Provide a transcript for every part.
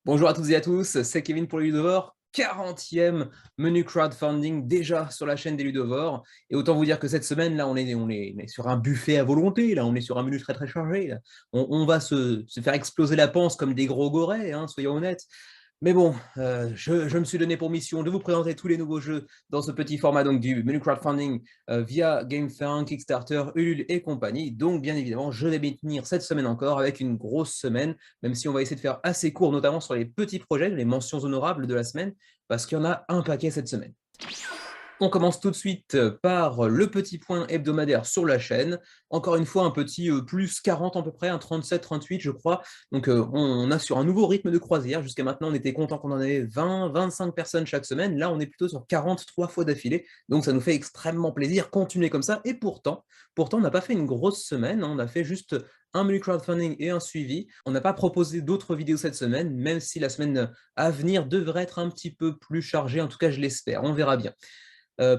Bonjour à toutes et à tous, c'est Kevin pour les Ludovores. 40e menu crowdfunding déjà sur la chaîne des Ludovores. Et autant vous dire que cette semaine, là, on est sur un buffet à volonté, là, on est sur un menu très très chargé. Là. On va se faire exploser la panse comme des gros gorets, hein, soyons honnêtes. Mais bon, je me suis donné pour mission de vous présenter tous les nouveaux jeux dans ce petit format donc, du menu crowdfunding via GameFound, Kickstarter, Ulule et compagnie. Donc, bien évidemment, je vais m'y tenir cette semaine encore avec une grosse semaine, même si on va essayer de faire assez court, notamment sur les petits projets, les mentions honorables de la semaine, parce qu'il y en a un paquet cette semaine. On commence tout de suite par le petit point hebdomadaire sur la chaîne. Encore une fois, un petit plus 40 à peu près, un 37, 38 je crois. Donc on a sur un nouveau rythme de croisière. Jusqu'à maintenant, on était content qu'on en avait 20, 25 personnes chaque semaine. Là, on est plutôt sur 43 fois d'affilée. Donc ça nous fait extrêmement plaisir. Continuer comme ça. Et pourtant, on n'a pas fait une grosse semaine. On a fait juste un menu crowdfunding et un suivi. On n'a pas proposé d'autres vidéos cette semaine, même si la semaine à venir devrait être un petit peu plus chargée. En tout cas, je l'espère. On verra bien.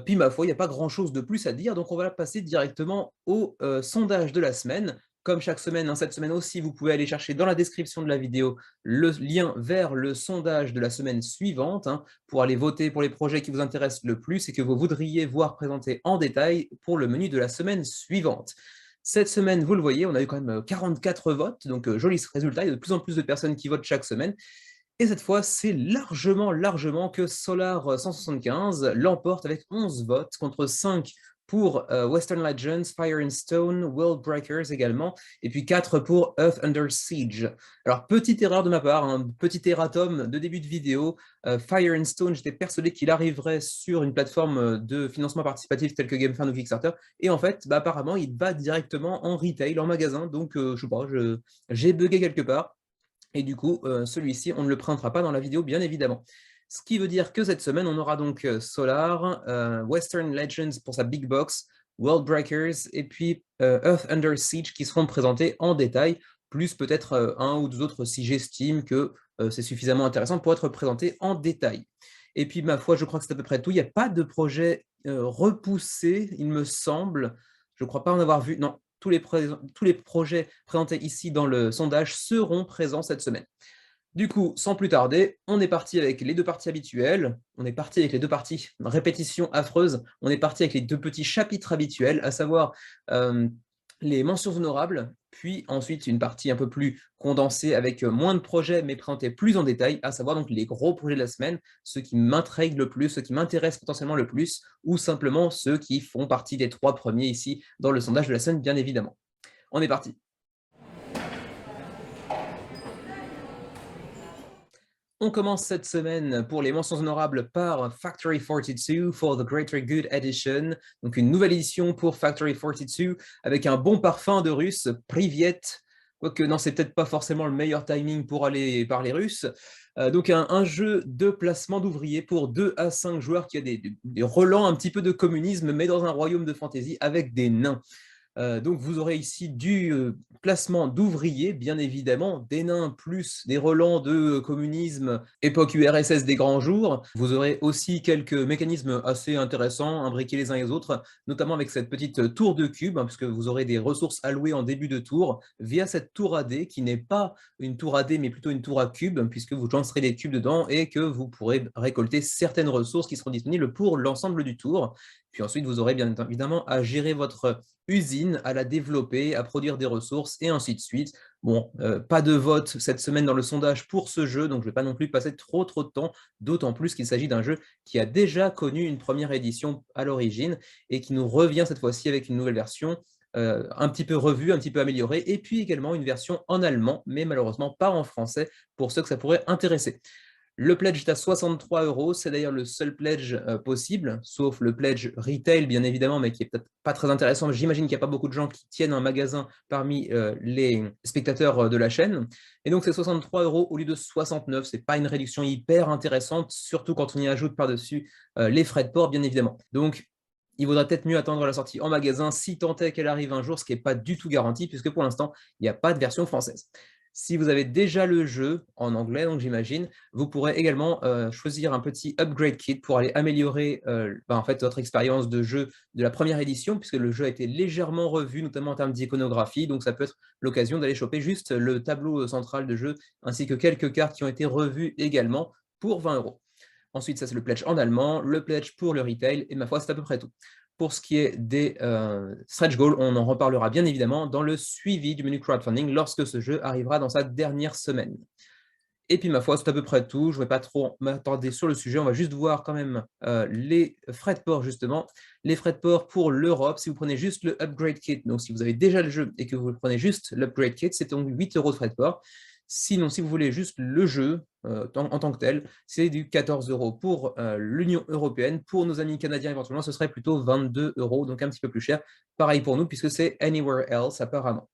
Puis ma foi, il n'y a pas grand-chose de plus à dire, donc on va passer directement au sondage de la semaine. Comme chaque semaine, hein, cette semaine aussi, vous pouvez aller chercher dans la description de la vidéo le lien vers le sondage de la semaine suivante, hein, pour aller voter pour les projets qui vous intéressent le plus et que vous voudriez voir présentés en détail pour le menu de la semaine suivante. Cette semaine, vous le voyez, on a eu quand même 44 votes, donc joli résultat, il y a de plus en plus de personnes qui votent chaque semaine. Et cette fois, c'est largement que Solar 175 l'emporte avec 11 votes contre 5 pour Western Legends, Fire and Stone, World Breakers également, et puis 4 pour Earth Under Siege. Alors, petite erreur de ma part, un petit erratum de début de vidéo. Fire and Stone, j'étais persuadé qu'il arriverait sur une plateforme de financement participatif telle que GameFound ou Kickstarter, et en fait, apparemment, il va directement en retail, en magasin, donc je sais pas, j'ai bugué quelque part. Et du coup, celui-ci, on ne le présentera pas dans la vidéo, bien évidemment. Ce qui veut dire que cette semaine, on aura donc Solar, Western Legends pour sa Big Box, World Breakers et puis Earth Under Siege qui seront présentés en détail, plus peut-être un ou deux autres si j'estime que c'est suffisamment intéressant pour être présenté en détail. Et puis, ma foi, je crois que c'est à peu près tout. Il n'y a pas de projet repoussé, il me semble. Je ne crois pas en avoir vu. Non, tous les projets présentés ici dans le sondage seront présents cette semaine. Du coup, sans plus tarder, on est parti avec les deux parties habituelles, on est parti avec les deux parties répétition affreuse, on est parti avec les deux petits chapitres habituels, à savoir les mentions honorables, puis ensuite une partie un peu plus condensée avec moins de projets mais présentés plus en détail, à savoir donc les gros projets de la semaine, ceux qui m'intriguent le plus, ceux qui m'intéressent potentiellement le plus, ou simplement ceux qui font partie des 3 premiers ici dans le sondage de la semaine, bien évidemment. On est parti. On commence cette semaine pour les mentions honorables par Factory 42 for the Greater Good Edition, donc une nouvelle édition pour Factory 42 avec un bon parfum de russe, Privyet, quoique non, c'est peut-être pas forcément le meilleur timing pour aller parler russe. Donc un jeu de placement d'ouvriers pour 2 à 5 joueurs qui a des relents un petit peu de communisme, mais dans un royaume de fantasy avec des nains. Donc vous aurez ici du placement d'ouvriers, bien évidemment, des nains plus des relents de communisme, époque URSS des grands jours. Vous aurez aussi quelques mécanismes assez intéressants, imbriqués les uns et les autres, notamment avec cette petite tour de cube, hein, puisque vous aurez des ressources allouées en début de tour via cette tour AD, qui n'est pas une tour AD, mais plutôt une tour à cubes, puisque vous lancerez des cubes dedans et que vous pourrez récolter certaines ressources qui seront disponibles pour l'ensemble du tour. Puis ensuite, vous aurez bien évidemment à gérer votre usine, à la développer, à produire des ressources, et ainsi de suite. Bon, pas de vote cette semaine dans le sondage pour ce jeu, donc je ne vais pas non plus passer trop de temps, d'autant plus qu'il s'agit d'un jeu qui a déjà connu une première édition à l'origine, et qui nous revient cette fois-ci avec une nouvelle version, un petit peu revue, un petit peu améliorée, et puis également une version en allemand, mais malheureusement pas en français, pour ceux que ça pourrait intéresser. Le pledge est à 63 €, c'est d'ailleurs le seul pledge possible, sauf le pledge retail bien évidemment, mais qui est peut-être pas très intéressant. J'imagine qu'il n'y a pas beaucoup de gens qui tiennent un magasin parmi les spectateurs de la chaîne. Et donc c'est 63 € au lieu de 69, c'est pas une réduction hyper intéressante, surtout quand on y ajoute par-dessus les frais de port bien évidemment. Donc il vaudrait peut-être mieux attendre la sortie en magasin, si tant est qu'elle arrive un jour, ce qui n'est pas du tout garanti, puisque pour l'instant, il n'y a pas de version française. Si vous avez déjà le jeu, en anglais donc j'imagine, vous pourrez également, choisir un petit upgrade kit pour aller améliorer, en fait votre expérience de jeu de la première édition, puisque le jeu a été légèrement revu, notamment en termes d'iconographie, donc ça peut être l'occasion d'aller choper juste le tableau, central de jeu, ainsi que quelques cartes qui ont été revues également pour 20 €. Ensuite, ça c'est le pledge en allemand, le pledge pour le retail et ma foi, c'est à peu près tout. Pour ce qui est des, stretch goals, on en reparlera bien évidemment dans le suivi du menu crowdfunding lorsque ce jeu arrivera dans sa dernière semaine. Et puis ma foi, c'est à peu près tout. Je ne vais pas trop m'attarder sur le sujet. On va juste voir quand même, les frais de port justement. Les frais de port pour l'Europe, si vous prenez juste le upgrade kit, donc si vous avez déjà le jeu et que vous prenez juste l'upgrade kit, c'est donc 8 € de frais de port. Sinon, si vous voulez juste le jeu, en tant que tel, c'est du 14 € pour, l'Union européenne. Pour nos amis canadiens, éventuellement, ce serait plutôt 22 €, donc un petit peu plus cher. Pareil pour nous puisque c'est anywhere else apparemment.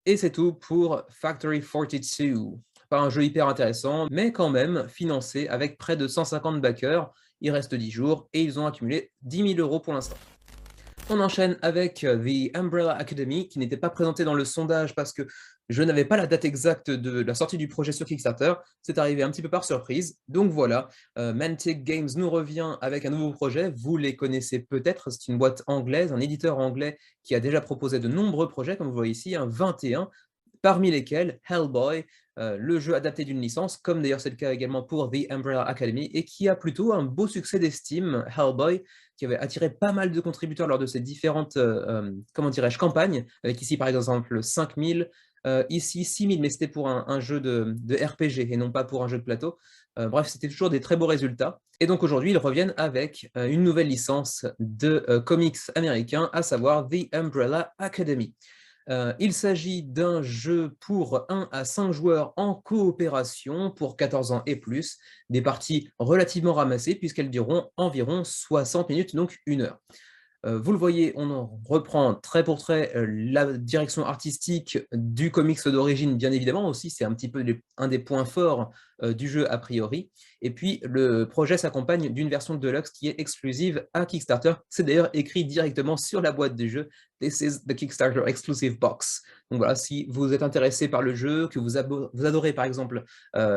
Et c'est tout pour Factory 42. Pas un jeu hyper intéressant, mais quand même financé avec près de 150 backers. Il reste 10 jours et ils ont accumulé 10 000 € pour l'instant. On enchaîne avec The Umbrella Academy, qui n'était pas présenté dans le sondage parce que je n'avais pas la date exacte de la sortie du projet sur Kickstarter. C'est arrivé un petit peu par surprise. Donc voilà, Mantic Games nous revient avec un nouveau projet. Vous les connaissez peut-être, c'est une boîte anglaise, un éditeur anglais qui a déjà proposé de nombreux projets, comme vous voyez ici, 21, parmi lesquels Hellboy, le jeu adapté d'une licence, comme d'ailleurs c'est le cas également pour The Umbrella Academy, et qui a plutôt un beau succès d'estime, Hellboy, qui avait attiré pas mal de contributeurs lors de ses différentes, comment dirais-je, campagnes, avec ici par exemple 5000, ici 6000, mais c'était pour un jeu de RPG et non pas pour un jeu de plateau. Bref, c'était toujours des très beaux résultats. Et donc aujourd'hui, ils reviennent avec une nouvelle licence de comics américains, à savoir The Umbrella Academy. Il s'agit d'un jeu pour 1 à 5 joueurs en coopération pour 14 ans et plus, des parties relativement ramassées puisqu'elles dureront environ 60 minutes, donc 1 heure. Vous le voyez, on en reprend trait pour trait la direction artistique du comics d'origine, bien évidemment aussi, c'est un petit peu un des points forts du jeu a priori. Et puis le projet s'accompagne d'une version deluxe qui est exclusive à Kickstarter. C'est d'ailleurs écrit directement sur la boîte du jeu. This is the Kickstarter exclusive box. Donc voilà, si vous êtes intéressé par le jeu, que vous adorez par exemple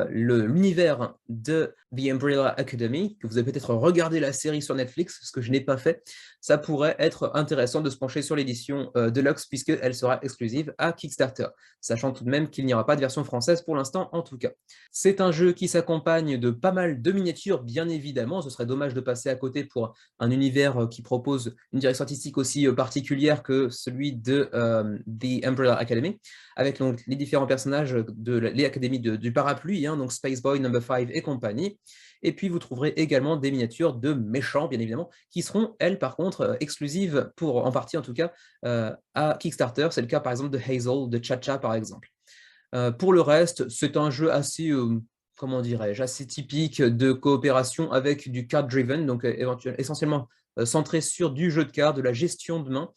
l'univers de The Umbrella Academy, que vous avez peut-être regardé la série sur Netflix, ce que je n'ai pas fait, ça pourrait être intéressant de se pencher sur l'édition Deluxe puisqu'elle sera exclusive à Kickstarter, sachant tout de même qu'il n'y aura pas de version française pour l'instant en tout cas. C'est un jeu qui s'accompagne de pas mal de miniatures, bien évidemment, ce serait dommage de passer à côté pour un univers qui propose une direction artistique aussi particulière que celui de The Umbrella Academy, avec donc, les différents personnages de l'Académie du parapluie, donc Space Boy, Number 5 et compagnie. Et puis vous trouverez également des miniatures de méchants, bien évidemment, qui seront, elles, par contre, exclusives, en partie en tout cas, à Kickstarter. C'est le cas par exemple de Hazel, de Cha-Cha par exemple. Pour le reste, c'est un jeu assez, comment dirais-je, assez typique de coopération avec du card-driven, donc essentiellement centré sur du jeu de cartes, de la gestion de main,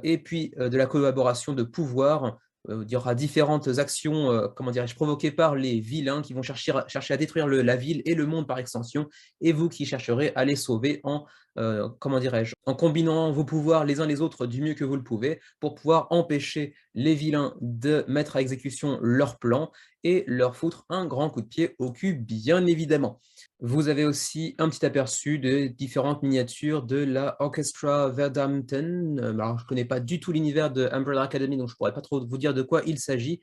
et puis de la collaboration de pouvoirs. Il y aura différentes actions, comment dirais-je, provoquées par les vilains qui vont chercher à détruire la ville et le monde par extension, et vous qui chercherez à les sauver en, comment dirais-je, en combinant vos pouvoirs les uns les autres du mieux que vous le pouvez pour pouvoir empêcher les vilains de mettre à exécution leur plan et leur foutre un grand coup de pied au cul, bien évidemment. Vous avez aussi un petit aperçu de différentes miniatures de la Orchestra Verdammten. Alors, je ne connais pas du tout l'univers de Umbrella Academy, donc je ne pourrais pas trop vous dire de quoi il s'agit.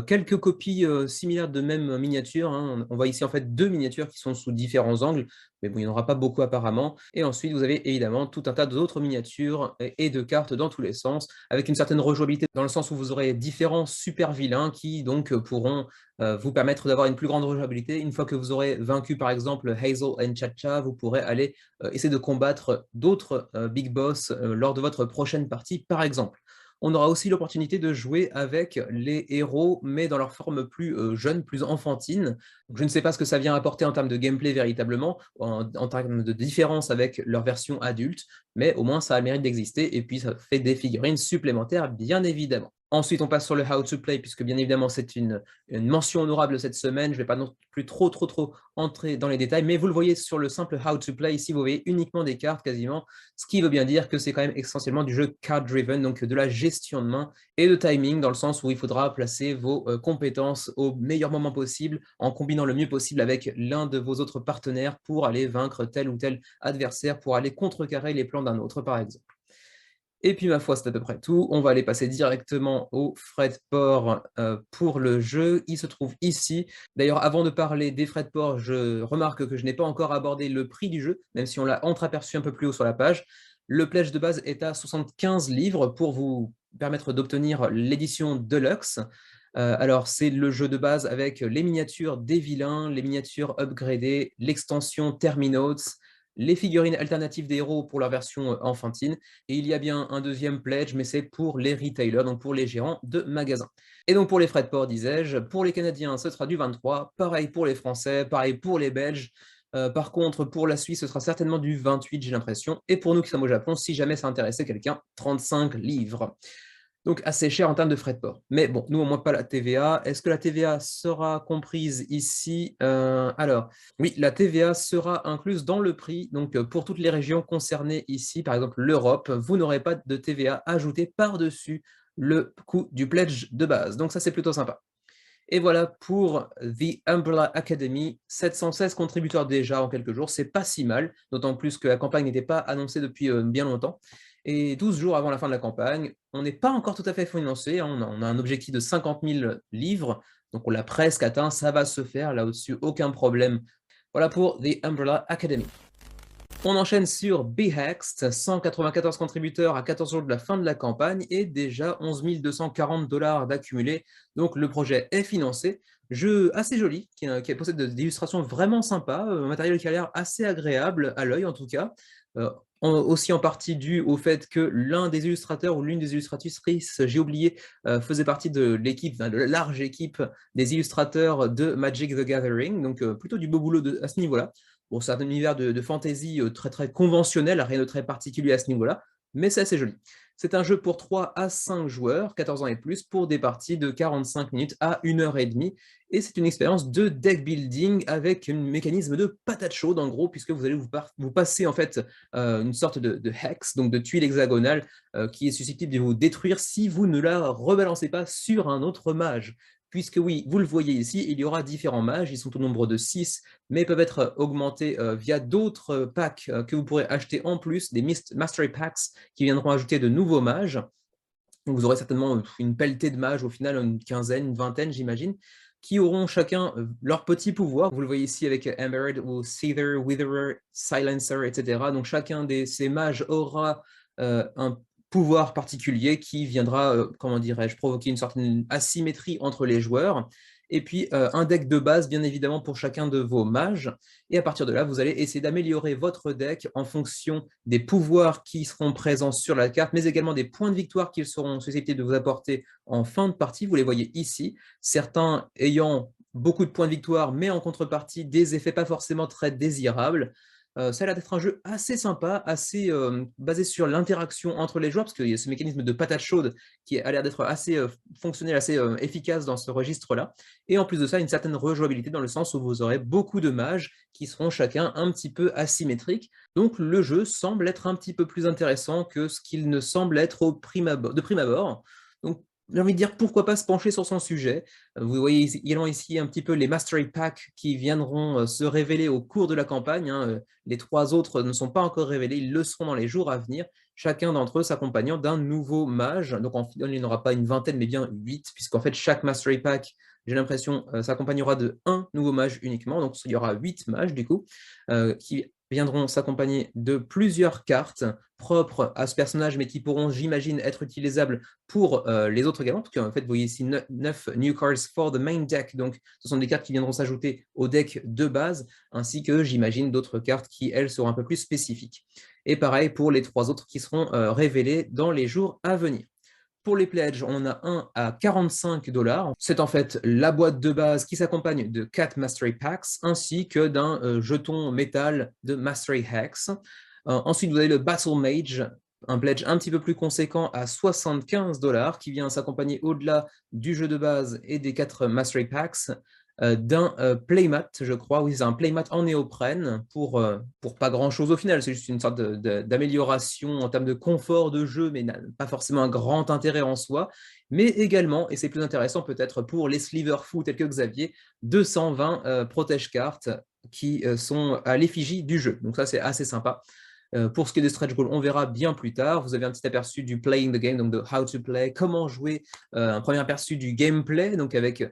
Quelques copies similaires de même miniature. On voit ici en fait 2 miniatures qui sont sous différents angles, mais bon, il n'y en aura pas beaucoup apparemment. Et ensuite, vous avez évidemment tout un tas d'autres miniatures et de cartes dans tous les sens, avec une certaine rejouabilité, dans le sens où vous aurez différents super vilains qui donc pourront vous permettre d'avoir une plus grande rejouabilité. Une fois que vous aurez vaincu par exemple Hazel et Cha-Cha, vous pourrez aller essayer de combattre d'autres big boss lors de votre prochaine partie par exemple. On aura aussi l'opportunité de jouer avec les héros, mais dans leur forme plus jeune, plus enfantine. Donc, je ne sais pas ce que ça vient apporter en termes de gameplay véritablement, en termes de différence avec leur version adulte, mais au moins ça a le mérite d'exister et puis ça fait des figurines supplémentaires bien évidemment. Ensuite, on passe sur le How to Play puisque bien évidemment c'est une mention honorable cette semaine. Je ne vais pas non plus trop entrer dans les détails, mais vous le voyez sur le simple How to Play, ici vous voyez uniquement des cartes quasiment, ce qui veut bien dire que c'est quand même essentiellement du jeu card-driven, donc de la gestion de main et de timing dans le sens où il faudra placer vos compétences au meilleur moment possible en combinant le mieux possible avec l'un de vos autres partenaires pour aller vaincre tel ou tel adversaire, pour aller contrecarrer les plans d'un autre par exemple. Et puis ma foi, c'est à peu près tout. On va aller passer directement aux frais de port pour le jeu. Il se trouve ici. D'ailleurs, avant de parler des frais de port, je remarque que je n'ai pas encore abordé le prix du jeu, même si on l'a entreaperçu un peu plus haut sur la page. Le pledge de base est à 75 livres pour vous permettre d'obtenir l'édition Deluxe. Alors, c'est le jeu de base avec les miniatures des vilains, les miniatures upgradées, l'extension Terminotes, les figurines alternatives des héros pour leur version enfantine, et il y a bien un deuxième pledge, mais c'est pour les retailers, donc pour les gérants de magasins. Et donc pour les frais de port, disais-je, pour les Canadiens, ce sera du 23, pareil pour les Français, pareil pour les Belges. Par contre, pour la Suisse, ce sera certainement du 28, j'ai l'impression. Et pour nous qui sommes au Japon, si jamais ça intéressait quelqu'un, 35 livres. Donc assez cher en termes de frais de port. Mais bon, nous, au moins pas la TVA. Est-ce que la TVA sera comprise ici? Alors, oui, la TVA sera incluse dans le prix. Donc, pour toutes les régions concernées ici, par exemple l'Europe, vous n'aurez pas de TVA ajoutée par-dessus le coût du pledge de base. Donc, ça, c'est plutôt sympa. Et voilà pour The Umbrella Academy, 716 contributeurs déjà en quelques jours, c'est pas si mal, d'autant plus que la campagne n'était pas annoncée depuis bien longtemps. Et 12 jours avant la fin de la campagne, on n'est pas encore tout à fait financé, hein, on a un objectif de 50 000 livres, donc on l'a presque atteint, ça va se faire, là au-dessus, aucun problème. Voilà pour The Umbrella Academy. On enchaîne sur Behext, 194 contributeurs à 14 jours de la fin de la campagne et déjà 11 240 $ d'accumulés. Donc le projet est financé. Jeu assez joli, qui possède des illustrations vraiment sympas, un matériel qui a l'air assez agréable à l'œil en tout cas. Aussi en partie dû au fait que l'un des illustrateurs ou l'une des illustratrices, j'ai oublié, faisait partie de l'équipe, de la large équipe des illustrateurs de Magic the Gathering, donc plutôt du beau boulot à ce niveau-là. Bon, c'est un univers de fantasy très conventionnel, rien de très particulier à ce niveau-là, mais c'est assez joli. C'est un jeu pour 3 à 5 joueurs, 14 ans et plus, pour des parties de 45 minutes à 1h30, et c'est une expérience de deck building avec un mécanisme de patate chaude, en gros, puisque vous allez vous passer en fait une sorte de hex, donc de tuile hexagonale, qui est susceptible de vous détruire si vous ne la rebalancez pas sur un autre mage. Puisque oui, vous le voyez ici, il y aura différents mages, ils sont au nombre de 6, mais peuvent être augmentés via d'autres packs que vous pourrez acheter en plus, des Mastery Packs qui viendront ajouter de nouveaux mages. Donc vous aurez certainement une pelletée de mages, au final une quinzaine, une vingtaine j'imagine, qui auront chacun leur petit pouvoir. Vous le voyez ici avec Emerald ou Seether, Witherer, Silencer, etc. Donc chacun de ces mages aura un pouvoir particulier qui viendra, comment dirais-je, provoquer une certaine asymétrie entre les joueurs. Et puis un deck de base, bien évidemment, pour chacun de vos mages. Et à partir de là, vous allez essayer d'améliorer votre deck en fonction des pouvoirs qui seront présents sur la carte, mais également des points de victoire qu'ils seront susceptibles de vous apporter en fin de partie. Vous les voyez ici, certains ayant beaucoup de points de victoire, mais en contrepartie des effets pas forcément très désirables. Ça a l'air d'être un jeu assez sympa, assez basé sur l'interaction entre les joueurs, parce qu'il y a ce mécanisme de patate chaude qui a l'air d'être assez fonctionnel, assez efficace dans ce registre-là. Et en plus de ça, une certaine rejouabilité dans le sens où vous aurez beaucoup de mages qui seront chacun un petit peu asymétriques. Donc le jeu semble être un petit peu plus intéressant que ce qu'il ne semble être de prime abord. Donc j'ai envie de dire pourquoi pas se pencher sur son sujet. Vous voyez également ici un petit peu les Mastery Packs qui viendront se révéler au cours de la campagne. Les 3 autres ne sont pas encore révélés, ils le seront dans les jours à venir, chacun d'entre eux s'accompagnant d'un nouveau mage. Donc en final, il n'y en aura pas une vingtaine, mais bien 8, puisqu'en fait chaque Mastery Pack, j'ai l'impression, s'accompagnera de un nouveau mage uniquement. Donc il y aura 8 mages du coup, qui viendront s'accompagner de plusieurs cartes propres à ce personnage, mais qui pourront, j'imagine, être utilisables pour les autres également, parce qu'en fait, vous voyez ici 9 new cards for the main deck, donc ce sont des cartes qui viendront s'ajouter au deck de base, ainsi que, j'imagine, d'autres cartes qui, elles, seront un peu plus spécifiques. Et pareil pour les 3 autres qui seront révélées dans les jours à venir. Pour les pledges, on en a un à 45 $. C'est en fait la boîte de base qui s'accompagne de 4 Mastery Packs ainsi que d'un jeton métal de Mastery Hex. Ensuite, vous avez le Battle Mage, un pledge un petit peu plus conséquent à 75 $ qui vient s'accompagner au-delà du jeu de base et des 4 Mastery Packs d'un playmat, je crois. Oui, c'est un playmat en néoprène pour pas grand-chose au final. C'est juste une sorte d'amélioration en termes de confort de jeu, mais n'a pas forcément un grand intérêt en soi. Mais également, et c'est plus intéressant peut-être pour les sliver fous tels que Xavier, 220 protège cartes qui sont à l'effigie du jeu. Donc ça, c'est assez sympa. Pour ce qui est des stretch goals, on verra bien plus tard. Vous avez un petit aperçu du playing the game, donc de how to play, comment jouer, un premier aperçu du gameplay, donc avec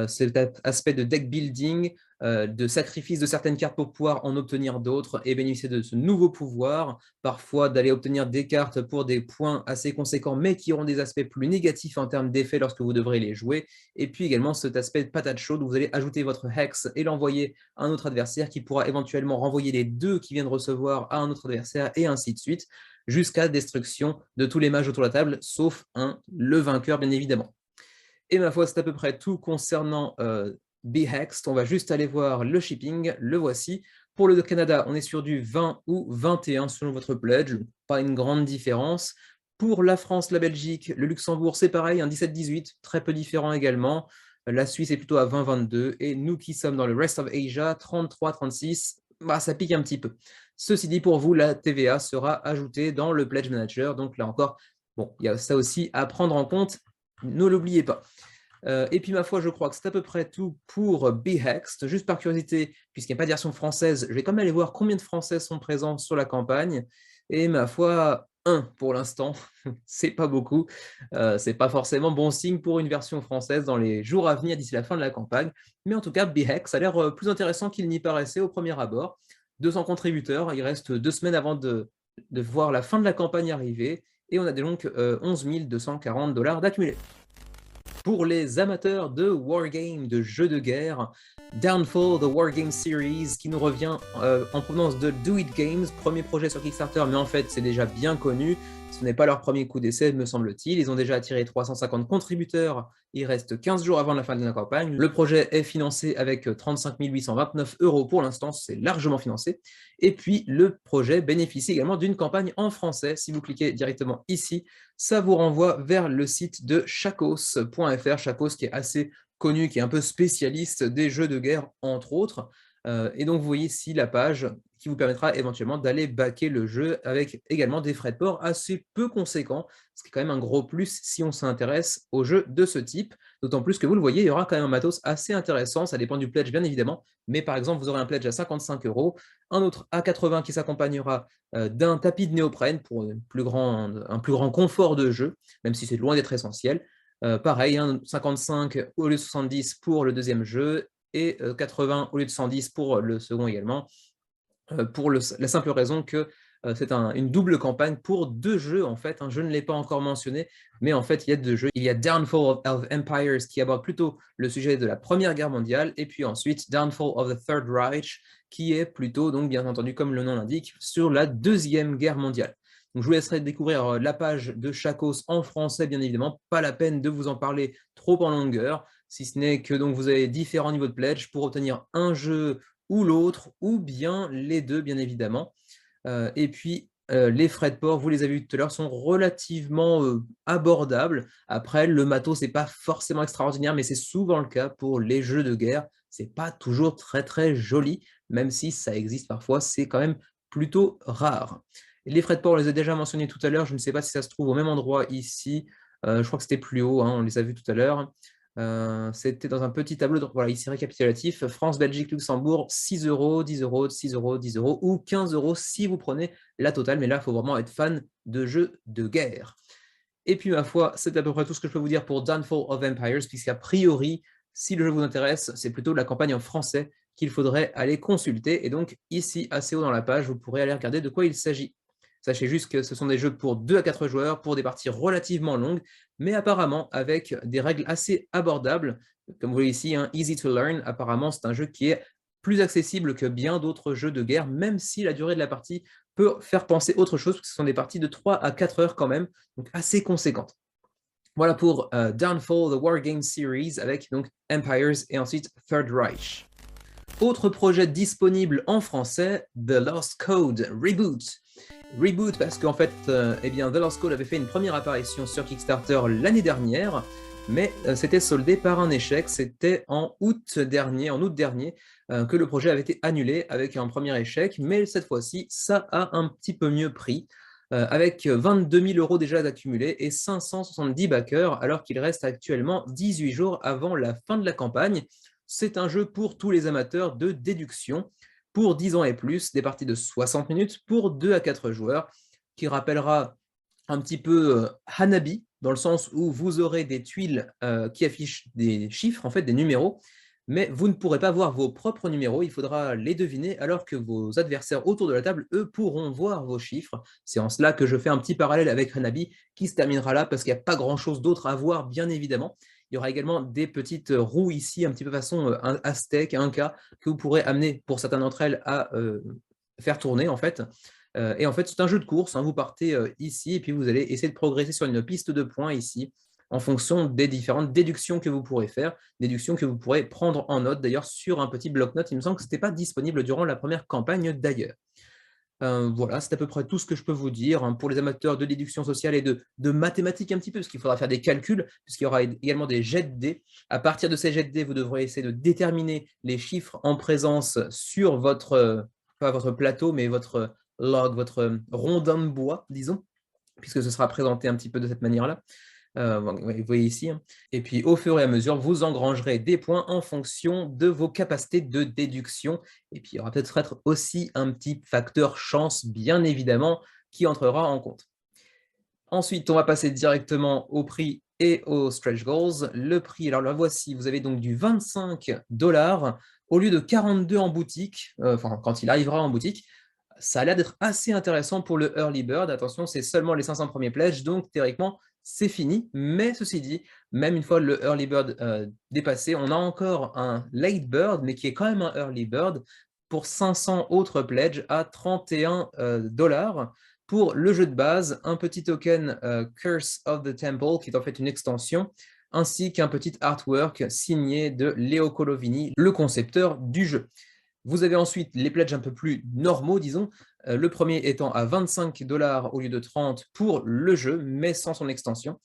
cet aspect de deck building, de sacrifice de certaines cartes pour pouvoir en obtenir d'autres et bénéficier de ce nouveau pouvoir, parfois d'aller obtenir des cartes pour des points assez conséquents, mais qui auront des aspects plus négatifs en termes d'effets lorsque vous devrez les jouer, et puis également cet aspect de patate chaude où vous allez ajouter votre hex et l'envoyer à un autre adversaire qui pourra éventuellement renvoyer les deux qui vient de recevoir à un autre adversaire, et ainsi de suite, jusqu'à destruction de tous les mages autour de la table, sauf le vainqueur, bien évidemment. Et ma foi, c'est à peu près tout concernant B-Hext. On va juste aller voir le shipping, le voici. Pour le Canada, on est sur du 20 ou 21 selon votre pledge, pas une grande différence. Pour la France, la Belgique, le Luxembourg, c'est pareil, un 17-18, très peu différent également. La Suisse est plutôt à 20-22, et nous qui sommes dans le Rest of Asia, 33-36, bah, ça pique un petit peu. Ceci dit, pour vous, la TVA sera ajoutée dans le Pledge Manager, donc là encore, bon, il y a ça aussi à prendre en compte, ne l'oubliez pas. Et puis ma foi, je crois que c'est à peu près tout pour B-Hext. Juste par curiosité, puisqu'il n'y a pas de version française, je vais quand même aller voir combien de Français sont présents sur la campagne. Et ma foi, 1 pour l'instant, c'est pas beaucoup. C'est pas forcément bon signe pour une version française dans les jours à venir d'ici la fin de la campagne. Mais en tout cas, B-Hext a l'air plus intéressant qu'il n'y paraissait au premier abord. 200 contributeurs, il reste 2 semaines avant de voir la fin de la campagne arriver. Et on a donc 11 240 $ d'accumulés. Pour les amateurs de wargame, de jeux de guerre, Downfall, The Wargame Series, qui nous revient en provenance de Do It Games, premier projet sur Kickstarter, mais en fait c'est déjà bien connu. Ce n'est pas leur premier coup d'essai, me semble-t-il. Ils ont déjà attiré 350 contributeurs. Il reste 15 jours avant la fin de la campagne. Le projet est financé avec 35 829 € pour l'instant, c'est largement financé. Et puis, le projet bénéficie également d'une campagne en français. Si vous cliquez directement ici, ça vous renvoie vers le site de Chakos.fr. Chakos qui est assez connu, qui est un peu spécialiste des jeux de guerre, entre autres. Et donc, vous voyez ici la page qui vous permettra éventuellement d'aller backer le jeu avec également des frais de port assez peu conséquents, ce qui est quand même un gros plus si on s'intéresse aux jeux de ce type. D'autant plus que vous le voyez, il y aura quand même un matos assez intéressant, ça dépend du pledge bien évidemment, mais par exemple, vous aurez un pledge à 55 €, un autre à 80 qui s'accompagnera d'un tapis de néoprène pour un plus grand confort de jeu, même si c'est loin d'être essentiel. Pareil, 55 au lieu de 70 pour le deuxième jeu, et 80 au lieu de 110 pour le second également, pour la simple raison que c'est une double campagne pour 2 jeux en fait. Je ne l'ai pas encore mentionné, mais en fait il y a 2 jeux. Il y a Downfall of Empires qui aborde plutôt le sujet de la Première Guerre mondiale, et puis ensuite Downfall of the Third Reich qui est plutôt, donc bien entendu comme le nom l'indique, sur la Deuxième Guerre mondiale. Donc, je vous laisserai découvrir la page de Chakos en français, bien évidemment. Pas la peine de vous en parler trop en longueur, si ce n'est que donc, vous avez différents niveaux de pledge pour obtenir un jeu ou l'autre, ou bien les deux, bien évidemment. Et puis, les frais de port, vous les avez vus tout à l'heure, sont relativement abordables. Après, le matos, c'est pas forcément extraordinaire, mais c'est souvent le cas pour les jeux de guerre. C'est pas toujours très, très joli, même si ça existe parfois, c'est quand même plutôt rare. Les frais de port, on les a déjà mentionnés tout à l'heure. Je ne sais pas si ça se trouve au même endroit ici. Je crois que c'était plus haut, on les a vus tout à l'heure. C'était dans un petit tableau, donc voilà, ici récapitulatif, France, Belgique, Luxembourg, 6 €, 10 €, 6 €, 10 € ou 15 € si vous prenez la totale, mais là, il faut vraiment être fan de jeux de guerre. Et puis, ma foi, c'est à peu près tout ce que je peux vous dire pour Downfall of Empires, puisqu'a priori, si le jeu vous intéresse, c'est plutôt la campagne en français qu'il faudrait aller consulter. Et donc, ici, assez haut dans la page, vous pourrez aller regarder de quoi il s'agit. Sachez juste que ce sont des jeux pour 2 à 4 joueurs, pour des parties relativement longues, mais apparemment avec des règles assez abordables. Comme vous voyez ici, easy to learn, apparemment c'est un jeu qui est plus accessible que bien d'autres jeux de guerre, même si la durée de la partie peut faire penser autre chose, parce que ce sont des parties de 3 à 4 heures quand même, donc assez conséquentes. Voilà pour Downfall, The War Game Series, avec donc Empires et ensuite Third Reich. Autre projet disponible en français, The Lost Code Reboot. Reboot parce qu'en fait, eh bien, The Lost Code avait fait une première apparition sur Kickstarter l'année dernière, mais c'était soldé par un échec. C'était en août dernier que le projet avait été annulé avec un premier échec, mais cette fois-ci, ça a un petit peu mieux pris, avec 22 000 € déjà d'accumulés et 570 backers, alors qu'il reste actuellement 18 jours avant la fin de la campagne. C'est un jeu pour tous les amateurs de déduction, pour 10 ans et plus, des parties de 60 minutes pour 2 à 4 joueurs, qui rappellera un petit peu Hanabi, dans le sens où vous aurez des tuiles qui affichent des chiffres, en fait des numéros, mais vous ne pourrez pas voir vos propres numéros, il faudra les deviner, alors que vos adversaires autour de la table, eux, pourront voir vos chiffres. C'est en cela que je fais un petit parallèle avec Hanabi, qui se terminera là, parce qu'il n'y a pas grand-chose d'autre à voir, bien évidemment. Il y aura également des petites roues ici, un petit peu façon aztèque, inca, que vous pourrez amener, pour certaines d'entre elles, à faire tourner, en fait. Et en fait, c'est un jeu de course, hein. Vous partez ici, et puis vous allez essayer de progresser sur une piste de points ici, en fonction des différentes déductions que vous pourrez faire, déductions que vous pourrez prendre en note, d'ailleurs, sur un petit bloc-notes. Il me semble que ce n'était pas disponible durant la première campagne, d'ailleurs. Voilà, c'est à peu près tout ce que je peux vous dire, hein, pour les amateurs de déduction sociale et de mathématiques un petit peu, parce qu'il faudra faire des calculs, puisqu'il y aura également des jets de dés. À partir de ces jets de dés, vous devrez essayer de déterminer les chiffres en présence sur votre, pas votre plateau, mais votre log, votre rondin de bois, disons, puisque ce sera présenté un petit peu de cette manière-là. Vous voyez ici. Hein. Et puis, au fur et à mesure, vous engrangerez des points en fonction de vos capacités de déduction. Et puis, il y aura peut-être aussi un petit facteur chance, bien évidemment, qui entrera en compte. Ensuite, on va passer directement au prix et aux stretch goals. Le prix, alors là, voici, vous avez donc du 25 $ au lieu de 42 en boutique, enfin, quand il arrivera en boutique. Ça a l'air d'être assez intéressant pour le early bird. Attention, c'est seulement les 500 premiers pledges, donc théoriquement, c'est fini. Mais ceci dit, même une fois le early bird dépassé, on a encore un late bird, mais qui est quand même un early bird, pour 500 autres pledges à 31 $. Pour le jeu de base, un petit token Curse of the Temple, qui est en fait une extension, ainsi qu'un petit artwork signé de Leo Colovini, le concepteur du jeu. Vous avez ensuite les pledges un peu plus normaux, disons, le premier étant à 25 $ au lieu de 30 pour le jeu, mais sans son extension.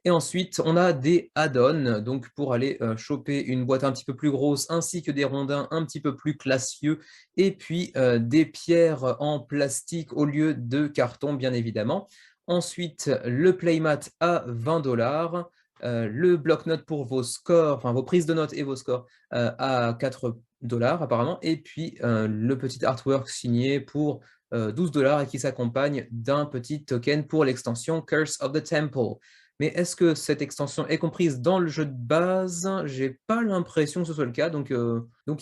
Et ensuite, on a des add-ons, donc pour aller choper une boîte un petit peu plus grosse, ainsi que des rondins un petit peu plus classieux, et puis des pierres en plastique au lieu de carton, bien évidemment. Ensuite, le playmat à 20 $, le bloc-notes pour vos scores, enfin vos prises de notes et vos scores à 4 $ apparemment, et puis le petit artwork signé pour 12 $ et qui s'accompagne d'un petit token pour l'extension Curse of the Temple. Mais est-ce que cette extension est comprise dans le jeu de base? J'ai pas l'impression que ce soit le cas, donc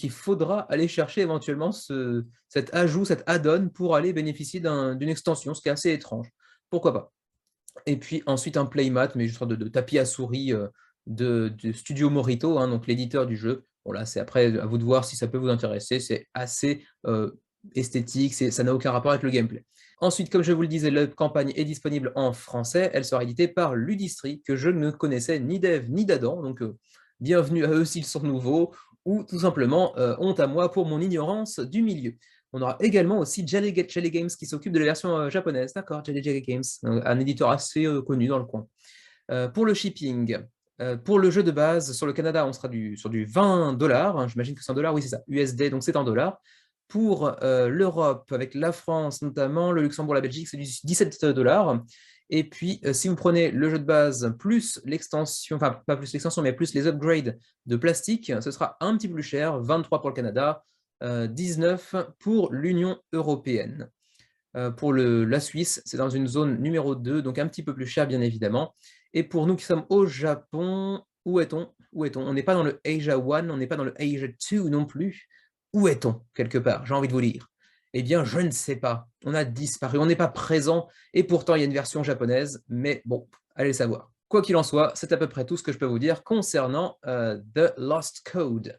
il faudra aller chercher éventuellement cet ajout, cet add-on pour aller bénéficier d'une extension, ce qui est assez étrange. Pourquoi pas? Et puis ensuite un playmat, mais juste de tapis à souris de Studio Morito, hein, donc l'éditeur du jeu. Bon là, c'est après à vous de voir si ça peut vous intéresser, c'est assez esthétique, ça n'a aucun rapport avec le gameplay. Ensuite, comme je vous le disais, la campagne est disponible en français, elle sera éditée par Ludistri, que je ne connaissais ni d'Eve ni d'Adam, donc bienvenue à eux s'ils sont nouveaux, ou tout simplement honte à moi pour mon ignorance du milieu. On aura également aussi Jelly Games qui s'occupe de la version japonaise. D'accord, Jelly Games, un éditeur assez connu dans le coin. Pour le shipping, pour le jeu de base, sur le Canada, on sera sur du 20 $. Hein, j'imagine que c'est en dollars, oui, c'est ça, USD, donc c'est en dollars. Pour l'Europe, avec la France notamment, le Luxembourg, la Belgique, c'est du 17 $. Et puis, si vous prenez le jeu de base plus l'extension, enfin, pas plus l'extension, mais plus les upgrades de plastique, ce sera un petit peu plus cher, 23 pour le Canada, 19 pour l'Union européenne. Pour la Suisse, c'est dans une zone numéro 2, donc un petit peu plus cher, bien évidemment. Et pour nous qui sommes au Japon, où est-on? Où est-on? On n'est pas dans le Asia 1, on n'est pas dans le Asia 2 non plus. Où est-on, quelque part? J'ai envie de vous dire. Eh bien, je ne sais pas. On a disparu, on n'est pas présent, et pourtant il y a une version japonaise, mais bon, allez savoir. Quoi qu'il en soit, c'est à peu près tout ce que je peux vous dire concernant The Lost Code.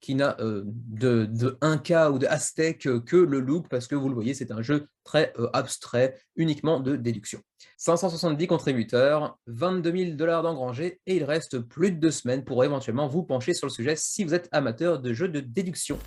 qui n'a de Inca ou de Aztèque que le look, parce que vous le voyez, c'est un jeu très abstrait, uniquement de déduction. 570 contributeurs, 22 000 $ d'engrangés, et il reste plus de 2 semaines pour éventuellement vous pencher sur le sujet si vous êtes amateur de jeux de déduction.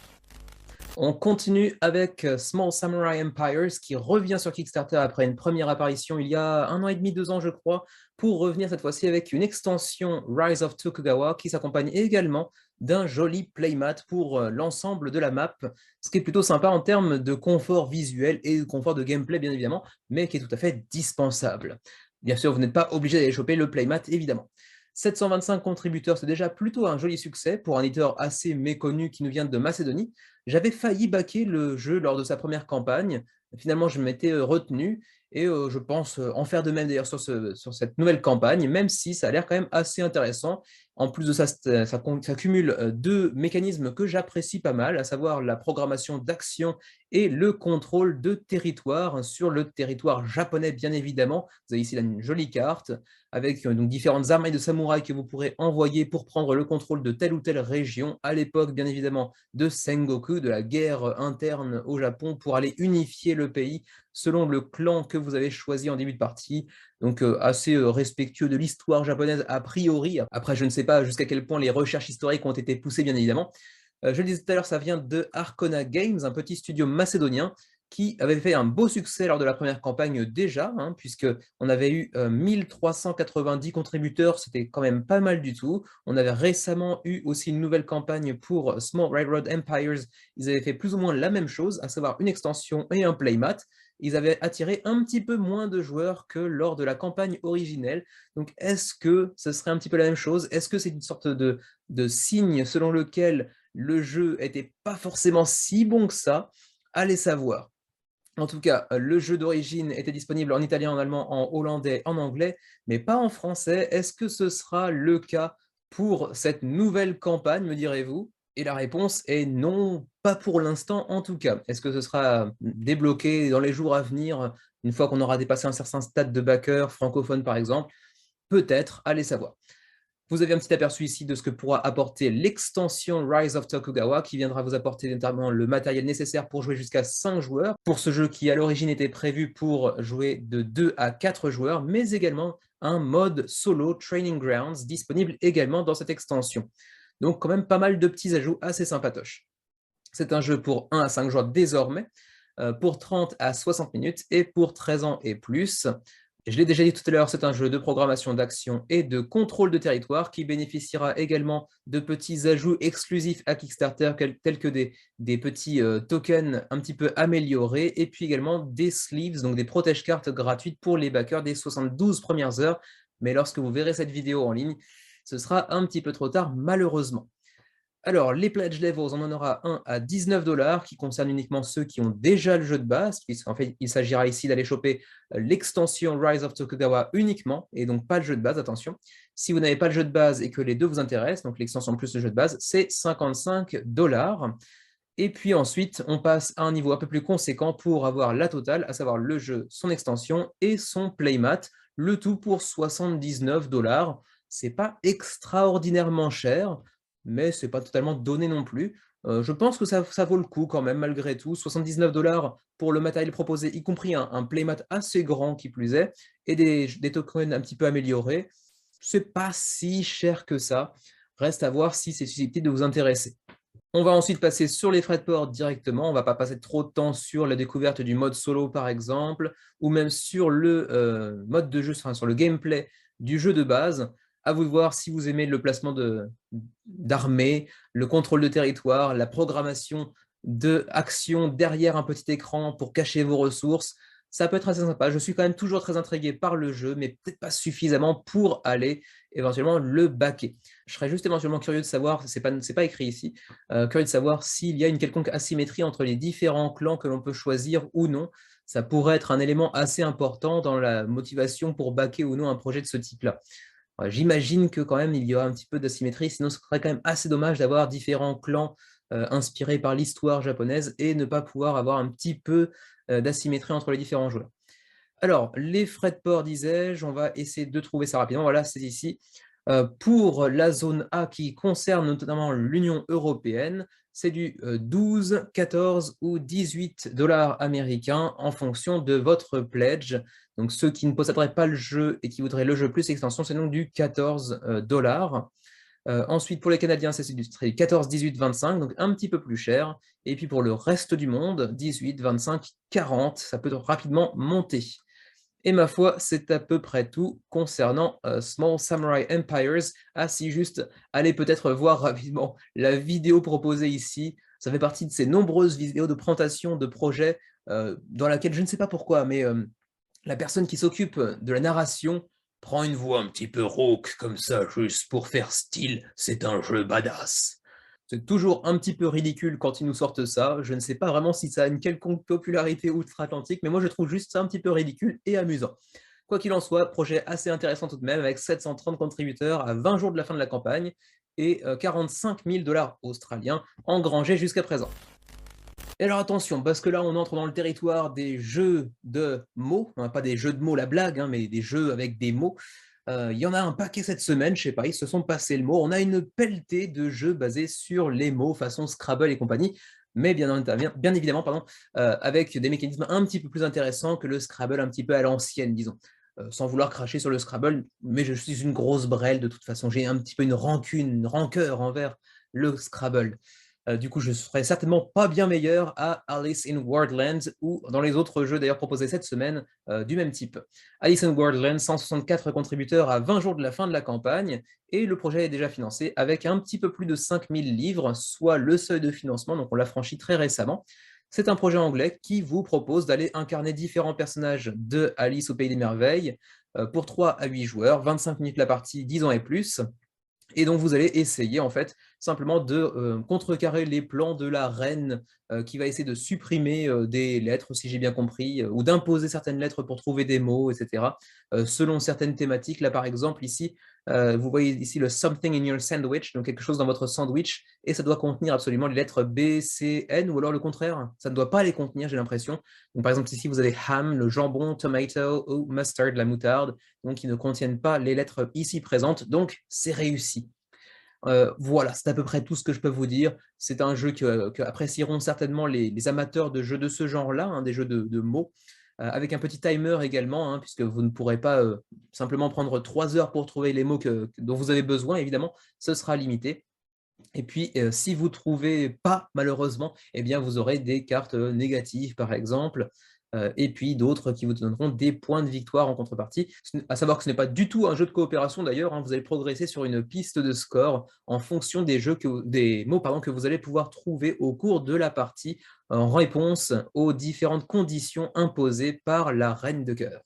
On continue avec Small Samurai Empires qui revient sur Kickstarter après une première apparition il y a 1 an et demi, 2 ans je crois, pour revenir cette fois-ci avec une extension Rise of Tokugawa qui s'accompagne également d'un joli playmat pour l'ensemble de la map, ce qui est plutôt sympa en termes de confort visuel et de confort de gameplay bien évidemment, mais qui est tout à fait dispensable. Bien sûr, vous n'êtes pas obligé d'aller choper le playmat évidemment. 725 contributeurs, c'est déjà plutôt un joli succès pour un éditeur assez méconnu qui nous vient de Macédonie. J'avais failli backer le jeu lors de sa première campagne. Finalement, je m'étais retenu et je pense en faire de même d'ailleurs sur cette nouvelle campagne, même si ça a l'air quand même assez intéressant. En plus de ça, ça cumule 2 mécanismes que j'apprécie pas mal, à savoir la programmation d'action et le contrôle de territoire, sur le territoire japonais bien évidemment. Vous avez ici là une jolie carte avec donc différentes armées de samouraïs que vous pourrez envoyer pour prendre le contrôle de telle ou telle région, à l'époque bien évidemment de Sengoku, de la guerre interne au Japon, pour aller unifier le pays selon le clan que vous avez choisi en début de partie. Donc assez respectueux de l'histoire japonaise a priori. Après, je ne sais pas jusqu'à quel point les recherches historiques ont été poussées bien évidemment. Je le disais tout à l'heure, ça vient de Arcona Games, un petit studio macédonien qui avait fait un beau succès lors de la première campagne déjà, puisqu'on avait eu 1390 contributeurs, c'était quand même pas mal du tout. On avait récemment eu aussi une nouvelle campagne pour Small Railroad Empires, ils avaient fait plus ou moins la même chose, à savoir une extension et un playmat. Ils avaient attiré un petit peu moins de joueurs que lors de la campagne originelle. Donc est-ce que ce serait un petit peu la même chose? Est-ce que c'est une sorte de signe selon lequel le jeu n'était pas forcément si bon que ça? Allez savoir. En tout cas, le jeu d'origine était disponible en italien, en allemand, en hollandais, en anglais, mais pas en français. Est-ce que ce sera le cas pour cette nouvelle campagne, me direz-vous? Et la réponse est non, pas pour l'instant en tout cas. Est-ce que ce sera débloqué dans les jours à venir, une fois qu'on aura dépassé un certain stade de backer francophone par exemple? Peut-être, allez savoir. Vous avez un petit aperçu ici de ce que pourra apporter l'extension Rise of Tokugawa, qui viendra vous apporter notamment le matériel nécessaire pour jouer jusqu'à 5 joueurs, pour ce jeu qui à l'origine était prévu pour jouer de 2 à 4 joueurs, mais également un mode solo Training Grounds disponible également dans cette extension. Donc quand même pas mal de petits ajouts assez sympatoches. C'est un jeu pour 1 à 5 joueurs désormais, pour 30 à 60 minutes et pour 13 ans et plus. Je l'ai déjà dit tout à l'heure, c'est un jeu de programmation d'action et de contrôle de territoire qui bénéficiera également de petits ajouts exclusifs à Kickstarter, tels que des petits tokens un petit peu améliorés, et puis également des sleeves, donc des protège-cartes gratuites pour les backers des 72 premières heures. Mais lorsque vous verrez cette vidéo en ligne, ce sera un petit peu trop tard, malheureusement. Alors, les pledge levels, on en aura un à 19 $, qui concerne uniquement ceux qui ont déjà le jeu de base, puisqu'en fait, il s'agira ici d'aller choper l'extension Rise of Tokugawa uniquement, et donc pas le jeu de base, attention. Si vous n'avez pas le jeu de base et que les deux vous intéressent, donc l'extension plus le jeu de base, c'est 55 $. Et puis ensuite, on passe à un niveau un peu plus conséquent pour avoir la totale, à savoir le jeu, son extension et son playmat, le tout pour 79 $. C'est pas extraordinairement cher, mais c'est pas totalement donné non plus. Je pense que ça vaut le coup quand même, malgré tout. 79 $ pour le matériel proposé, y compris un playmat assez grand qui plus est, et des tokens un petit peu améliorés. C'est pas si cher que ça. Reste à voir si c'est susceptible de vous intéresser. On va ensuite passer sur les frais de port directement. On ne va pas passer trop de temps sur la découverte du mode solo, par exemple, ou même sur le mode de jeu, enfin, sur le gameplay du jeu de base. À vous de voir si vous aimez le placement d'armées, le contrôle de territoire, la programmation d'actions derrière un petit écran pour cacher vos ressources. Ça peut être assez sympa. Je suis quand même toujours très intrigué par le jeu, mais peut-être pas suffisamment pour aller éventuellement le backer. Je serais juste éventuellement curieux de savoir, c'est pas écrit ici, curieux de savoir s'il y a une quelconque asymétrie entre les différents clans que l'on peut choisir ou non. Ça pourrait être un élément assez important dans la motivation pour backer ou non un projet de ce type-là. J'imagine que quand même il y aura un petit peu d'asymétrie, sinon ce serait quand même assez dommage d'avoir différents clans inspirés par l'histoire japonaise et ne pas pouvoir avoir un petit peu d'asymétrie entre les différents joueurs. Alors, les frais de port, disais-je, on va essayer de trouver ça rapidement. Voilà, c'est ici. Pour la zone A qui concerne notamment l'Union européenne, c'est du 12, 14 ou 18 dollars américains en fonction de votre pledge. Donc ceux qui ne posséderaient pas le jeu et qui voudraient le jeu plus extension, c'est donc du 14 dollars. Ensuite, pour les Canadiens, c'est du 14, 18, 25, donc un petit peu plus cher. Et puis pour le reste du monde, 18, 25, 40, ça peut rapidement monter. Et ma foi, c'est à peu près tout concernant Small Samurai Empires. Ah si, juste, allez peut-être voir rapidement la vidéo proposée ici. Ça fait partie de ces nombreuses vidéos de présentation de projets dans laquelle, je ne sais pas pourquoi, mais la personne qui s'occupe de la narration prend une voix un petit peu rauque comme ça, juste pour faire style, c'est un jeu badass. C'est toujours un petit peu ridicule quand ils nous sortent ça. Je ne sais pas vraiment si ça a une quelconque popularité outre-Atlantique, mais moi je trouve juste ça un petit peu ridicule et amusant. Quoi qu'il en soit, projet assez intéressant tout de même, avec 730 contributeurs à 20 jours de la fin de la campagne et 45 000 dollars australiens engrangés jusqu'à présent. Et alors attention, parce que là on entre dans le territoire des jeux de mots, hein, pas des jeux de mots la blague, hein, mais des jeux avec des mots. Il y en a un paquet cette semaine, je sais pas, ils se sont passés le mot. On a une pelletée de jeux basés sur les mots, façon Scrabble et compagnie, mais bien évidemment, avec des mécanismes un petit peu plus intéressants que le Scrabble un petit peu à l'ancienne, disons. Sans vouloir cracher sur le Scrabble, mais je suis une grosse brêle de toute façon. J'ai un petit peu une rancune, une rancœur envers le Scrabble. Du coup, je serai certainement pas bien meilleur à Alice in Wonderland ou dans les autres jeux d'ailleurs proposés cette semaine du même type. Alice in Wonderland, 164 contributeurs à 20 jours de la fin de la campagne, et le projet est déjà financé avec un petit peu plus de 5000 livres, soit le seuil de financement, donc on l'a franchi très récemment. C'est un projet anglais qui vous propose d'aller incarner différents personnages de Alice au Pays des Merveilles pour 3 à 8 joueurs, 25 minutes la partie, 10 ans et plus. Et donc vous allez essayer en fait simplement de contrecarrer les plans de la reine qui va essayer de supprimer des lettres, si j'ai bien compris, ou d'imposer certaines lettres pour trouver des mots, etc. Selon certaines thématiques. Là par exemple ici, vous voyez ici le something in your sandwich, donc quelque chose dans votre sandwich, et ça doit contenir absolument les lettres B, C, N, ou alors le contraire, ça ne doit pas les contenir, j'ai l'impression. Donc par exemple ici vous avez ham, le jambon, tomato ou mustard, la moutarde, donc ils ne contiennent pas les lettres ici présentes, donc c'est réussi. Voilà, c'est à peu près tout ce que je peux vous dire. C'est un jeu que apprécieront certainement les amateurs de jeux de ce genre-là, hein, des jeux de mots, avec un petit timer également, hein, puisque vous ne pourrez pas simplement prendre 3 heures pour trouver les mots dont vous avez besoin, évidemment, ce sera limité. Et puis, si vous ne trouvez pas, malheureusement, eh bien, vous aurez des cartes négatives, par exemple, et puis d'autres qui vous donneront des points de victoire en contrepartie. À savoir que ce n'est pas du tout un jeu de coopération, d'ailleurs, hein, vous allez progresser sur une piste de score en fonction des mots que vous allez pouvoir trouver au cours de la partie en réponse aux différentes conditions imposées par la Reine de Cœur.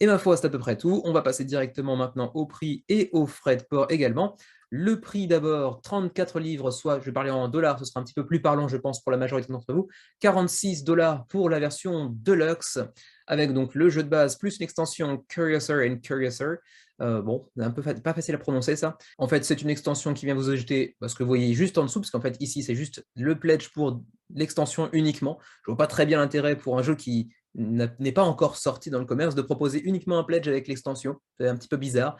Et ma foi, c'est à peu près tout. On va passer directement maintenant au prix et aux frais de port également. Le prix d'abord, 34 livres, soit je vais parler en dollars, ce sera un petit peu plus parlant, je pense, pour la majorité d'entre vous. 46 dollars pour la version Deluxe, avec donc le jeu de base plus l'extension Curiouser and Curiouser. Bon, c'est un peu pas facile à prononcer ça. En fait, c'est une extension qui vient vous ajouter, parce que vous voyez juste en dessous, parce qu'en fait, ici, c'est juste le pledge pour l'extension uniquement. Je vois pas très bien l'intérêt pour un jeu qui n'est pas encore sorti dans le commerce, de proposer uniquement un pledge avec l'extension. C'est un petit peu bizarre,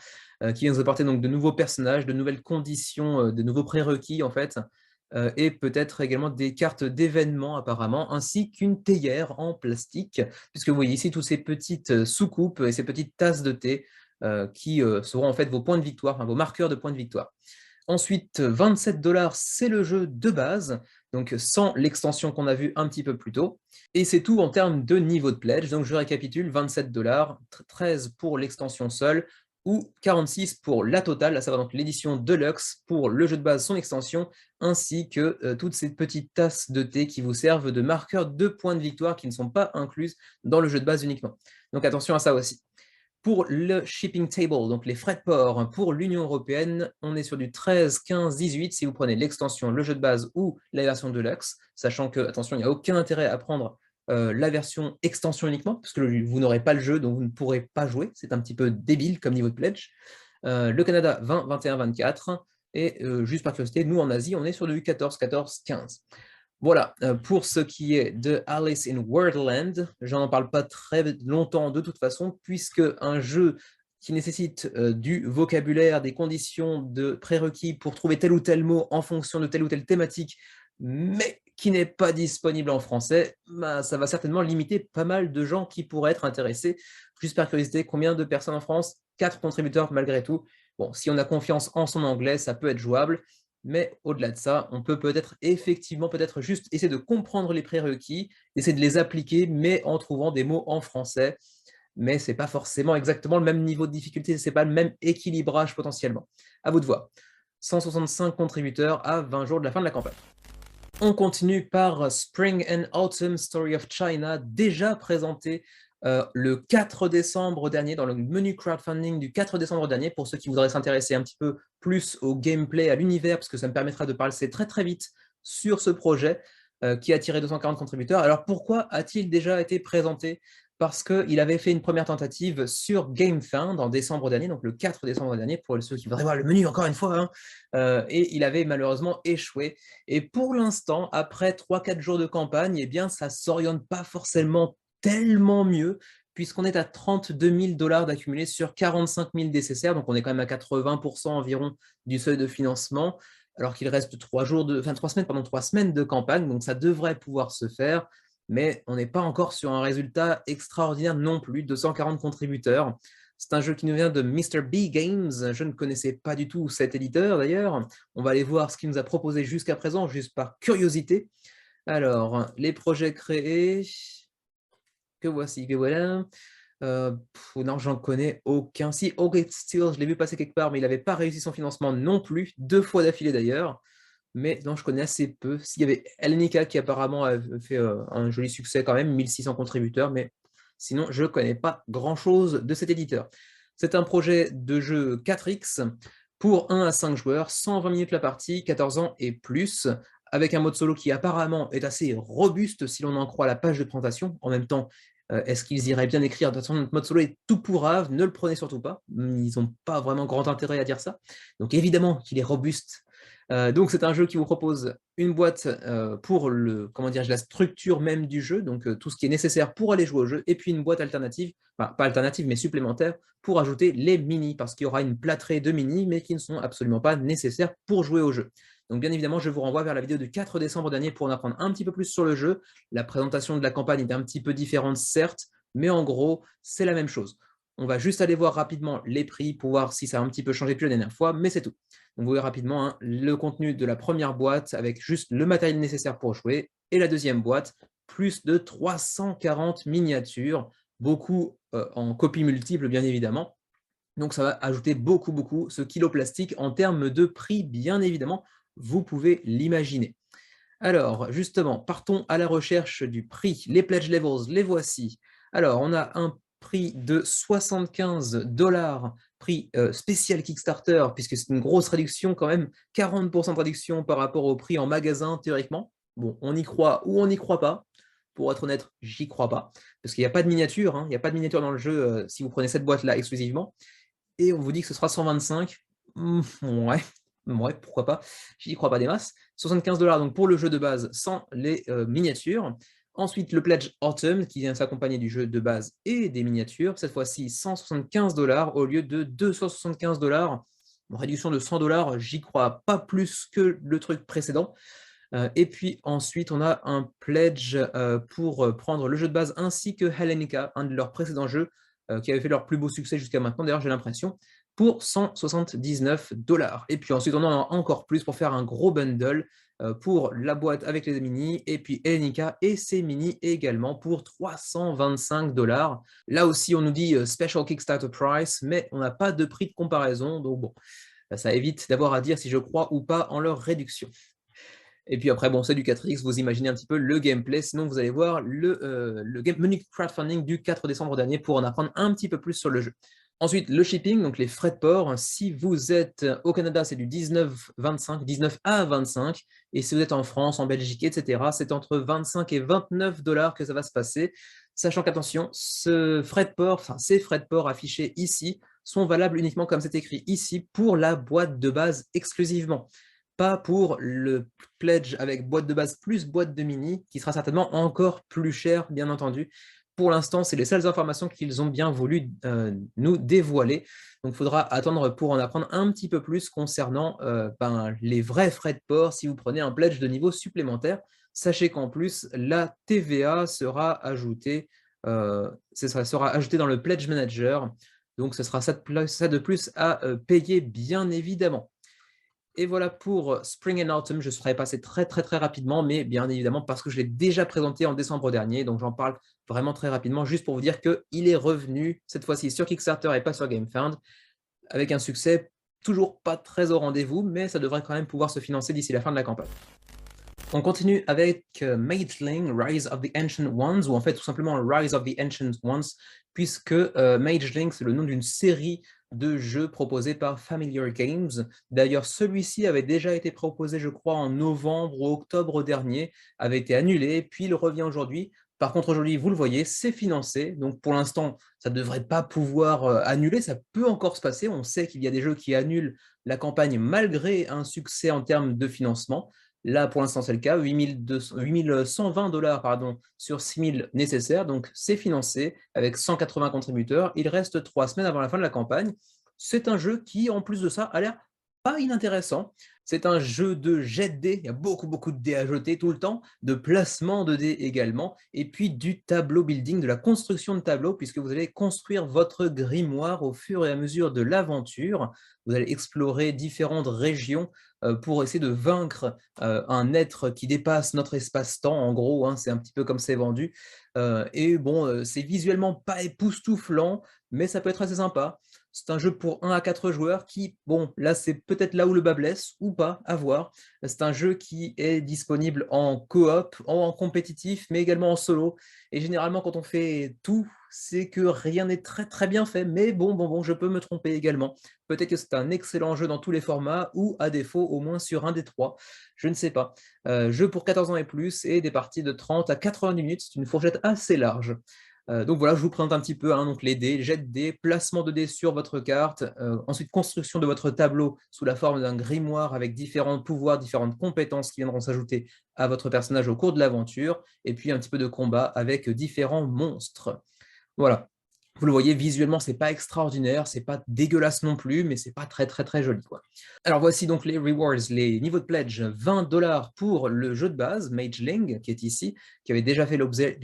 qui vient nous apporter donc de nouveaux personnages, de nouvelles conditions, de nouveaux prérequis en fait, et peut-être également des cartes d'événements apparemment, ainsi qu'une théière en plastique, puisque vous voyez ici tous ces petites soucoupes et ces petites tasses de thé qui seront en fait vos points de victoire, enfin, vos marqueurs de points de victoire. Ensuite, 27 dollars, c'est le jeu de base, donc sans l'extension qu'on a vue un petit peu plus tôt. Et c'est tout en termes de niveau de pledge. Donc je récapitule, 27 dollars, 13 pour l'extension seule, ou 46 pour la totale, à savoir donc l'édition Deluxe pour le jeu de base, son extension, ainsi que toutes ces petites tasses de thé qui vous servent de marqueurs de points de victoire qui ne sont pas incluses dans le jeu de base uniquement. Donc attention à ça aussi. Pour le shipping table, donc les frais de port pour l'Union européenne, on est sur du 13, 15, 18 si vous prenez l'extension, le jeu de base ou la version Deluxe, sachant que, attention, il n'y a aucun intérêt à prendre la version extension uniquement, parce que vous n'aurez pas le jeu, donc vous ne pourrez pas jouer. C'est un petit peu débile comme niveau de pledge. Le Canada, 20, 21, 24. Et juste par curiosité, nous en Asie, on est sur du 14, 14, 15. Voilà, pour ce qui est de Alice in Wonderland, j'en parle pas très longtemps de toute façon, puisque un jeu qui nécessite du vocabulaire, des conditions de prérequis pour trouver tel ou tel mot en fonction de telle ou telle thématique, mais qui n'est pas disponible en français, bah, ça va certainement limiter pas mal de gens qui pourraient être intéressés. Juste par curiosité, combien de personnes en France? 4 contributeurs malgré tout. Bon, si on a confiance en son anglais, ça peut être jouable, mais au-delà de ça, on peut peut-être effectivement peut-être juste essayer de comprendre les prérequis, essayer de les appliquer, mais en trouvant des mots en français. Mais ce n'est pas forcément exactement le même niveau de difficulté, ce n'est pas le même équilibrage potentiellement. À vous de voir. 165 contributeurs à 20 jours de la fin de la campagne. On continue par Spring and Autumn Story of China, déjà présenté le 4 décembre dernier, dans le menu crowdfunding du 4 décembre dernier, pour ceux qui voudraient s'intéresser un petit peu plus au gameplay, à l'univers, parce que ça me permettra de passer très très vite sur ce projet qui a attiré 240 contributeurs. Alors pourquoi a-t-il déjà été présenté? Parce qu'il avait fait une première tentative sur GameFound en décembre dernier, donc le 4 décembre dernier, pour ceux qui voudraient voir le menu encore une fois, hein, et il avait malheureusement échoué. Et pour l'instant, après 3-4 jours de campagne, eh bien, ça ne s'oriente pas forcément tellement mieux, puisqu'on est à 32 000 $ d'accumulés sur 45 000 DCCR, donc on est quand même à 80% environ du seuil de financement, alors qu'il reste 3 semaines de campagne, donc ça devrait pouvoir se faire, mais on n'est pas encore sur un résultat extraordinaire non plus, 240 contributeurs. C'est un jeu qui nous vient de Mr. B Games, je ne connaissais pas du tout cet éditeur d'ailleurs. On va aller voir ce qu'il nous a proposé jusqu'à présent, juste par curiosité. Alors, les projets créés, que voici, que voilà. Non, j'en connais aucun. Si, OK Steel, je l'ai vu passer quelque part, mais il n'avait pas réussi son financement non plus, 2 fois d'affilée d'ailleurs. Mais non, je connais assez peu. S'il y avait Elnica qui apparemment a fait un joli succès quand même, 1600 contributeurs, mais sinon, je ne connais pas grand-chose de cet éditeur. C'est un projet de jeu 4X pour 1 à 5 joueurs, 120 minutes la partie, 14 ans et plus, avec un mode solo qui apparemment est assez robuste si l'on en croit la page de présentation. En même temps, est-ce qu'ils iraient bien écrire attention, notre mode solo est tout pourrave, ne le prenez surtout pas. Ils n'ont pas vraiment grand intérêt à dire ça. Donc évidemment qu'il est robuste. Donc c'est un jeu qui vous propose une boîte pour la structure même du jeu, donc tout ce qui est nécessaire pour aller jouer au jeu, et puis une boîte alternative, enfin pas alternative mais supplémentaire, pour ajouter les mini, parce qu'il y aura une plâtrée de mini, mais qui ne sont absolument pas nécessaires pour jouer au jeu. Donc bien évidemment, je vous renvoie vers la vidéo du 4 décembre dernier pour en apprendre un petit peu plus sur le jeu. La présentation de la campagne est un petit peu différente, certes, mais en gros, c'est la même chose. On va juste aller voir rapidement les prix pour voir si ça a un petit peu changé depuis la dernière fois, mais c'est tout. Donc vous voyez rapidement hein, le contenu de la première boîte avec juste le matériel nécessaire pour jouer, et la deuxième boîte, plus de 340 miniatures, beaucoup en copies multiples bien évidemment. Donc ça va ajouter beaucoup ce kilo plastique en termes de prix, bien évidemment, vous pouvez l'imaginer. Alors, justement, partons à la recherche du prix. Les pledge levels, les voici. Alors, on a un prix de 75 $, prix spécial Kickstarter, puisque c'est une grosse réduction quand même, 40% de réduction par rapport au prix en magasin, théoriquement. Bon, on y croit ou on n'y croit pas. Pour être honnête, j'y crois pas, parce qu'il n'y a pas de miniature, hein, il n'y a pas de miniature dans le jeu si vous prenez cette boîte-là exclusivement. Et on vous dit que ce sera 125. Ouais, pourquoi pas. J'y crois pas des masses. 75 $ donc pour le jeu de base sans les miniatures. Ensuite, le Pledge Autumn qui vient s'accompagner du jeu de base et des miniatures. Cette fois-ci, 175 $ au lieu de 275 $. Une réduction de 100 $, j'y crois pas plus que le truc précédent. Et puis ensuite, on a un pledge pour prendre le jeu de base ainsi que Hellenica, un de leurs précédents jeux, qui avait fait leur plus beau succès jusqu'à maintenant, d'ailleurs j'ai l'impression, pour 179 $. Et puis ensuite, on en a encore plus pour faire un gros bundle pour la boîte avec les mini, et puis Hellenica et ses mini également pour 325 $. Là aussi, on nous dit Special Kickstarter Price, mais on n'a pas de prix de comparaison, donc bon, ça évite d'avoir à dire si je crois ou pas en leur réduction. Et puis après, bon, c'est du 4X, vous imaginez un petit peu le gameplay, sinon vous allez voir le menu crowdfunding du 4 décembre dernier pour en apprendre un petit peu plus sur le jeu. Ensuite, le shipping, donc les frais de port. Si vous êtes au Canada, c'est du 19,25, 19 à 25, et si vous êtes en France, en Belgique, etc., c'est entre 25 et 29 $ que ça va se passer, sachant qu'attention, ces frais de port affichés ici sont valables uniquement comme c'est écrit ici pour la boîte de base exclusivement. Pas pour le pledge avec boîte de base plus boîte de mini, qui sera certainement encore plus cher, bien entendu, pour l'instant, c'est les seules informations qu'ils ont bien voulu nous dévoiler. Donc, il faudra attendre pour en apprendre un petit peu plus concernant les vrais frais de port si vous prenez un pledge de niveau supplémentaire. Sachez qu'en plus, la TVA sera ajoutée, sera ajoutée dans le Pledge Manager. Donc, ce sera ça de plus à payer, bien évidemment. Et voilà pour Spring and Autumn, je serai passé très rapidement, mais bien évidemment parce que je l'ai déjà présenté en décembre dernier, donc j'en parle vraiment très rapidement, juste pour vous dire qu'il est revenu, cette fois-ci sur Kickstarter et pas sur GameFound, avec un succès toujours pas très au rendez-vous, mais ça devrait quand même pouvoir se financer d'ici la fin de la campagne. On continue avec Mageling, Rise of the Ancient Ones, ou en fait tout simplement Rise of the Ancient Ones, puisque Mageling, c'est le nom d'une série de jeux proposés par Familiar Games. D'ailleurs, celui-ci avait déjà été proposé, je crois, en novembre ou octobre dernier, avait été annulé, puis il revient aujourd'hui. Par contre, aujourd'hui, vous le voyez, c'est financé, donc pour l'instant, ça ne devrait pas pouvoir annuler, ça peut encore se passer. On sait qu'il y a des jeux qui annulent la campagne malgré un succès en termes de financement. Là, pour l'instant, c'est le cas, 8120 $ sur 6000 nécessaires, donc c'est financé avec 180 contributeurs. Il reste 3 semaines avant la fin de la campagne. C'est un jeu qui, en plus de ça, a l'air pas inintéressant. C'est un jeu de jet de dés, il y a beaucoup de dés à jeter tout le temps, de placement de dés également, et puis du tableau building, de la construction de tableaux, puisque vous allez construire votre grimoire au fur et à mesure de l'aventure. Vous allez explorer différentes régions pour essayer de vaincre un être qui dépasse notre espace-temps, en gros, hein, c'est un petit peu comme c'est vendu. Et bon, c'est visuellement pas époustouflant, mais ça peut être assez sympa. C'est un jeu pour 1 à 4 joueurs qui, bon, là c'est peut-être là où le bas blesse, ou pas, à voir. C'est un jeu qui est disponible en coop, en compétitif, mais également en solo. Et généralement, quand on fait tout, c'est que rien n'est très bien fait, mais bon, je peux me tromper également. Peut-être que c'est un excellent jeu dans tous les formats, ou à défaut, au moins sur un des 3. Je ne sais pas. Jeu pour 14 ans et plus, et des parties de 30 à 90 minutes, c'est une fourchette assez large. Donc voilà, je vous présente un petit peu donc les dés, jet de dés, placement de dés sur votre carte, ensuite construction de votre tableau sous la forme d'un grimoire avec différents pouvoirs, différentes compétences qui viendront s'ajouter à votre personnage au cours de l'aventure, et puis un petit peu de combat avec différents monstres. Voilà. Vous le voyez, visuellement, c'est pas extraordinaire, c'est pas dégueulasse non plus, mais c'est pas très joli, quoi. Alors voici donc les rewards, les niveaux de pledge, 20 $ pour le jeu de base, Mageling, qui est ici, qui avait déjà fait l'objet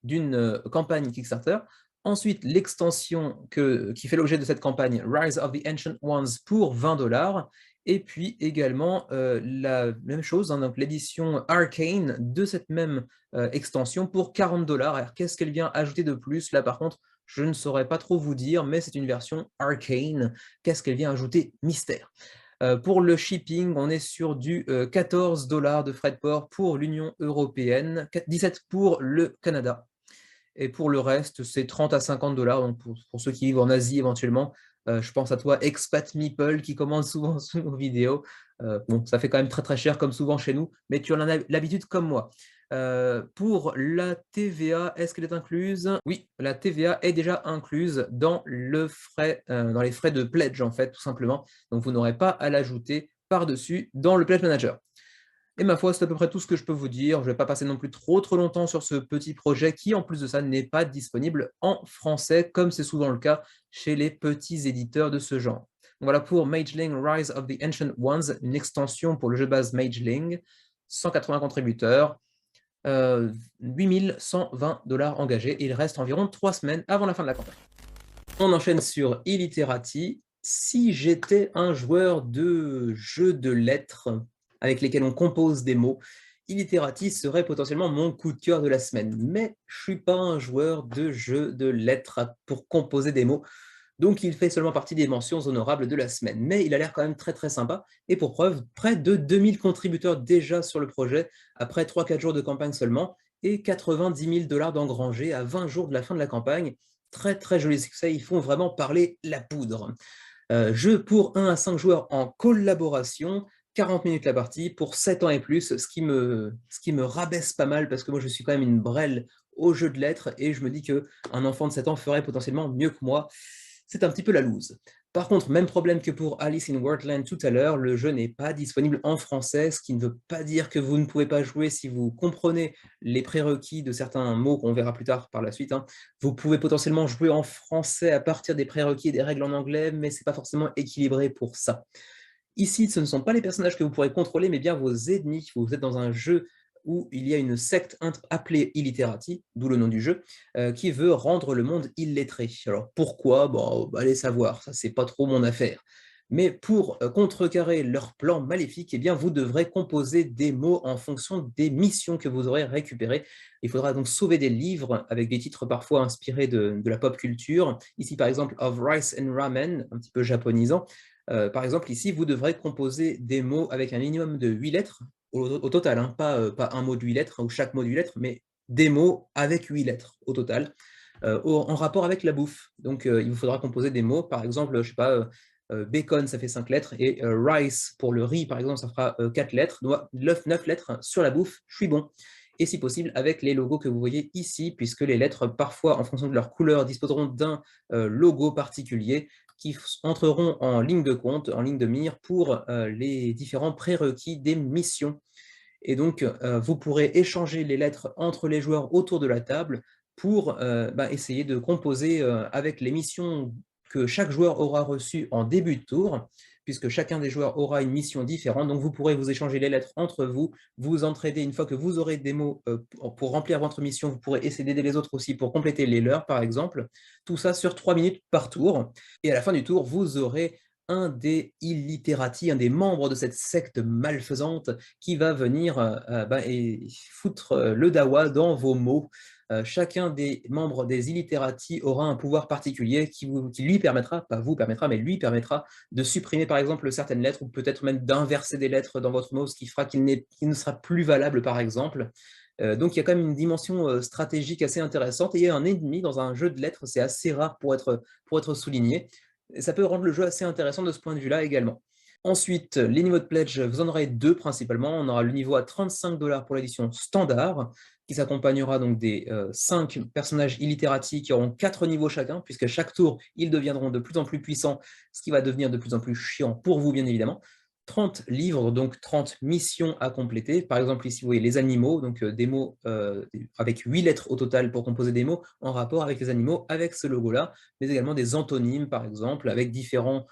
d'une campagne Kickstarter. Ensuite, l'extension qui fait l'objet de cette campagne, Rise of the Ancient Ones, pour 20 $. Et puis également la même chose, hein, donc l'édition Arcane de cette même extension pour 40 $. Alors qu'est-ce qu'elle vient ajouter de plus? Là par contre, je ne saurais pas trop vous dire, mais c'est une version Arcane. Qu'est-ce qu'elle vient ajouter? Mystère. Pour le shipping, on est sur du 14 $ de frais de port pour l'Union européenne, 17 $ pour le Canada. Et pour le reste, c'est 30 à 50 $. Donc pour ceux qui vivent en Asie éventuellement, je pense à toi, Expat Meeple, qui commande souvent sous nos vidéos. Bon, ça fait quand même très cher, comme souvent chez nous, mais tu en as l'habitude comme moi. Pour la TVA, est-ce qu'elle est incluse? Oui, la TVA est déjà incluse dans les frais de pledge, en fait, tout simplement. Donc, vous n'aurez pas à l'ajouter par-dessus dans le Pledge Manager. Et ma foi, c'est à peu près tout ce que je peux vous dire. Je ne vais pas passer non plus trop longtemps sur ce petit projet qui, en plus de ça, n'est pas disponible en français, comme c'est souvent le cas chez les petits éditeurs de ce genre. Donc voilà pour Mageling Rise of the Ancient Ones, une extension pour le jeu de base Mageling, 180 contributeurs, 8120 $ engagés. Il reste environ 3 semaines avant la fin de la campagne. On enchaîne sur Illiterati. Si j'étais un joueur de jeux de lettres avec lesquels on compose des mots, Illiterati serait potentiellement mon coup de cœur de la semaine. Mais je ne suis pas un joueur de jeux de lettres pour composer des mots, donc il fait seulement partie des mentions honorables de la semaine. Mais il a l'air quand même très sympa, et pour preuve, près de 2000 contributeurs déjà sur le projet, après 3-4 jours de campagne seulement, et 90 000 $ d'engrangés à 20 jours de la fin de la campagne. Très joli succès, ils font vraiment parler la poudre. Jeu pour 1 à 5 joueurs en collaboration, 40 minutes la partie, pour 7 ans et plus, ce qui me rabaisse pas mal, parce que moi je suis quand même une brêle au jeu de lettres, et je me dis qu'un enfant de 7 ans ferait potentiellement mieux que moi. c'est un petit peu la loose. Par contre, même problème que pour Alice in Wonderland tout à l'heure, le jeu n'est pas disponible en français, ce qui ne veut pas dire que vous ne pouvez pas jouer si vous comprenez les prérequis de certains mots qu'on verra plus tard par la suite, hein. Vous pouvez potentiellement jouer en français à partir des prérequis et des règles en anglais, mais ce n'est pas forcément équilibré pour ça. Ici, ce ne sont pas les personnages que vous pourrez contrôler, mais bien vos ennemis. Vous êtes dans un jeu où il y a une secte appelée Illiterati, d'où le nom du jeu, qui veut rendre le monde illettré. Alors pourquoi? Bon, allez savoir, ça c'est pas trop mon affaire. Mais pour contrecarrer leur plan maléfique, eh bien, vous devrez composer des mots en fonction des missions que vous aurez récupérées. Il faudra donc sauver des livres avec des titres parfois inspirés de la pop culture. Ici, par exemple, Of Rice and Ramen, un petit peu japonisant. Par exemple, ici, vous devrez composer des mots avec un minimum de 8 lettres au total, hein, pas un mot de 8 lettres, ou chaque mot de 8 lettres, mais des mots avec 8 lettres au total, en rapport avec la bouffe. Donc, il vous faudra composer des mots, par exemple, je ne sais pas, bacon, ça fait 5 lettres, et rice, pour le riz, par exemple, ça fera 4 lettres, 9 lettres sur la bouffe, je suis bon. Et si possible, avec les logos que vous voyez ici, puisque les lettres, parfois, en fonction de leur couleur, disposeront d'un logo particulier, qui entreront en ligne de compte, en ligne de mire pour les différents prérequis des missions. Et donc, vous pourrez échanger les lettres entre les joueurs autour de la table pour essayer de composer avec les missions que chaque joueur aura reçues en début de tour, puisque chacun des joueurs aura une mission différente. Donc, vous pourrez vous échanger les lettres entre vous, vous entraider une fois que vous aurez des mots pour remplir votre mission. Vous pourrez essayer d'aider les autres aussi pour compléter les leurs, par exemple. Tout ça sur 3 minutes par tour. Et à la fin du tour, vous aurez un des illiterati, un des membres de cette secte malfaisante qui va venir et foutre le dawa dans vos mots. Chacun des membres des illiterati aura un pouvoir particulier qui lui permettra, pas vous permettra, mais lui permettra de supprimer par exemple certaines lettres ou peut-être même d'inverser des lettres dans votre mot, ce qui fera qu'il ne sera plus valable par exemple. Donc il y a quand même une dimension stratégique assez intéressante et il y a un ennemi dans un jeu de lettres, c'est assez rare pour être souligné. Et ça peut rendre le jeu assez intéressant de ce point de vue-là également. Ensuite, les niveaux de pledge, vous en aurez deux principalement. On aura le niveau à 35 $ pour l'édition standard, qui s'accompagnera donc des 5 personnages illiterati qui auront 4 niveaux chacun, puisque chaque tour, ils deviendront de plus en plus puissants, ce qui va devenir de plus en plus chiant pour vous, bien évidemment. 30 livres, donc 30 missions à compléter. Par exemple, ici, vous voyez les animaux, donc des mots avec 8 lettres au total pour composer des mots en rapport avec les animaux, avec ce logo-là, mais également des antonymes, par exemple, avec différents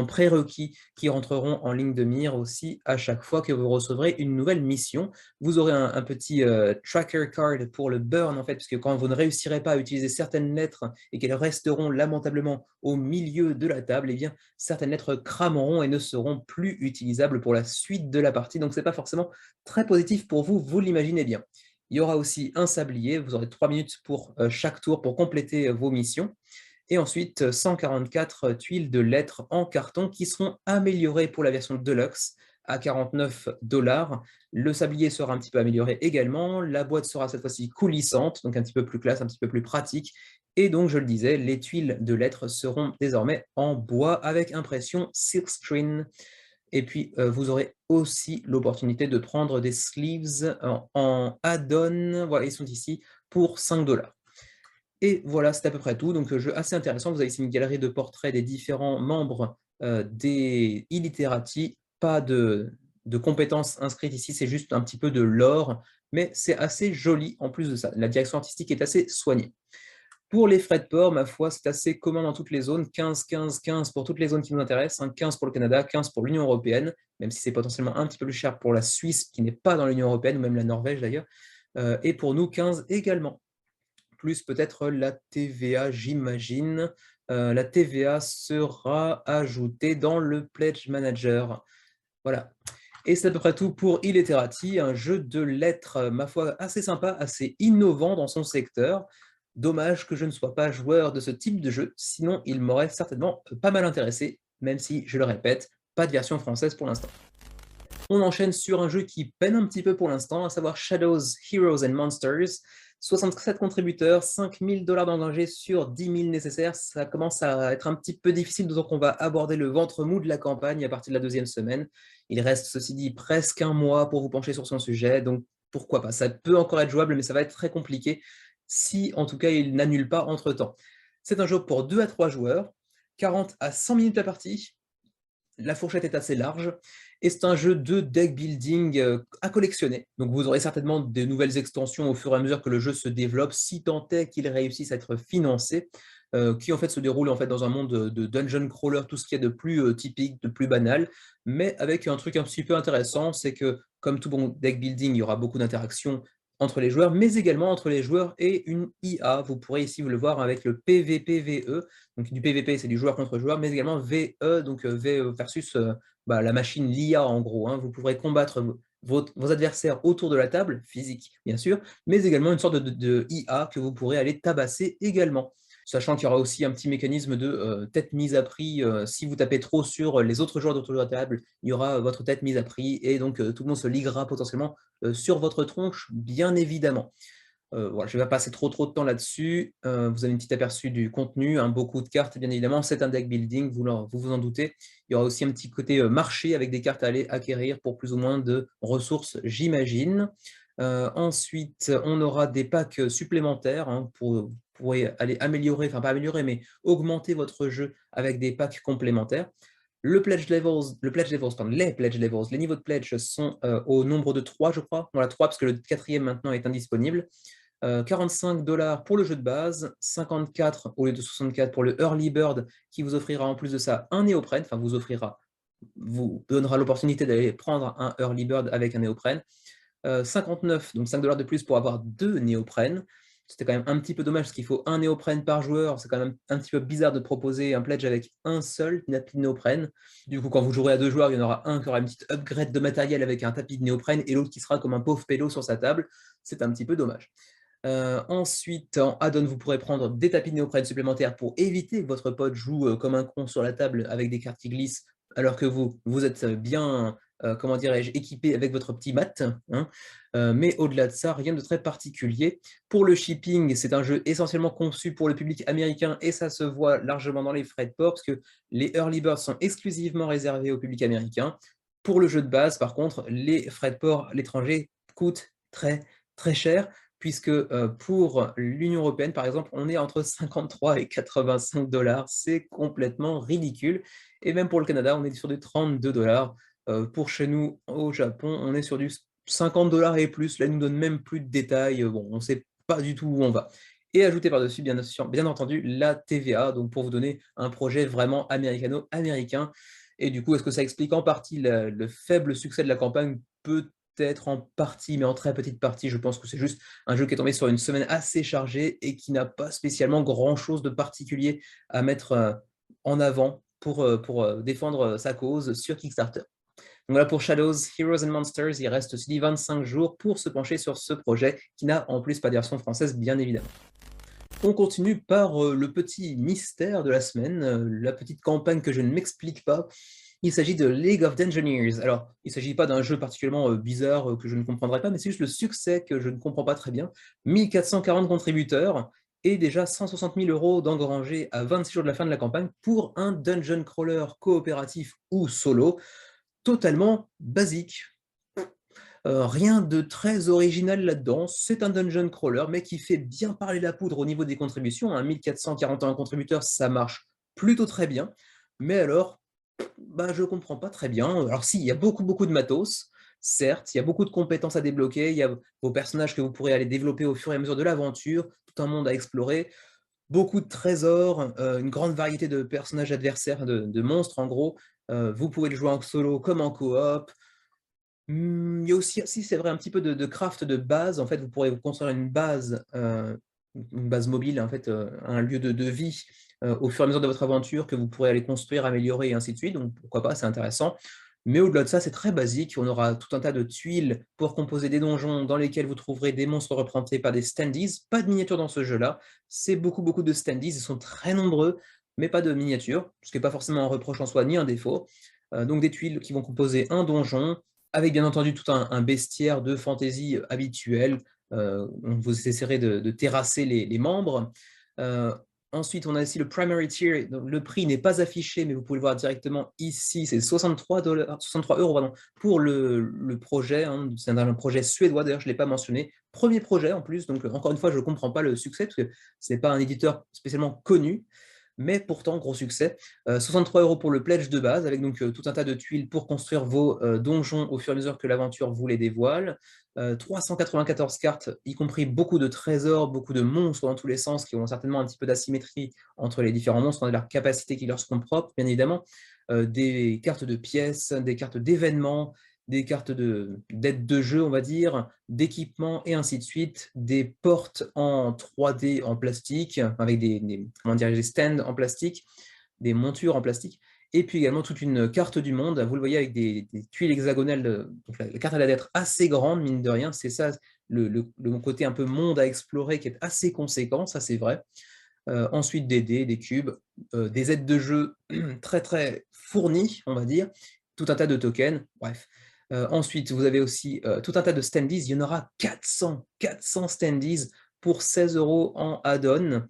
prérequis qui rentreront en ligne de mire aussi à chaque fois que vous recevrez une nouvelle mission. Vous aurez un petit tracker card pour le burn, en fait, puisque quand vous ne réussirez pas à utiliser certaines lettres et qu'elles resteront lamentablement au milieu de la table, eh bien, certaines lettres crameront et ne seront plus utilisables pour la suite de la partie. Donc, ce n'est pas forcément très positif pour vous, vous l'imaginez bien. Il y aura aussi un sablier, vous aurez 3 minutes pour chaque tour pour compléter vos missions. Et ensuite, 144 tuiles de lettres en carton qui seront améliorées pour la version Deluxe à 49 $. Le sablier sera un petit peu amélioré également. La boîte sera cette fois-ci coulissante, donc un petit peu plus classe, un petit peu plus pratique. Et donc, je le disais, les tuiles de lettres seront désormais en bois avec impression silkscreen. Et puis, vous aurez aussi l'opportunité de prendre des sleeves en add-on. Voilà, ils sont ici pour 5 $. Et voilà, c'est à peu près tout. Donc, jeu assez intéressant. Vous avez ici une galerie de portraits des différents membres des illiterati. Pas de compétences inscrites ici, c'est juste un petit peu de lore, mais c'est assez joli en plus de ça. La direction artistique est assez soignée. Pour les frais de port, ma foi, c'est assez commun dans toutes les zones. 15, 15, 15 pour toutes les zones qui nous intéressent. 15 pour le Canada, 15 pour l'Union européenne, même si c'est potentiellement un petit peu plus cher pour la Suisse, qui n'est pas dans l'Union européenne, ou même la Norvège d'ailleurs. Et pour nous, 15 également. Plus peut-être la TVA, j'imagine. La TVA sera ajoutée dans le Pledge Manager. Voilà. Et c'est à peu près tout pour Illiterati, un jeu de lettres, ma foi, assez sympa, assez innovant dans son secteur. Dommage que je ne sois pas joueur de ce type de jeu, sinon il m'aurait certainement pas mal intéressé, même si, je le répète, pas de version française pour l'instant. On enchaîne sur un jeu qui peine un petit peu pour l'instant, à savoir Shadows, Heroes and Monsters. 67 contributeurs, 5 000 $ d'engagés sur 10 000 nécessaires. Ça commence à être un petit peu difficile, d'autant qu'on va aborder le ventre mou de la campagne à partir de la deuxième semaine. Il reste, ceci dit, presque un mois pour vous pencher sur son sujet, donc pourquoi pas. Ça peut encore être jouable, mais ça va être très compliqué si, en tout cas, il n'annule pas entre-temps. C'est un jeu pour 2 à 3 joueurs, 40 à 100 minutes la partie. La fourchette est assez large et c'est un jeu de deck building, à collectionner. Donc vous aurez certainement des nouvelles extensions au fur et à mesure que le jeu se développe, si tant est qu'il réussisse à être financé, qui en fait se déroule en fait dans un monde de dungeon crawler, tout ce qu'il y a de plus, typique, de plus banal, mais avec un truc un petit peu intéressant, c'est que comme tout bon deck building, il y aura beaucoup d'interactions entre les joueurs, mais également entre les joueurs et une IA. Vous pourrez ici vous le voir avec le PVPVE, donc du PVP, c'est du joueur contre joueur, mais également VE, donc V versus la machine, l'IA en gros. Hein. Vous pourrez combattre vos adversaires autour de la table, physique bien sûr, mais également une sorte de IA que vous pourrez aller tabasser également. Sachant qu'il y aura aussi un petit mécanisme de tête mise à prix. Si vous tapez trop sur les autres joueurs autour de la table, il y aura votre tête mise à prix et donc tout le monde se liguera potentiellement sur votre tronche, bien évidemment. Voilà, je ne vais pas passer trop de temps là-dessus. Vous avez un petit aperçu du contenu, beaucoup de cartes, bien évidemment. C'est un deck building, vous en doutez. Il y aura aussi un petit côté marché avec des cartes à aller acquérir pour plus ou moins de ressources, j'imagine. Ensuite, on aura des packs supplémentaires pour pourrez aller améliorer, enfin pas améliorer, mais augmenter votre jeu avec des packs complémentaires. Les pledge levels, les niveaux de pledge sont au nombre de 3, je crois. Voilà, 3 parce que le 4e maintenant est indisponible. 45 $ pour le jeu de base, 54 au lieu de 64 pour le Early Bird qui vous offrira en plus de ça un néoprène, enfin vous donnera l'opportunité d'aller prendre un Early Bird avec un néoprène. 59, donc 5 $ de plus pour avoir 2 néoprènes. C'était quand même un petit peu dommage parce qu'il faut un néoprène par joueur. C'est quand même un petit peu bizarre de proposer un pledge avec un seul tapis de néoprène. Du coup, quand vous jouerez à 2 joueurs, il y en aura un qui aura une petite upgrade de matériel avec un tapis de néoprène et l'autre qui sera comme un pauvre pélo sur sa table. C'est un petit peu dommage. Ensuite, en add-on, vous pourrez prendre des tapis de néoprène supplémentaires pour éviter que votre pote joue comme un con sur la table avec des cartes qui glissent, alors que vous êtes bien, comment dirais-je, équipé avec votre petit mat. Hein. Mais au-delà de ça, rien de très particulier. Pour le shipping, c'est un jeu essentiellement conçu pour le public américain et ça se voit largement dans les frais de port, parce que les Early Birds sont exclusivement réservés au public américain. Pour le jeu de base, par contre, les frais de port à l'étranger coûtent très, très cher puisque pour l'Union européenne, par exemple, on est entre 53 et 85 $. C'est complètement ridicule. Et même pour le Canada, on est sur du 32 $. Pour chez nous, au Japon, on est sur du 50 $ et plus. Là, ils ne nous donnent même plus de détails. Bon, on ne sait pas du tout où on va. Et ajouter par-dessus, bien entendu, la TVA, donc pour vous donner un projet vraiment américano-américain. Et du coup, est-ce que ça explique en partie le faible succès de la campagne? Peut-être en partie, mais en très petite partie. Je pense que c'est juste un jeu qui est tombé sur une semaine assez chargée et qui n'a pas spécialement grand-chose de particulier à mettre en avant pour défendre sa cause sur Kickstarter. Donc voilà pour Shadows, Heroes and Monsters, il reste aussi 25 jours pour se pencher sur ce projet qui n'a en plus pas de version française, bien évidemment. On continue par le petit mystère de la semaine, la petite campagne que je ne m'explique pas. Il s'agit de League of Dungeoneers. Alors, il ne s'agit pas d'un jeu particulièrement bizarre que je ne comprendrai pas, mais c'est juste le succès que je ne comprends pas très bien. 1440 contributeurs et déjà 160 000 € d'engrangés à 26 jours de la fin de la campagne pour un dungeon crawler coopératif ou solo totalement basique. Rien de très original là-dedans, c'est un dungeon crawler, mais qui fait bien parler la poudre au niveau des contributions. 1441 contributeurs, ça marche plutôt très bien. Mais alors, je ne comprends pas très bien. Alors si, il y a beaucoup de matos, certes, il y a beaucoup de compétences à débloquer, il y a vos personnages que vous pourrez aller développer au fur et à mesure de l'aventure, tout un monde à explorer, beaucoup de trésors, une grande variété de personnages adversaires, de monstres en gros. Vous pouvez le jouer en solo comme en coop. Il y a aussi, si c'est vrai, un petit peu de craft de base. En fait, vous pourrez vous construire une base mobile, en fait, un lieu de vie au fur et à mesure de votre aventure que vous pourrez aller construire, améliorer et ainsi de suite. Donc pourquoi pas, c'est intéressant. Mais au-delà de ça, c'est très basique. On aura tout un tas de tuiles pour composer des donjons dans lesquels vous trouverez des monstres représentés par des standees. Pas de miniatures dans ce jeu-là. C'est beaucoup de standees. Ils sont très nombreux, mais pas de miniatures, ce qui n'est pas forcément un reproche en soi ni un défaut. Donc des tuiles qui vont composer un donjon, avec bien entendu tout un bestiaire de fantasy habituel. Vous essaierez de terrasser les membres. Ensuite, on a aussi le primary tier. Donc, le prix n'est pas affiché, mais vous pouvez le voir directement ici. C'est 63 €, pardon, pour le projet. Hein. C'est un projet suédois, d'ailleurs, je ne l'ai pas mentionné. Premier projet en plus, donc encore une fois, je ne comprends pas le succès, parce que ce n'est pas un éditeur spécialement connu, mais pourtant, gros succès. 63 € pour le pledge de base, avec donc tout un tas de tuiles pour construire vos donjons au fur et à mesure que l'aventure vous les dévoile. 394 cartes, y compris beaucoup de trésors, beaucoup de monstres dans tous les sens, qui ont certainement un petit peu d'asymétrie entre les différents monstres, et leurs capacités qui leur sont propres, bien évidemment. Des cartes de pièces, des cartes d'événements, des cartes d'aide de jeu, on va dire, d'équipements, et ainsi de suite, des portes en 3D en plastique, avec comment dire, des stands en plastique, des montures en plastique, et puis également toute une carte du monde, vous le voyez, avec des tuiles hexagonales, donc la carte a l'air d'être assez grande, mine de rien, c'est ça, le côté un peu monde à explorer qui est assez conséquent, ça c'est vrai. Ensuite des dés, des cubes, des aides de jeu très très fournies, on va dire, tout un tas de tokens, bref. Ensuite, vous avez aussi tout un tas de standees, il y en aura 400 standees pour 16 € en add-on,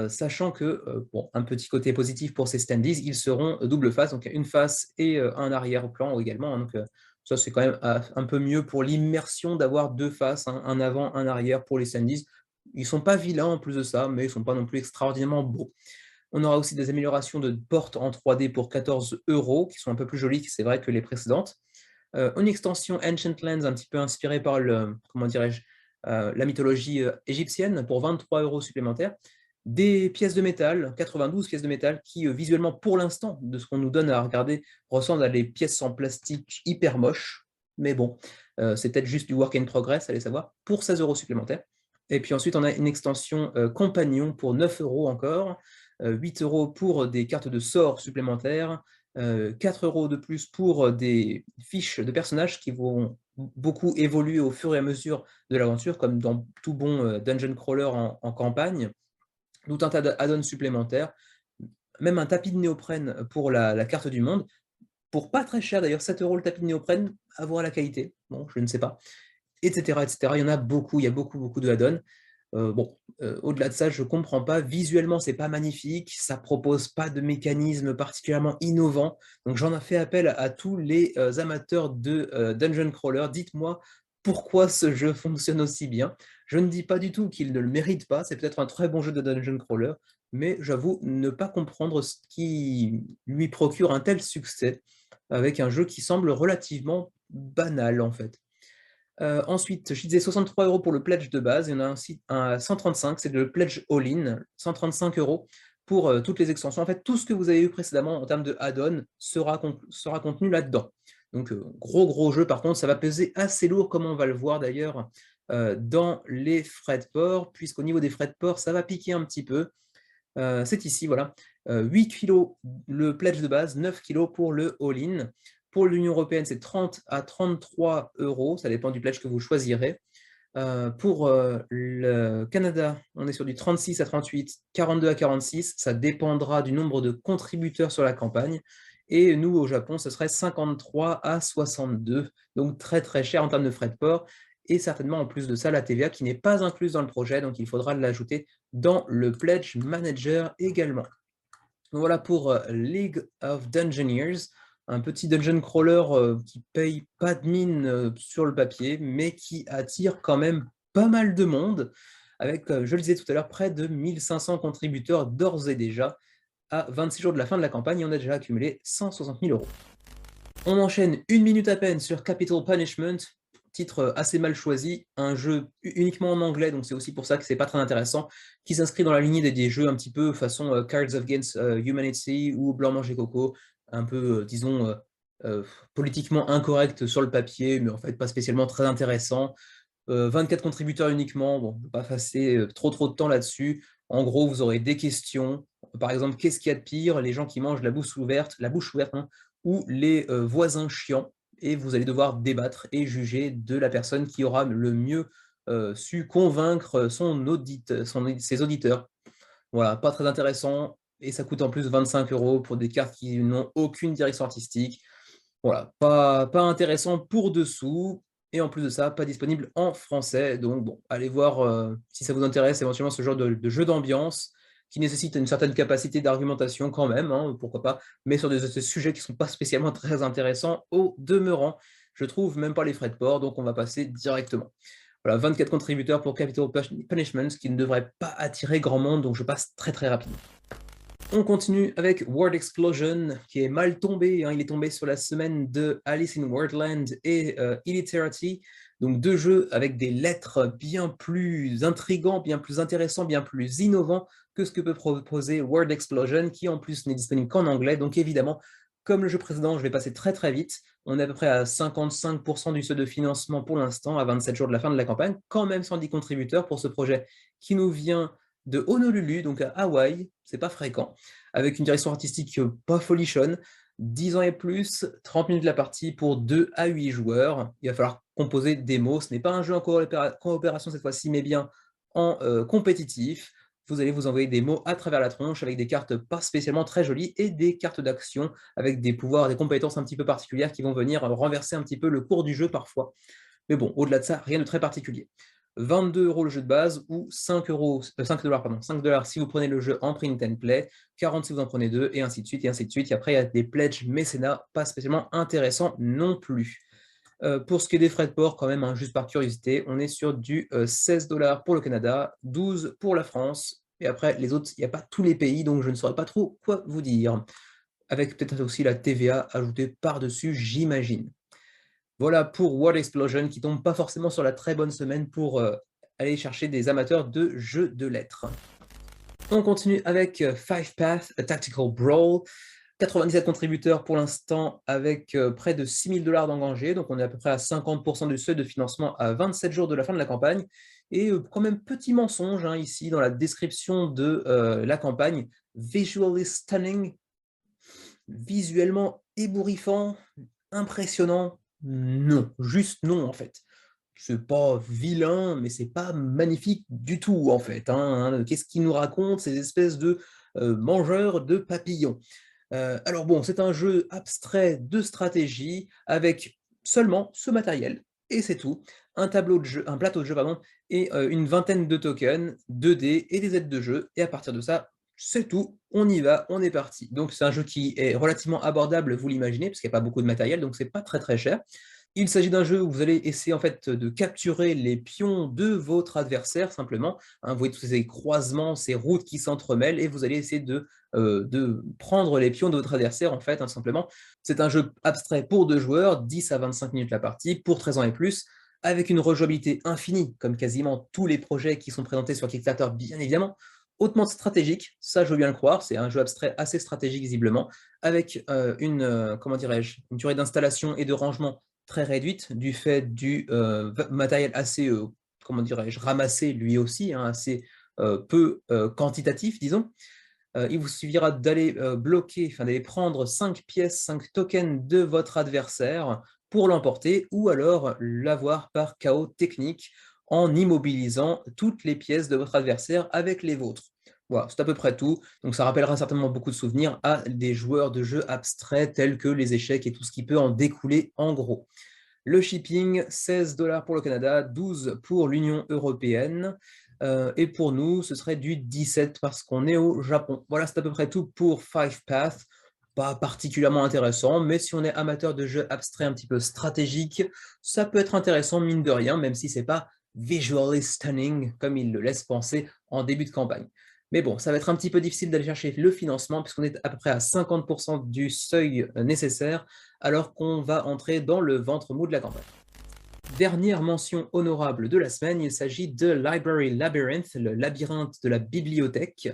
sachant que, bon, un petit côté positif pour ces standees, ils seront double face, donc une face et un arrière-plan également, hein, donc ça c'est quand même un peu mieux pour l'immersion d'avoir deux faces, hein, un avant, un arrière pour les standees. Ils ne sont pas vilains en plus de ça, mais ils ne sont pas non plus extraordinairement beaux. On aura aussi des améliorations de portes en 3D pour 14 €, qui sont un peu plus jolies, c'est vrai, que les précédentes. Une extension Ancient Lands, un petit peu inspirée par comment dirais-je, la mythologie égyptienne, pour 23 € supplémentaires. Des pièces de métal, 92 pièces de métal, qui visuellement, pour l'instant, de ce qu'on nous donne à regarder, ressemblent à des pièces en plastique hyper moches. Mais bon, c'est peut-être juste du work in progress, allez savoir, pour 16 € supplémentaires. Et puis ensuite, on a une extension compagnon pour 9 € encore, 8 € pour des cartes de sorts supplémentaires, 4 € de plus pour des fiches de personnages qui vont beaucoup évoluer au fur et à mesure de l'aventure, comme dans tout bon dungeon crawler en campagne. Tout un tas d'add-ons supplémentaires, même un tapis de néoprène pour la carte du monde, pour pas très cher d'ailleurs, 7 € le tapis de néoprène, à voir la qualité, bon, je ne sais pas, etc., etc. Il y en a beaucoup, il y a beaucoup de add-ons. Bon, au-delà de ça, je ne comprends pas. Visuellement, c'est pas magnifique, ça ne propose pas de mécanisme particulièrement innovant. Donc j'en ai fait appel à tous les amateurs de Dungeon Crawler. Dites-moi pourquoi ce jeu fonctionne aussi bien. Je ne dis pas du tout qu'il ne le mérite pas, c'est peut-être un très bon jeu de Dungeon Crawler, mais j'avoue ne pas comprendre ce qui lui procure un tel succès avec un jeu qui semble relativement banal en fait. Ensuite, je disais 63 € pour le pledge de base, il y en a un 135, c'est le pledge all-in, 135 € pour toutes les extensions. En fait, tout ce que vous avez eu précédemment en termes de add-on sera contenu là-dedans. Donc, gros jeu, par contre, ça va peser assez lourd, comme on va le voir d'ailleurs dans les frais de port, puisqu'au niveau des frais de port, ça va piquer un petit peu. C'est ici, voilà. 8 kg le pledge de base, 9 kg pour le all-in. Pour l'Union européenne, c'est 30 à 33 €, ça dépend du pledge que vous choisirez. Pour le Canada, on est sur du 36 à 38, 42 à 46, ça dépendra du nombre de contributeurs sur la campagne. Et nous, au Japon, ce serait 53 à 62, donc très cher en termes de frais de port. Et certainement, en plus de ça, la TVA qui n'est pas incluse dans le projet, donc il faudra l'ajouter dans le Pledge Manager également. Donc voilà pour League of Dungeoneers, un petit dungeon crawler qui paye pas de mine sur le papier, mais qui attire quand même pas mal de monde, avec, je le disais tout à l'heure, près de 1500 contributeurs d'ores et déjà. À 26 jours de la fin de la campagne, on a déjà accumulé 160 000 €. On enchaîne 1 minute à peine sur Capital Punishment, titre assez mal choisi, un jeu uniquement en anglais, donc c'est aussi pour ça que c'est pas très intéressant, qui s'inscrit dans la lignée des jeux un petit peu façon Cards Against Humanity ou Blanc Manger Coco, un peu, disons, politiquement incorrect sur le papier, mais en fait pas spécialement très intéressant. 24 contributeurs uniquement, bon, on ne peut pas passer trop de temps là-dessus. En gros, vous aurez des questions, par exemple, qu'est-ce qu'il y a de pire, les gens qui mangent la bouche ouverte, hein, ou les voisins chiants, et vous allez devoir débattre et juger de la personne qui aura le mieux su convaincre ses auditeurs. Voilà, pas très intéressant, et ça coûte en plus 25 € pour des cartes qui n'ont aucune direction artistique. Voilà, pas intéressant pour dessous, et en plus de ça, pas disponible en français. Donc bon, allez voir si ça vous intéresse éventuellement ce genre de jeu d'ambiance. qui nécessite une certaine capacité d'argumentation quand même, hein, pourquoi pas, mais sur des sujets qui ne sont pas spécialement très intéressants au demeurant. Je trouve même pas les frais de port, donc on va passer directement. Voilà, 24 contributeurs pour Capital Punishment, ce qui ne devrait pas attirer grand monde, donc je passe très très rapidement. On continue avec Word Explosion, qui est mal tombé, hein. Il est tombé sur la semaine de Alice in Wordland et Illiterati, donc deux jeux avec des lettres bien plus intrigants, bien plus intéressants, bien plus innovants que ce que peut proposer Word Explosion, qui en plus n'est disponible qu'en anglais, donc évidemment, comme le jeu précédent, je vais passer très très vite. On est à peu près à 55% du seuil de financement pour l'instant, à 27 jours de la fin de la campagne, quand même 110 contributeurs pour ce projet qui nous vient de Honolulu, donc à Hawaï, c'est pas fréquent, avec une direction artistique pas folichonne, 10 ans et plus, 30 minutes de la partie pour 2 à 8 joueurs. Il va falloir composer des mots. Ce n'est pas un jeu en coopération cette fois-ci, mais bien en compétitif. Vous allez vous envoyer des mots à travers la tronche avec des cartes pas spécialement très jolies et des cartes d'action avec des pouvoirs, des compétences un petit peu particulières qui vont venir renverser un petit peu le cours du jeu parfois. Mais bon, au-delà de ça, rien de très particulier. 22 € le jeu de base ou 5 $, pardon, 5 $ si vous prenez le jeu en print and play, 40 si vous en prenez deux, et ainsi de suite, et ainsi de suite. Et après, il y a des pledges mécénat, pas spécialement intéressants non plus. Pour ce qui est des frais de port, quand même, hein, juste par curiosité, on est sur du 16 $ pour le Canada, 12 pour la France, et après, les autres, il n'y a pas tous les pays, donc je ne saurais pas trop quoi vous dire. Avec peut-être aussi la TVA ajoutée par-dessus, j'imagine. Voilà pour World Explosion, qui tombe pas forcément sur la très bonne semaine pour aller chercher des amateurs de jeux de lettres. On continue avec Five Path, A Tactical Brawl. 97 contributeurs pour l'instant, avec près de 6 000 $ d'engagés, donc on est à peu près à 50% du seuil de financement à 27 jours de la fin de la campagne. Et quand même, petit mensonge hein, ici dans la description de la campagne, visually stunning, visuellement ébouriffant, impressionnant, non, juste non en fait. C'est pas vilain, mais c'est pas magnifique du tout en fait, hein. Qu'est-ce qu'ils nous racontent, ces espèces de mangeurs de papillons? Alors bon, c'est un jeu abstrait de stratégie avec seulement ce matériel, et c'est tout. Un plateau de jeu, pardon, et une vingtaine de tokens, 2 dés et des aides de jeu, et à partir de ça, c'est tout, on y va, on est parti. Donc c'est un jeu qui est relativement abordable, vous l'imaginez, parce qu'il n'y a pas beaucoup de matériel, donc c'est pas très très cher. Il s'agit d'un jeu où vous allez essayer en fait de capturer les pions de votre adversaire simplement, hein. Vous voyez tous ces croisements, ces routes qui s'entremêlent, et vous allez essayer de prendre les pions de votre adversaire en fait, hein, simplement. C'est un jeu abstrait pour 2 joueurs, 10 à 25 minutes la partie, pour 13 ans et plus, avec une rejouabilité infinie, comme quasiment tous les projets qui sont présentés sur Kickstarter, bien évidemment. Hautement stratégique, ça je veux bien le croire, c'est un jeu abstrait assez stratégique visiblement, avec comment dirais-je, une durée d'installation et de rangement très réduite du fait du matériel assez, comment dirais-je, ramassé lui aussi, hein, assez peu quantitatif, disons. Il vous suffira d'aller bloquer, enfin d'aller prendre 5 pièces, 5 tokens de votre adversaire pour l'emporter, ou alors l'avoir par chaos technique en immobilisant toutes les pièces de votre adversaire avec les vôtres. Voilà, c'est à peu près tout. Donc ça rappellera certainement beaucoup de souvenirs à des joueurs de jeux abstraits tels que les échecs et tout ce qui peut en découler en gros. Le shipping, 16 $ pour le Canada, 12 pour l'Union européenne. Et pour nous, ce serait du 17 parce qu'on est au Japon. Voilà, c'est à peu près tout pour Five Path. Pas particulièrement intéressant, mais si on est amateur de jeux abstraits un petit peu stratégiques, ça peut être intéressant, mine de rien, même si c'est pas visually stunning, comme il le laisse penser en début de campagne. Mais bon, ça va être un petit peu difficile d'aller chercher le financement, puisqu'on est à peu près à 50% du seuil nécessaire, alors qu'on va entrer dans le ventre mou de la campagne. Dernière mention honorable de la semaine, il s'agit de Library Labyrinth, le labyrinthe de la bibliothèque,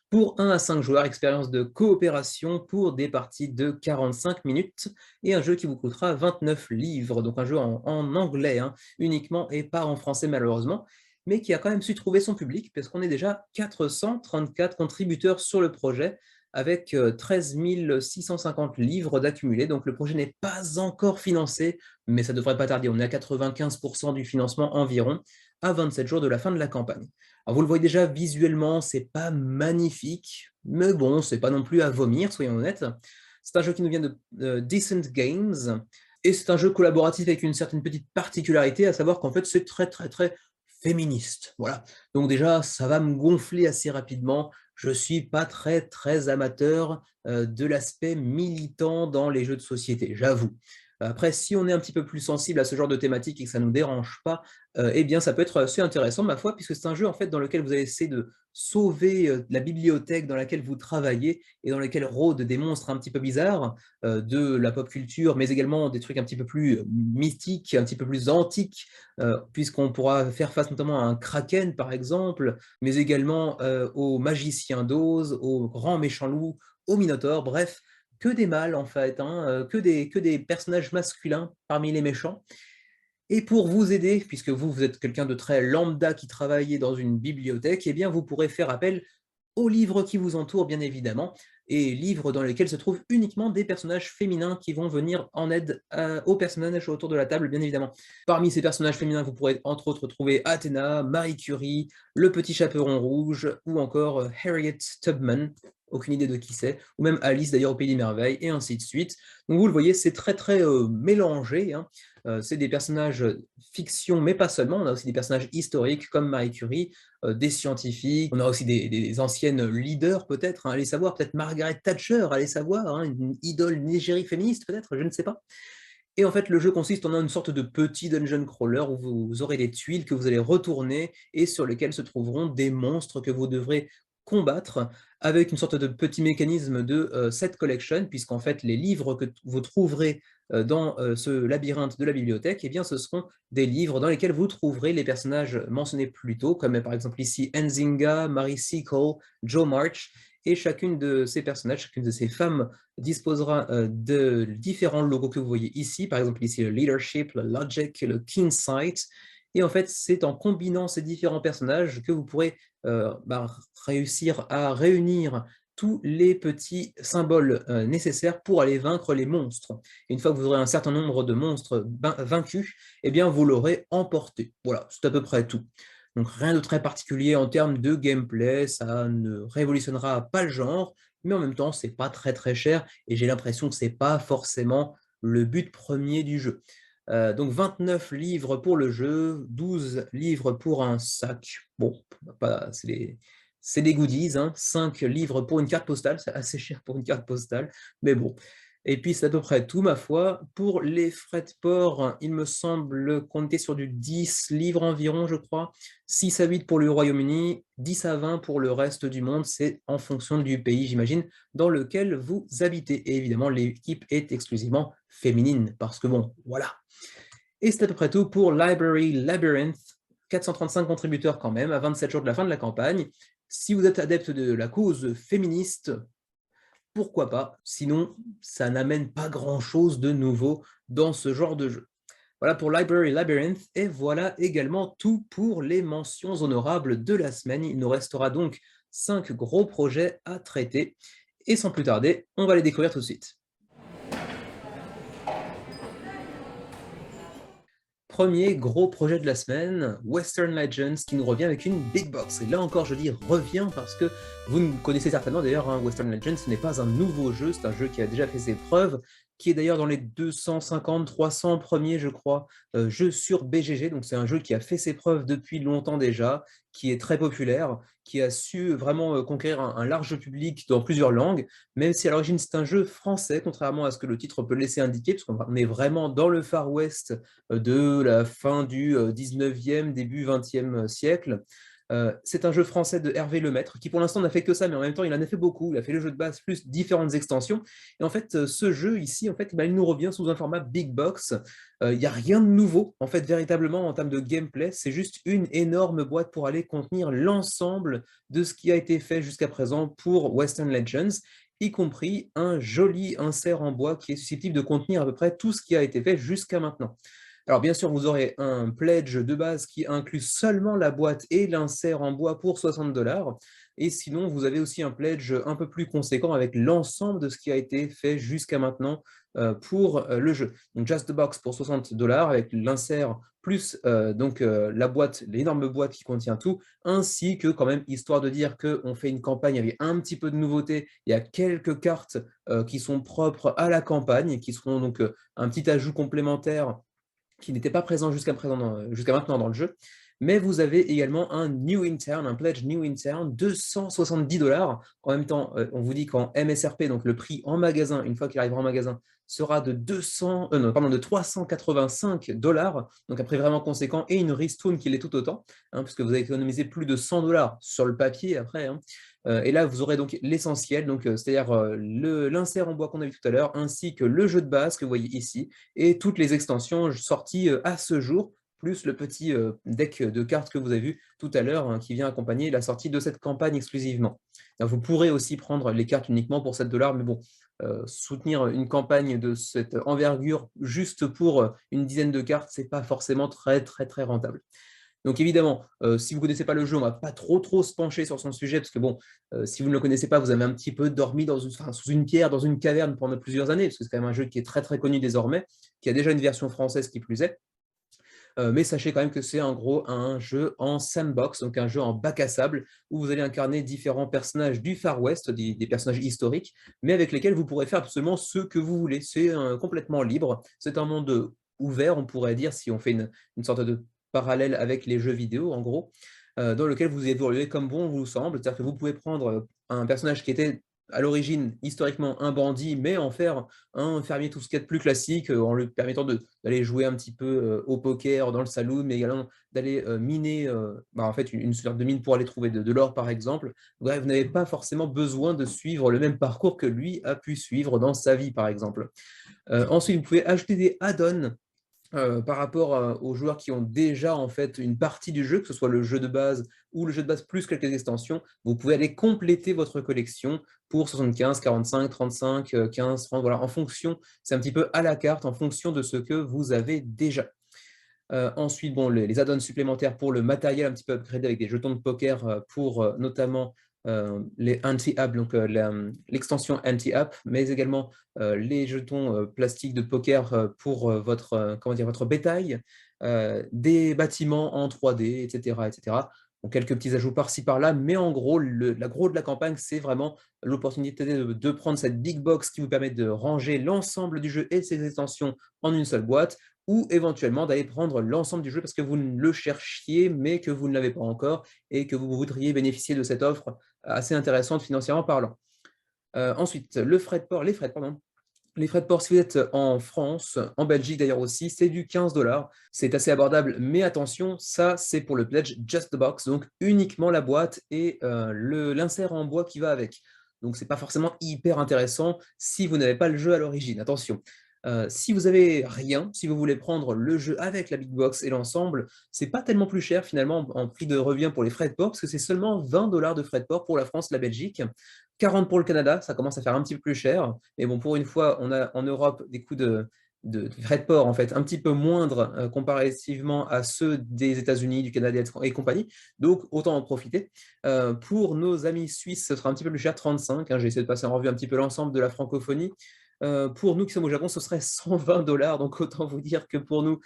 pour 1 à 5 joueurs, expérience de coopération pour des parties de 45 minutes, et un jeu qui vous coûtera 29 livres, donc un jeu en anglais hein, uniquement, et pas en français malheureusement, mais qui a quand même su trouver son public, parce qu'on est déjà 434 contributeurs sur le projet, avec 13 650 livres d'accumulés, donc le projet n'est pas encore financé, mais ça ne devrait pas tarder, on est à 95% du financement environ, à 27 jours de la fin de la campagne. Alors vous le voyez déjà, visuellement, c'est pas magnifique, mais bon, c'est pas non plus à vomir, soyons honnêtes. C'est un jeu qui nous vient de Decent Games, et c'est un jeu collaboratif avec une certaine petite particularité, à savoir qu'en fait, c'est très très très féministe. Voilà. Donc déjà, ça va me gonfler assez rapidement. je suis pas très amateur de l'aspect militant dans les jeux de société, j'avoue. Après, si on est un petit peu plus sensible à ce genre de thématique et que ça ne nous dérange pas, eh bien, ça peut être assez intéressant, ma foi, puisque c'est un jeu en fait dans lequel vous allez essayer de sauver la bibliothèque dans laquelle vous travaillez et dans laquelle rôdent des monstres un petit peu bizarres de la pop culture, mais également des trucs un petit peu plus mystiques, un petit peu plus antiques, puisqu'on pourra faire face notamment à un kraken, par exemple, mais également aux magiciens d'Oz, aux grands méchants loups, aux minotaures, bref, que des mâles en fait, hein, que des personnages masculins parmi les méchants. Et pour vous aider, puisque vous êtes quelqu'un de très lambda qui travaille dans une bibliothèque, eh bien vous pourrez faire appel aux livres qui vous entourent, bien évidemment, et livres dans lesquels se trouvent uniquement des personnages féminins qui vont venir en aide aux personnages autour de la table, bien évidemment. Parmi ces personnages féminins, vous pourrez entre autres trouver Athéna, Marie Curie, le petit chaperon rouge, ou encore Harriet Tubman, aucune idée de qui c'est, ou même Alice d'ailleurs au Pays des Merveilles, et ainsi de suite. Donc vous le voyez, c'est très mélangé, hein. C'est des personnages fiction, mais pas seulement, on a aussi des personnages historiques comme Marie Curie, des scientifiques, on a aussi des anciennes leaders peut-être, hein, allez savoir, peut-être Margaret Thatcher, allez savoir, hein, une idole, une égérie féministe peut-être, je ne sais pas. Et en fait, le jeu consiste en une sorte de petit dungeon crawler où vous aurez des tuiles que vous allez retourner et sur lesquelles se trouveront des monstres que vous devrez combattre avec une sorte de petit mécanisme de set collection, puisqu'en fait, les livres que vous trouverez dans ce labyrinthe de la bibliothèque, eh bien, ce seront des livres dans lesquels vous trouverez les personnages mentionnés plus tôt, comme par exemple ici Nzinga, Mary Seacole, Joe March, et chacune de ces personnages, chacune de ces femmes disposera de différents logos que vous voyez ici, par exemple ici le Leadership, le Logic, le Keensight, et en fait c'est en combinant ces différents personnages que vous pourrez réussir à réunir tous les petits symboles nécessaires pour aller vaincre les monstres. Et une fois que vous aurez un certain nombre de monstres vaincus, eh bien vous l'aurez emporté. Voilà, c'est à peu près tout. Donc rien de très particulier en termes de gameplay, ça ne révolutionnera pas le genre, mais en même temps, c'est pas très cher, et j'ai l'impression que c'est pas forcément le but premier du jeu. Donc 29 livres pour le jeu, 12 livres pour un sac. Bon, c'est des goodies, hein. 5 livres pour une carte postale, c'est assez cher pour une carte postale, mais bon. Et puis c'est à peu près tout, ma foi. Pour les frais de port, il me semble qu'on était sur du 10 livres environ, je crois. 6 à 8 pour le Royaume-Uni, 10 à 20 pour le reste du monde, c'est en fonction du pays, j'imagine, dans lequel vous habitez. Et évidemment, l'équipe est exclusivement féminine, parce que bon, voilà. Et c'est à peu près tout pour Library Labyrinth, 435 contributeurs quand même, à 27 jours de la fin de la campagne. Si vous êtes adepte de la cause féministe, pourquoi pas, sinon ça n'amène pas grand-chose de nouveau dans ce genre de jeu. Voilà pour Library Labyrinth, et voilà également tout pour les mentions honorables de la semaine. Il nous restera donc 5 gros projets à traiter, et sans plus tarder, on va les découvrir tout de suite. Premier gros projet de la semaine, Western Legends, qui nous revient avec une big box. Et là encore, je dis revient parce que vous ne connaissez certainement d'ailleurs, hein, Western Legends, ce n'est pas un nouveau jeu, c'est un jeu qui a déjà fait ses preuves, qui est d'ailleurs dans les 250, 300 premiers, je crois, jeux sur BGG. Donc c'est un jeu qui a fait ses preuves depuis longtemps déjà, qui est très populaire, qui a su vraiment conquérir un large public dans plusieurs langues, même si à l'origine c'est un jeu français, contrairement à ce que le titre peut laisser indiquer, parce qu'on est vraiment dans le Far West de la fin du 19e, début 20e siècle. C'est un jeu français de Hervé Lemaître, qui pour l'instant n'a fait que ça, mais en même temps il en a fait beaucoup. Il a fait le jeu de base plus différentes extensions. Et en fait, ce jeu ici, en fait, il nous revient sous un format big box. Il n'y a rien de nouveau, en fait, véritablement en termes de gameplay. C'est juste une énorme boîte pour aller contenir l'ensemble de ce qui a été fait jusqu'à présent pour Western Legends, y compris un joli insert en bois qui est susceptible de contenir à peu près tout ce qui a été fait jusqu'à maintenant. Alors bien sûr, vous aurez un pledge de base qui inclut seulement la boîte et l'insert en bois pour 60 $. Et sinon, vous avez aussi un pledge un peu plus conséquent avec l'ensemble de ce qui a été fait jusqu'à maintenant pour le jeu. Donc Just the Box pour 60 $ avec l'insert plus la boîte, l'énorme boîte qui contient tout, ainsi que quand même, histoire de dire qu'on fait une campagne avec un petit peu de nouveauté. Il y a quelques cartes qui sont propres à la campagne et qui seront donc un petit ajout complémentaire qui n'était pas présent jusqu'à maintenant dans le jeu. mais vous avez également un New Intern, un pledge New Intern, 270 $. En même temps, on vous dit qu'en MSRP, donc le prix en magasin, une fois qu'il arrivera en magasin, sera de 385 $. Donc un prix vraiment conséquent et une ristourne qui l'est tout autant, puisque vous avez économisé plus de 100 $ sur le papier après. Et là, vous aurez donc l'essentiel, donc c'est-à-dire l'insert en bois qu'on a vu tout à l'heure, ainsi que le jeu de base que vous voyez ici, et toutes les extensions sorties à ce jour, plus le petit deck de cartes que vous avez vu tout à l'heure, qui vient accompagner la sortie de cette campagne exclusivement. Alors, vous pourrez aussi prendre les cartes uniquement pour 7 $, mais bon, soutenir une campagne de cette envergure juste pour une dizaine de cartes, c'est pas forcément très rentable. Donc évidemment, si vous ne connaissez pas le jeu, on ne va pas trop se pencher sur son sujet, parce que bon, si vous ne le connaissez pas, vous avez un petit peu dormi sous une pierre, dans une caverne pendant plusieurs années, parce que c'est quand même un jeu qui est très connu désormais, qui a déjà une version française qui plus est. Mais sachez quand même que c'est en gros un jeu en sandbox, donc un jeu en bac à sable, où vous allez incarner différents personnages du Far West, des personnages historiques, mais avec lesquels vous pourrez faire absolument ce que vous voulez. C'est complètement libre, c'est un monde ouvert, on pourrait dire, si on fait une sorte de parallèle avec les jeux vidéo, en gros, dans lequel vous évoluez comme bon vous semble. C'est-à-dire que vous pouvez prendre un personnage qui était à l'origine, historiquement, un bandit, mais en faire un fermier tout ce qu'il y a de plus classique, en lui permettant d'aller jouer un petit peu au poker dans le saloon, mais également d'aller miner, en fait, une sorte de mine pour aller trouver de l'or, par exemple. Bref, vous n'avez pas forcément besoin de suivre le même parcours que lui a pu suivre dans sa vie, par exemple. Ensuite, vous pouvez ajouter des add-ons par rapport aux joueurs qui ont déjà en fait une partie du jeu, que ce soit le jeu de base ou le jeu de base plus quelques extensions. Vous pouvez aller compléter votre collection pour 75, 45, 35, 15, 30, voilà, en fonction, c'est un petit peu à la carte, en fonction de ce que vous avez déjà. Ensuite, bon, les add-ons supplémentaires pour le matériel un petit peu upgradé avec des jetons de poker pour notamment les anti-app, donc l'extension anti-app, mais également les jetons plastiques de poker pour votre bétail, des bâtiments en 3D, etc. etc. Donc, quelques petits ajouts par-ci par-là, mais en gros, la gros de la campagne, c'est vraiment l'opportunité de prendre cette big box qui vous permet de ranger l'ensemble du jeu et ses extensions en une seule boîte, ou éventuellement d'aller prendre l'ensemble du jeu parce que vous le cherchiez, mais que vous ne l'avez pas encore et que vous voudriez bénéficier de cette offre assez intéressante financièrement parlant. Ensuite, les frais de port, pardon. Les frais de port, si vous êtes en France, en Belgique d'ailleurs aussi, c'est du 15 $. C'est assez abordable, mais attention, ça c'est pour le pledge Just the Box, donc uniquement la boîte et l'insert en bois qui va avec. Donc c'est pas forcément hyper intéressant si vous n'avez pas le jeu à l'origine, attention. Si vous avez rien, si vous voulez prendre le jeu avec la big box et l'ensemble, c'est pas tellement plus cher finalement en prix de revient pour les frais de port, parce que c'est seulement 20 $ de frais de port pour la France, la Belgique, 40 pour le Canada, ça commence à faire un petit peu plus cher, mais bon, pour une fois, on a en Europe des coûts de frais de port en fait un petit peu moindres comparativement à ceux des États-Unis, du Canada et compagnie, donc autant en profiter. Pour nos amis suisses, ce sera un petit peu plus cher, 35, j'ai essayé de passer en revue un petit peu l'ensemble de la francophonie. Pour nous qui sommes au Japon, ce serait 120 $, donc autant vous dire que pour nous,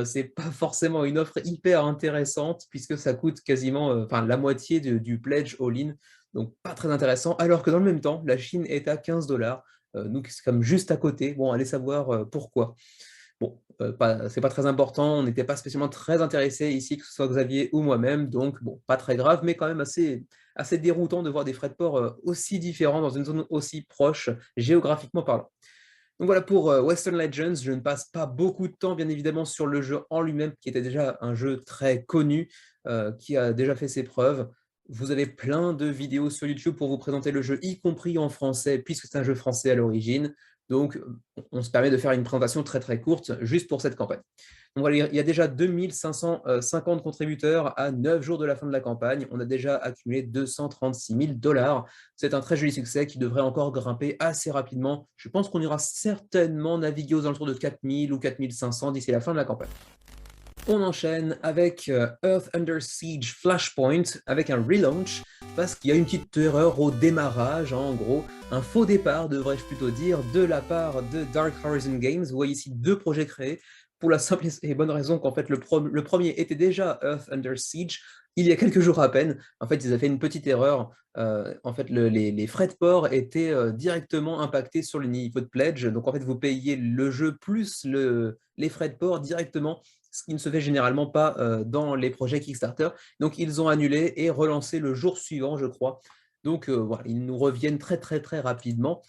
c'est pas forcément une offre hyper intéressante, puisque ça coûte quasiment la moitié du pledge all-in, donc pas très intéressant, alors que dans le même temps, la Chine est à 15 $. Nous, c'est comme juste à côté. Bon, allez savoir pourquoi. Bon, c'est pas très important, on n'était pas spécialement très intéressés ici, que ce soit Xavier ou moi-même, donc bon, pas très grave, mais quand même assez déroutant de voir des frais de port aussi différents dans une zone aussi proche, géographiquement parlant. Donc voilà pour Western Legends, je ne passe pas beaucoup de temps bien évidemment sur le jeu en lui-même, qui était déjà un jeu très connu, qui a déjà fait ses preuves. Vous avez plein de vidéos sur YouTube pour vous présenter le jeu, y compris en français, puisque c'est un jeu français à l'origine. Donc on se permet de faire une présentation très courte, juste pour cette campagne. Donc voilà, il y a déjà 2550 contributeurs à 9 jours de la fin de la campagne. On a déjà accumulé 236 000 $. C'est un très joli succès qui devrait encore grimper assez rapidement. Je pense qu'on ira certainement naviguer aux alentours de 4000 ou 4500 d'ici la fin de la campagne. On enchaîne avec Earth Under Siege Flashpoint avec un relaunch parce qu'il y a une petite erreur au démarrage, en gros, un faux départ devrais-je plutôt dire, de la part de Dark Horizon Games. Vous voyez ici deux projets créés pour la simple et bonne raison qu'en fait le premier était déjà Earth Under Siege il y a quelques jours à peine. En fait, ils avaient fait une petite erreur. En fait, les frais de port étaient directement impactés sur le niveau de pledge. Donc, en fait, vous payez le jeu plus les frais de port directement ce qui ne se fait généralement pas dans les projets Kickstarter. Donc ils ont annulé et relancé le jour suivant, je crois. Donc voilà, ils nous reviennent très très très rapidement.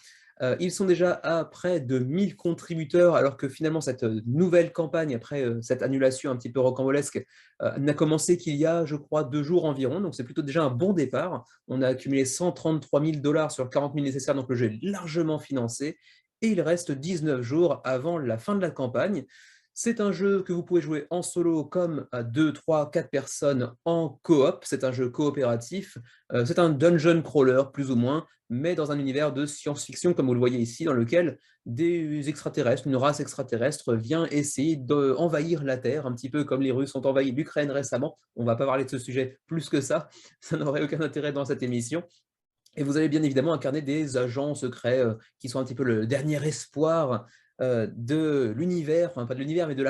Ils sont déjà à près de 1000 contributeurs, alors que finalement cette nouvelle campagne, après cette annulation un petit peu rocambolesque, n'a commencé qu'il y a, je crois, 2 jours environ. Donc c'est plutôt déjà un bon départ. On a accumulé 133 000 $ sur 40 000 nécessaires, donc le jeu est largement financé. Et il reste 19 jours avant la fin de la campagne. C'est un jeu que vous pouvez jouer en solo comme à 2, 3, 4 personnes en coop. C'est un jeu coopératif. C'est un dungeon crawler, plus ou moins, mais dans un univers de science-fiction, comme vous le voyez ici, dans lequel des extraterrestres, une race extraterrestre vient essayer d'envahir la Terre, un petit peu comme les Russes ont envahi l'Ukraine récemment. On ne va pas parler de ce sujet plus que ça n'aurait aucun intérêt dans cette émission. Et vous allez bien évidemment incarner des agents secrets qui sont un petit peu le dernier espoir de l'univers, enfin pas de l'univers, mais de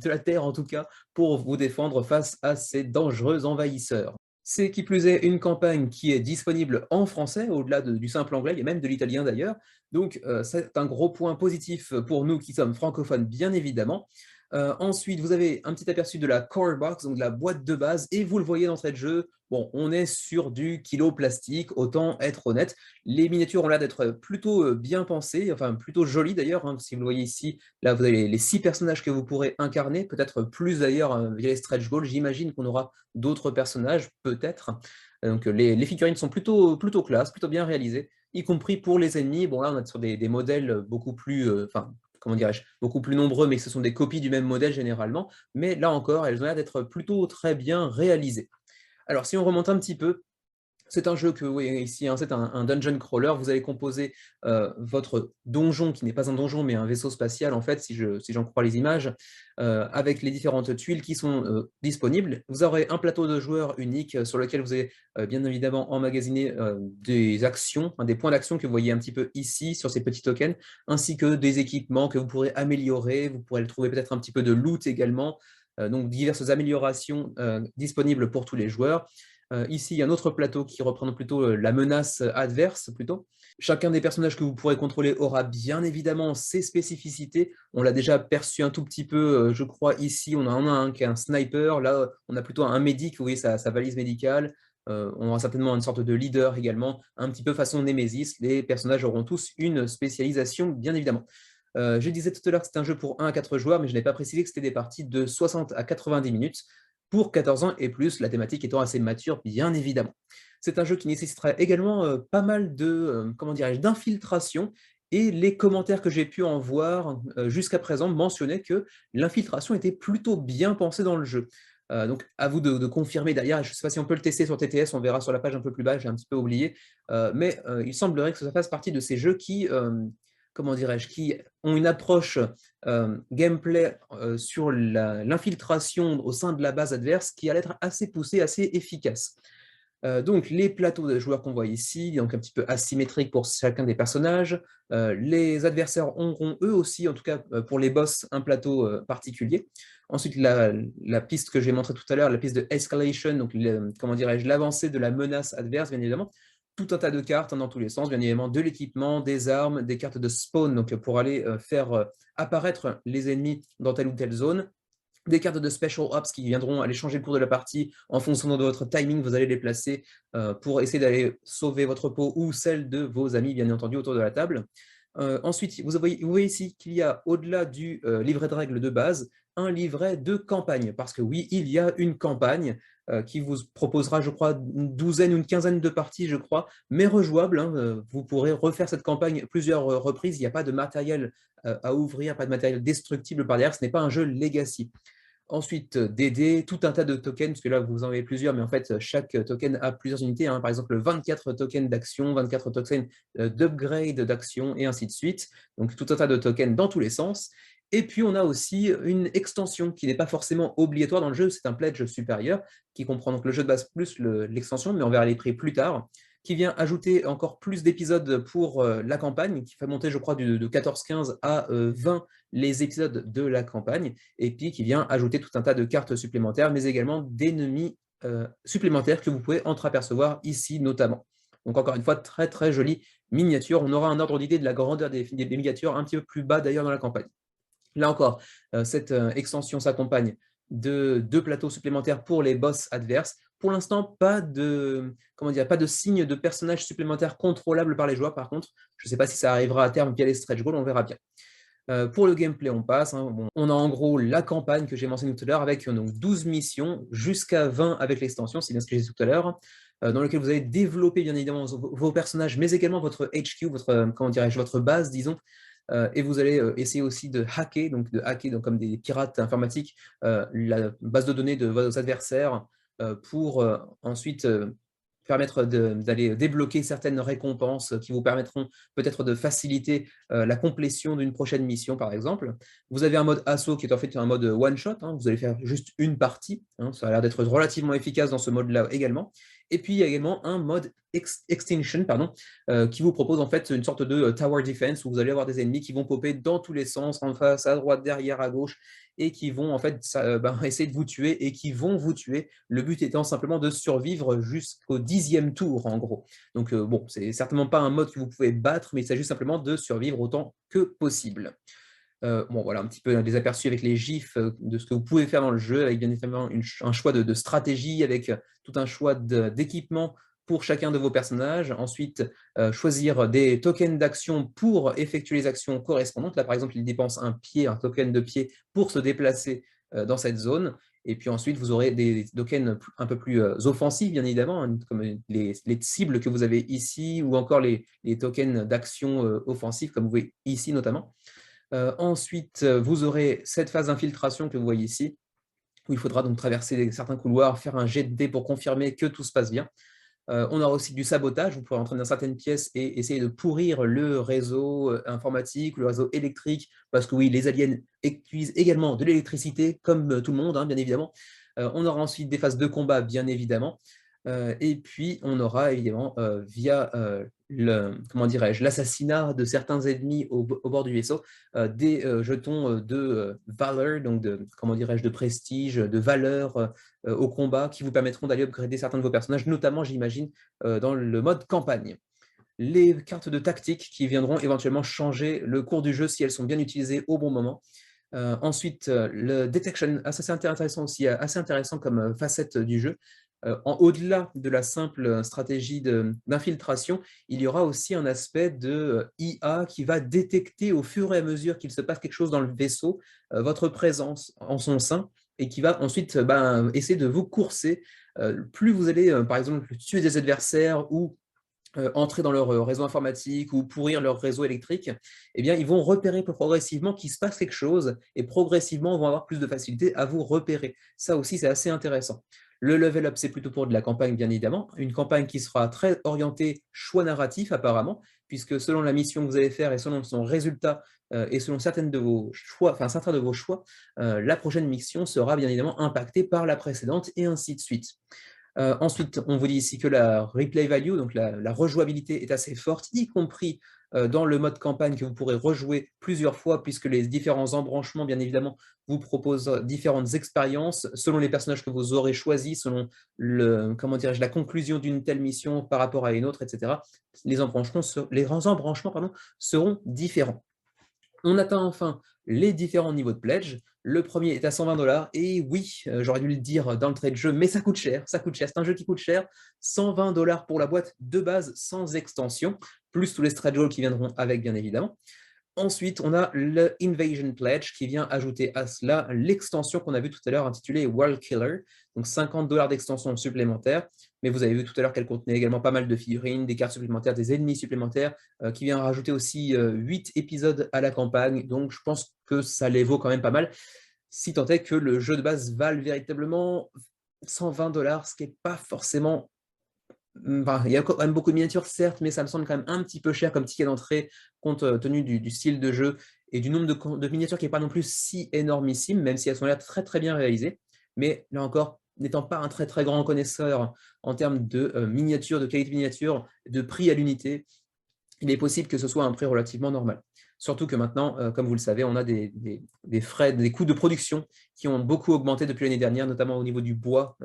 la Terre en tout cas, pour vous défendre face à ces dangereux envahisseurs. C'est qui plus est une campagne qui est disponible en français, au-delà du simple anglais, et même de l'italien d'ailleurs. Donc c'est un gros point positif pour nous qui sommes francophones, bien évidemment. Ensuite, vous avez un petit aperçu de la core box, donc de la boîte de base, et vous le voyez d'entrée de jeu, bon, on est sur du kilo plastique, autant être honnête. Les miniatures ont l'air d'être plutôt bien pensées, enfin plutôt jolies d'ailleurs, hein, si vous le voyez ici, là vous avez les 6 personnages que vous pourrez incarner, peut-être plus d'ailleurs via les stretch goals, j'imagine qu'on aura d'autres personnages, peut-être. Donc les figurines sont plutôt classe, plutôt bien réalisées, y compris pour les ennemis. Bon là on est sur des modèles beaucoup plus, enfin comment dirais-je, beaucoup plus nombreux, mais ce sont des copies du même modèle généralement. Mais là encore, elles ont l'air d'être plutôt très bien réalisées. Alors, si on remonte un petit peu, c'est un jeu que, oui, ici, hein, c'est un dungeon crawler. Vous allez composer votre donjon, qui n'est pas un donjon, mais un vaisseau spatial, en fait, si j'en crois les images, avec les différentes tuiles qui sont disponibles. Vous aurez un plateau de joueurs unique sur lequel vous allez bien évidemment emmagasiner des actions, hein, des points d'action que vous voyez un petit peu ici sur ces petits tokens, ainsi que des équipements que vous pourrez améliorer. Vous pourrez trouver peut-être un petit peu de loot également. Donc diverses améliorations disponibles pour tous les joueurs. Ici, il y a un autre plateau qui représente plutôt la menace adverse, plutôt. Chacun des personnages que vous pourrez contrôler aura bien évidemment ses spécificités. On l'a déjà perçu un tout petit peu, je crois, ici. On en a un qui est un sniper. Là, on a plutôt un médic, vous voyez, sa valise médicale. On aura certainement une sorte de leader également, un petit peu façon Nemesis. Les personnages auront tous une spécialisation, bien évidemment. Je disais tout à l'heure que c'était un jeu pour 1 à 4 joueurs, mais je n'ai pas précisé que c'était des parties de 60 à 90 minutes pour 14 ans et plus, la thématique étant assez mature, bien évidemment. C'est un jeu qui nécessiterait également pas mal de, comment dirais-je, d'infiltration, et les commentaires que j'ai pu en voir jusqu'à présent mentionnaient que l'infiltration était plutôt bien pensée dans le jeu. Donc à vous de confirmer derrière, je ne sais pas si on peut le tester sur TTS, on verra sur la page un peu plus bas, j'ai un petit peu oublié, mais il semblerait que ça fasse partie de ces jeux qui, comment dirais-je, qui ont une approche gameplay sur l'infiltration au sein de la base adverse qui allait être assez poussée, assez efficace. Donc les plateaux de joueurs qu'on voit ici, donc un petit peu asymétriques pour chacun des personnages. Les adversaires auront eux aussi, en tout cas pour les boss, un plateau particulier. Ensuite, la piste que j'ai montrée tout à l'heure, la piste de escalation, donc comment dirais-je, l'avancée de la menace adverse, bien évidemment. Tout un tas de cartes hein, dans tous les sens, bien évidemment, de l'équipement, des armes, des cartes de spawn, donc pour aller faire apparaître les ennemis dans telle ou telle zone, des cartes de Special Ops qui viendront aller changer le cours de la partie en fonction de votre timing, vous allez les placer pour essayer d'aller sauver votre peau ou celle de vos amis, bien entendu, autour de la table. Ensuite, vous voyez ici qu'il y a, au-delà du livret de règles de base, un livret de campagne, parce que oui, il y a une campagne qui vous proposera, je crois, une douzaine ou une quinzaine de parties, je crois, mais rejouables. Hein, vous pourrez refaire cette campagne plusieurs reprises, il n'y a pas de matériel à ouvrir, pas de matériel destructible par derrière, ce n'est pas un jeu legacy. Ensuite, des dés, tout un tas de tokens, parce que là, vous en avez plusieurs, mais en fait, chaque token a plusieurs unités. Hein. Par exemple, 24 tokens d'action, 24 tokens d'upgrade d'action, et ainsi de suite. Donc, tout un tas de tokens dans tous les sens. Et puis, on a aussi une extension qui n'est pas forcément obligatoire dans le jeu. C'est un pledge supérieur qui comprend donc le jeu de base plus l'extension, mais on verra les prix plus tard, qui vient ajouter encore plus d'épisodes pour la campagne, qui fait monter, je crois, de 14-15 à 20 les épisodes de la campagne, et puis qui vient ajouter tout un tas de cartes supplémentaires, mais également d'ennemis supplémentaires que vous pouvez entreapercevoir ici notamment. Donc encore une fois, très très jolie miniature. On aura un ordre d'idée de la grandeur des miniatures un petit peu plus bas d'ailleurs dans la campagne. Là encore, cette extension s'accompagne de 2 plateaux supplémentaires pour les boss adverses. Pour l'instant, pas de, comment dire, pas de signe de personnages supplémentaires contrôlables par les joueurs par contre. Je ne sais pas si ça arrivera à terme via les stretch goals, on verra bien. Pour le gameplay, on passe. Hein. Bon, on a en gros la campagne que j'ai mentionnée tout à l'heure avec donc 12 missions, jusqu'à 20 avec l'extension, c'est bien ce que j'ai dit tout à l'heure, dans lequel vous allez développer bien évidemment vos personnages, mais également votre HQ, votre, comment dirais-je, votre base, disons, et vous allez essayer aussi de hacker, donc comme des pirates informatiques, la base de données de vos adversaires pour ensuite permettre d'aller débloquer certaines récompenses qui vous permettront peut-être de faciliter la complétion d'une prochaine mission, par exemple. Vous avez un mode assaut qui est en fait un mode one-shot, hein, vous allez faire juste une partie, hein, ça a l'air d'être relativement efficace dans ce mode-là également. Et puis, il y a également un mode Extinction, pardon, qui vous propose en fait une sorte de tower defense où vous allez avoir des ennemis qui vont popper dans tous les sens, en face, à droite, derrière, à gauche, et qui vont en fait essayer de vous tuer et qui vont vous tuer. Le but étant simplement de survivre jusqu'au 10e tour, en gros. Donc bon, c'est certainement pas un mode que vous pouvez battre, mais il s'agit simplement de survivre autant que possible. Bon, voilà un petit peu des aperçus avec les gifs de ce que vous pouvez faire dans le jeu, avec bien évidemment un choix de stratégie, avec tout un choix d'équipement pour chacun de vos personnages. Ensuite, choisir des tokens d'action pour effectuer les actions correspondantes. Là, par exemple, il dépense un token de pied pour se déplacer dans cette zone. Et puis ensuite, vous aurez des tokens un peu plus offensifs, bien évidemment, hein, comme les cibles que vous avez ici, ou encore les tokens d'action offensifs, comme vous voyez ici notamment. Ensuite, vous aurez cette phase d'infiltration que vous voyez ici, où il faudra donc traverser certains couloirs, faire un jet de dés pour confirmer que tout se passe bien. On aura aussi du sabotage, vous pourrez entrer dans certaines pièces et essayer de pourrir le réseau informatique, le réseau électrique, parce que oui, les aliens utilisent également de l'électricité, comme tout le monde, hein, bien évidemment. On aura ensuite des phases de combat, bien évidemment. Et puis, on aura évidemment, via comment dirais-je, l'assassinat de certains ennemis au bord du vaisseau, des jetons de valeur, donc comment dirais-je, de prestige, de valeur au combat, qui vous permettront d'aller upgrader certains de vos personnages, notamment, j'imagine, dans le mode campagne. Les cartes de tactique qui viendront éventuellement changer le cours du jeu si elles sont bien utilisées au bon moment. Ensuite, le detection, ça c'est intéressant aussi, assez intéressant comme facette du jeu. Au-delà de la simple stratégie d'infiltration, il y aura aussi un aspect de IA qui va détecter au fur et à mesure qu'il se passe quelque chose dans le vaisseau, votre présence en son sein, et qui va ensuite essayer de vous courser. Plus vous allez, par exemple, tuer des adversaires ou entrer dans leur réseau informatique ou pourrir leur réseau électrique, eh bien, ils vont repérer progressivement qu'il se passe quelque chose et progressivement vont avoir plus de facilité à vous repérer. Ça aussi, c'est assez intéressant. Le level up, c'est plutôt pour de la campagne, bien évidemment. Une campagne qui sera très orientée choix narratif, apparemment, puisque selon la mission que vous allez faire et selon son résultat et selon certains de vos choix, la prochaine mission sera bien évidemment impactée par la précédente et ainsi de suite. Ensuite, on vous dit ici que la replay value, donc la rejouabilité est assez forte, y compris dans le mode campagne que vous pourrez rejouer plusieurs fois, puisque les différents embranchements, bien évidemment, vous proposent différentes expériences selon les personnages que vous aurez choisis, selon comment dirais-je, la conclusion d'une telle mission par rapport à une autre, etc. Les embranchements seront différents. On atteint enfin les différents niveaux de pledge. Le premier est à 120 $. Et oui, j'aurais dû le dire dans le trait de jeu, mais ça coûte cher. Ça coûte cher. C'est un jeu qui coûte cher. 120 $ pour la boîte de base sans extension, plus tous les stretch goals qui viendront avec, bien évidemment. Ensuite, on a le Invasion Pledge qui vient ajouter à cela l'extension qu'on a vue tout à l'heure intitulée World Killer, donc 50 $ d'extension supplémentaire. Mais vous avez vu tout à l'heure qu'elle contenait également pas mal de figurines, des cartes supplémentaires, des ennemis supplémentaires, qui vient rajouter aussi 8 épisodes à la campagne. Donc je pense que ça les vaut quand même pas mal, si tant est que le jeu de base vale véritablement 120 $, ce qui n'est pas forcément. Enfin, il y a quand même beaucoup de miniatures, certes, mais ça me semble quand même un petit peu cher comme ticket d'entrée, compte tenu du style de jeu et du nombre de miniatures qui n'est pas non plus si énormissime, même si elles sont là très très bien réalisées. Mais là encore, n'étant pas un très très grand connaisseur en termes de miniatures, de qualité de miniature, de prix à l'unité, il est possible que ce soit un prix relativement normal. Surtout que maintenant, comme vous le savez, on a des frais, des coûts de production qui ont beaucoup augmenté depuis l'année dernière, notamment au niveau du bois,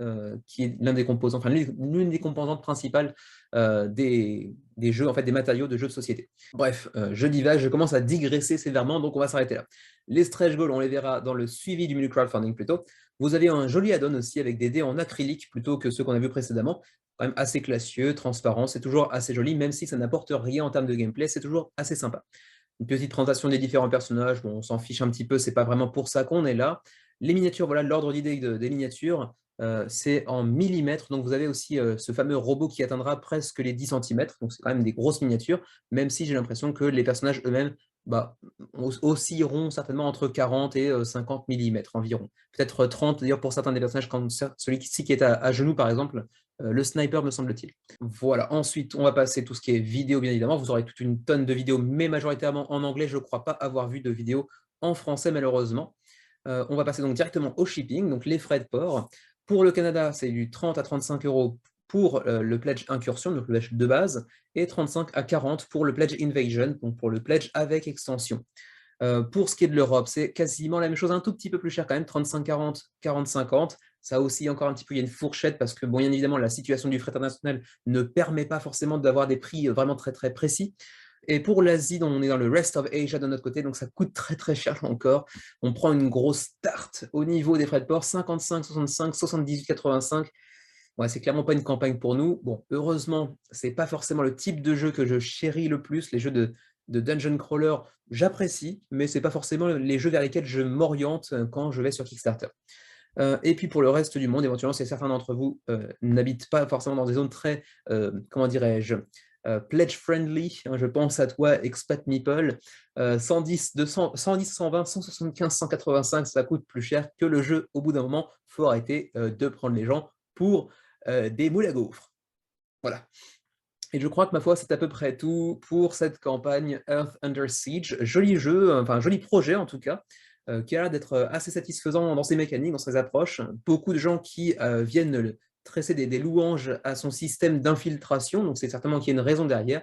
qui est l'un des composants, enfin l'une des composantes principales des jeux, en fait, des matériaux de jeux de société. Bref, je divague, je commence à digresser sévèrement, donc on va s'arrêter là. Les stretch goals, on les verra dans le suivi du menu crowdfunding plutôt. Vous avez un joli add-on aussi avec des dés en acrylique plutôt que ceux qu'on a vus précédemment. Quand même assez classieux, transparent, c'est toujours assez joli, même si ça n'apporte rien en termes de gameplay, c'est toujours assez sympa. Une petite présentation des différents personnages, bon, on s'en fiche un petit peu, c'est pas vraiment pour ça qu'on est là. Les miniatures, voilà l'ordre d'idée des miniatures, c'est en millimètres, donc vous avez aussi ce fameux robot qui atteindra presque les 10 centimètres, donc c'est quand même des grosses miniatures, même si j'ai l'impression que les personnages eux-mêmes bah, oscilleront certainement entre 40 et 50 millimètres environ. Peut-être 30 d'ailleurs pour certains des personnages, comme celui-ci qui est à genoux par exemple, le sniper me semble-t-il. Voilà, ensuite on va passer tout ce qui est vidéo bien évidemment, vous aurez toute une tonne de vidéos, mais majoritairement en anglais, je ne crois pas avoir vu de vidéos en français malheureusement. On va passer donc directement au shipping, donc les frais de port. Pour le Canada, c'est du 30 à 35 € pour le pledge incursion, donc le pledge de base, et 35 à 40 pour le pledge invasion, donc pour le pledge avec extension. Pour ce qui est de l'Europe, c'est quasiment la même chose, un tout petit peu plus cher quand même, 35-40, 40-50. Ça aussi, encore un petit peu, il y a une fourchette parce que, bon, bien évidemment, la situation du fret international ne permet pas forcément d'avoir des prix vraiment très, très précis. Et pour l'Asie, on est dans le rest of Asia de notre côté, donc ça coûte très très cher là encore. On prend une grosse start au niveau des frais de port, 55, 65, 78, 85. Ouais, c'est clairement pas une campagne pour nous. Bon, heureusement, c'est pas forcément le type de jeu que je chéris le plus. Les jeux de dungeon crawler, j'apprécie, mais c'est pas forcément les jeux vers lesquels je m'oriente quand je vais sur Kickstarter. Et puis pour le reste du monde, éventuellement, si certains d'entre vous n'habitent pas forcément dans des zones très, comment dirais-je, pledge friendly, hein, je pense à toi, Expat Meeple, 110, 200, 110, 120, 175, 185, ça coûte plus cher que le jeu. Au bout d'un moment, il faut arrêter de prendre les gens pour des moules à gaufres. Voilà. Et je crois que ma foi, c'est à peu près tout pour cette campagne Earth Under Siege. Joli jeu, enfin joli projet en tout cas, qui a l'air d'être assez satisfaisant dans ses mécaniques, dans ses approches. Beaucoup de gens qui viennent tresser des louanges à son système d'infiltration, donc c'est certainement qu'il y a une raison derrière.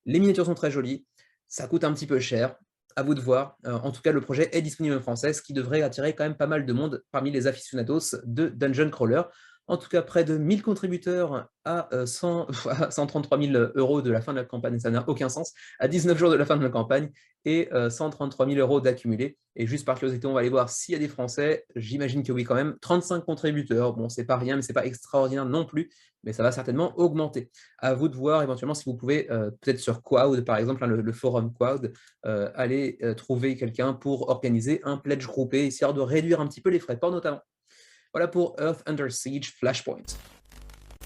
Les miniatures sont très jolies, ça coûte un petit peu cher, à vous de voir. En tout cas, le projet est disponible en français, ce qui devrait attirer quand même pas mal de monde parmi les aficionados de Dungeon Crawler. En tout cas, près de 1000 contributeurs à 133 000 € de la fin de la campagne, ça n'a aucun sens, à 19 jours de la fin de la campagne, et 133 000 € d'accumulés. Et juste par curiosité, on va aller voir s'il y a des Français, j'imagine que oui quand même, 35 contributeurs, bon c'est pas rien, mais c'est pas extraordinaire non plus, mais ça va certainement augmenter. À vous de voir éventuellement si vous pouvez, peut-être sur Quoud par exemple, hein, le forum Quoud, aller trouver quelqu'un pour organiser un pledge groupé, histoire de réduire un petit peu les frais de port notamment. Voilà pour Earth Under Siege Flashpoint.